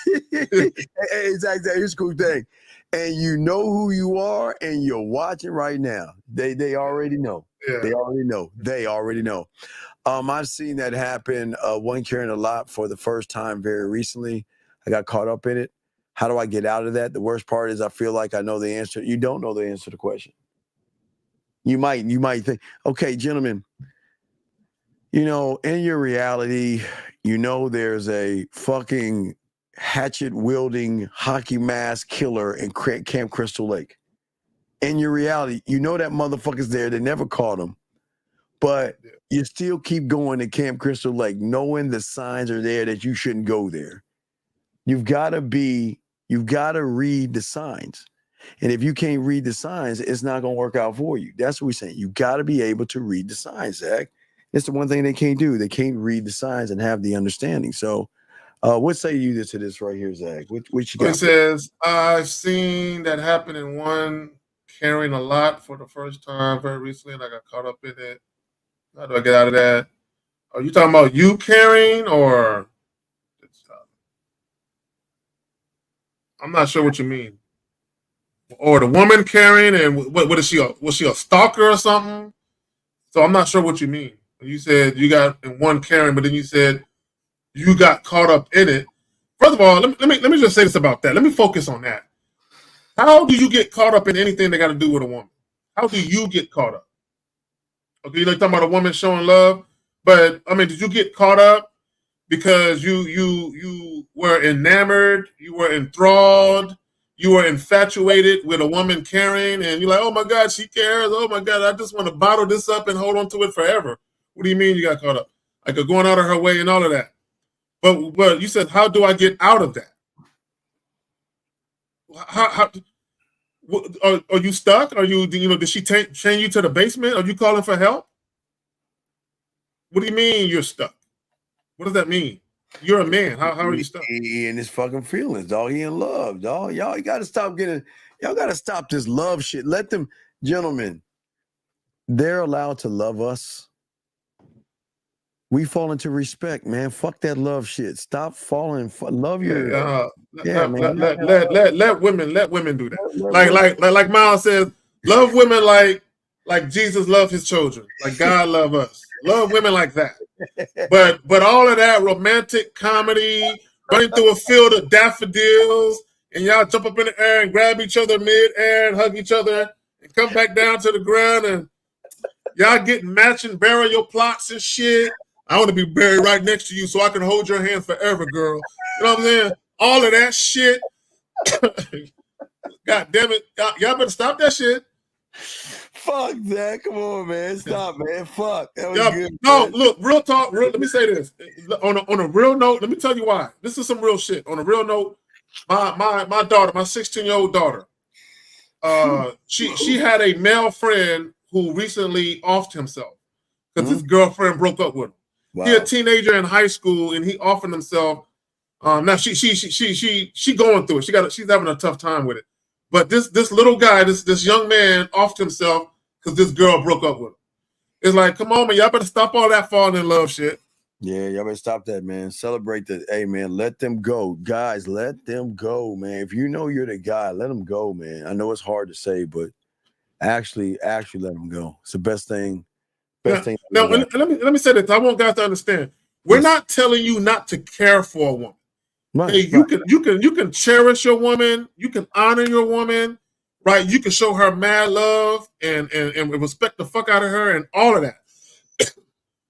Exactly. Here's a cool thing. And you know who you are, and you're watching right now. They already know. Yeah. They already know. I've seen that happen. One carrying a lot for the first time very recently. I got caught up in it. How do I get out of that? The worst part is I feel like I know the answer. You don't know the answer to the question. You might think, okay, gentlemen, in your reality, there's a fucking hatchet-wielding hockey mask killer in Camp Crystal Lake. In your reality, that motherfucker's there. They never caught him. But you still keep going to Camp Crystal Lake, knowing the signs are there that you shouldn't go there. You've got to read the signs. And if you can't read the signs, it's not going to work out for you. That's what we're saying. You got to be able to read the signs, Zach. It's the one thing they can't do. They can't read the signs and have the understanding. So what say you to this right here, Zach? What you got? It says, I've seen that happen in one carrying a lot for the first time very recently, and I got caught up in it. How do I get out of that? Are you talking about you carrying, or I'm not sure what you mean. Or the woman carrying, and what is she? Was she a stalker or something? So I'm not sure what you mean. You said you got in one carrying, but then you said you got caught up in it. First of all, let me just say this about that. Let me focus on that. How do you get caught up in anything that got to do with a woman? How do you get caught up? Okay, you're talking about a woman showing love, but I mean, did you get caught up because you were enamored, you were enthralled, you were infatuated with a woman carrying, and you're like, oh my God, she cares. Oh my God, I just want to bottle this up and hold on to it forever. What do you mean you got caught up? Like going out of her way and all of that. But you said, how do I get out of that? How are you stuck? Are you did she chain you to the basement? Are you calling for help? What do you mean you're stuck? What does that mean? You're a man. How are you stuck? He in his fucking feelings, dog. He in love, dog. Y'all got to stop y'all got to stop this love shit. Let them, gentlemen, they're allowed to love us. We fall into respect, man. Fuck that love shit. Stop falling. Love your. Man. Let women do that. Like Miles says, love women like Jesus loved his children, like God love us. Love women like that. But all of that romantic comedy, running through a field of daffodils, and y'all jump up in the air and grab each other mid-air and hug each other and come back down to the ground, and y'all get matching burial plots and shit. I want to be buried right next to you so I can hold your hand forever, girl. You know what I'm saying? All of that shit. God damn it. Y'all better stop that shit. Fuck that. Come on, man. Stop, man. Fuck. That was good. No, man. look, real talk. Let me say this. On a real note, let me tell you why. This is some real shit. On a real note, my daughter, my 16-year-old daughter, she had a male friend who recently offed himself because his girlfriend broke up with him. Wow. He a teenager in high school, and he offered himself. Now she going through it. She's having a tough time with it. But this little guy, this young man, offed himself because this girl broke up with him. It's like, come on, man, y'all better stop all that falling in love shit. Yeah, y'all better stop that, man. Celebrate that. Hey, man, let them go, guys. Let them go, man. If you know you're the guy, let them go, man. I know it's hard to say, but actually let them go. It's the best thing. Now, let me say this. I want guys to understand. We're not telling you not to care for a woman. Right, hey, you can cherish your woman. You can honor your woman, right? You can show her mad love and respect the fuck out of her and all of that.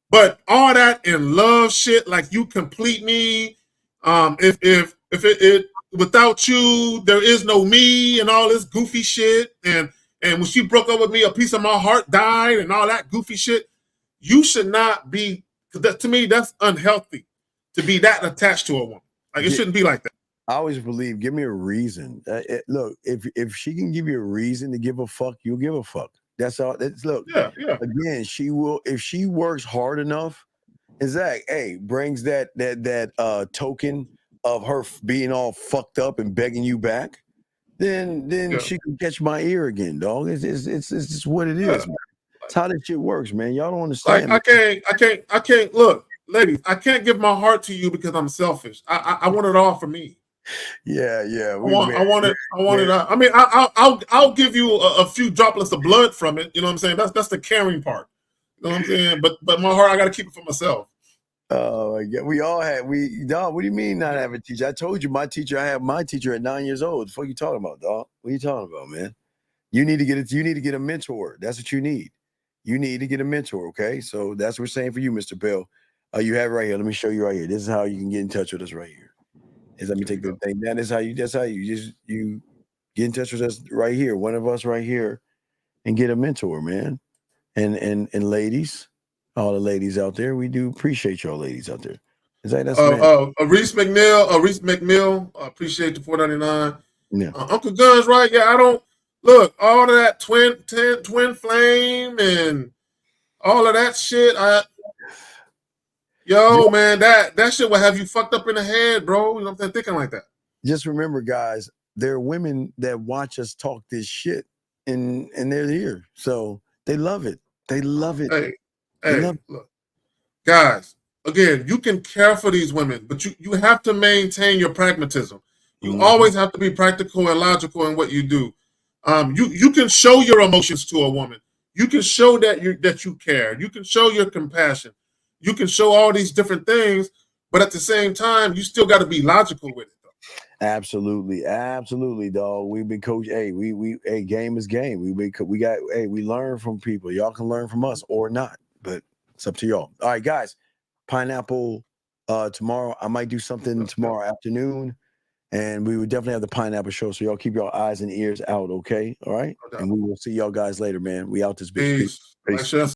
But all that in love shit, like you complete me. If it without you, there is no me and all this goofy shit. And when she broke up with me, a piece of my heart died and all that goofy shit. You should not be, because to me, that's unhealthy to be that attached to a woman. Like it shouldn't be like that. I always believe, give me a reason. Look, if she can give you a reason to give a fuck, you'll give a fuck. That's all. Look, again, she will, if she works hard enough, and Zach, brings that token of her being all fucked up and begging you back, then she can catch my ear again, dog. It's just what it is, man. It's how this shit works, man. Y'all don't understand. Like I can't look, ladies, I can't give my heart to you because I'm selfish. I want it all for me. Yeah. I want it. I mean, I'll give you a few droplets of blood from it. You know what I'm saying? That's the caring part. You know what I'm saying? But my heart, I got to keep it for myself. Oh, yeah. We all had. Dog, what do you mean not have a teacher? I told you I had my teacher at 9 years old. What the fuck you talking about, dog? What are you talking about, man? You need to get it. You need to get a mentor. That's what you need. You need to get a mentor. Okay, so that's what we're saying for you, Mr. Bell. You have it right here. Let me show you right here. This is how you can get in touch with us right here. Let me take the thing down. That's how you you get in touch with us right here. One of us right here, and get a mentor, man. And ladies, all the ladies out there, we do appreciate y'all ladies out there. That's man. Reese McNeil, appreciate the $4.99. Yeah. Uncle Guns, right? Yeah, I don't look all of that twin flame and all of that shit. Man, that shit will have you fucked up in the head, bro. You know what I'm saying? Thinking like that. Just remember, guys, there are women that watch us talk this shit, and they're here, so they love it. They love it. Look, guys. Again, you can care for these women, but you have to maintain your pragmatism. You always have to be practical and logical in what you do. You can show your emotions to a woman. You can show that you care. You can show your compassion. You can show all these different things, but at the same time, you still got to be logical with it. Absolutely, dog. We've been coached. Hey, game is game. We learn from people. Y'all can learn from us or not, but it's up to y'all. All right, guys. Pineapple tomorrow. I might do something tomorrow afternoon, and we would definitely have the pineapple show. So y'all keep your eyes and ears out, okay? All right, and we will see y'all guys later, man. We out this bitch. Peace.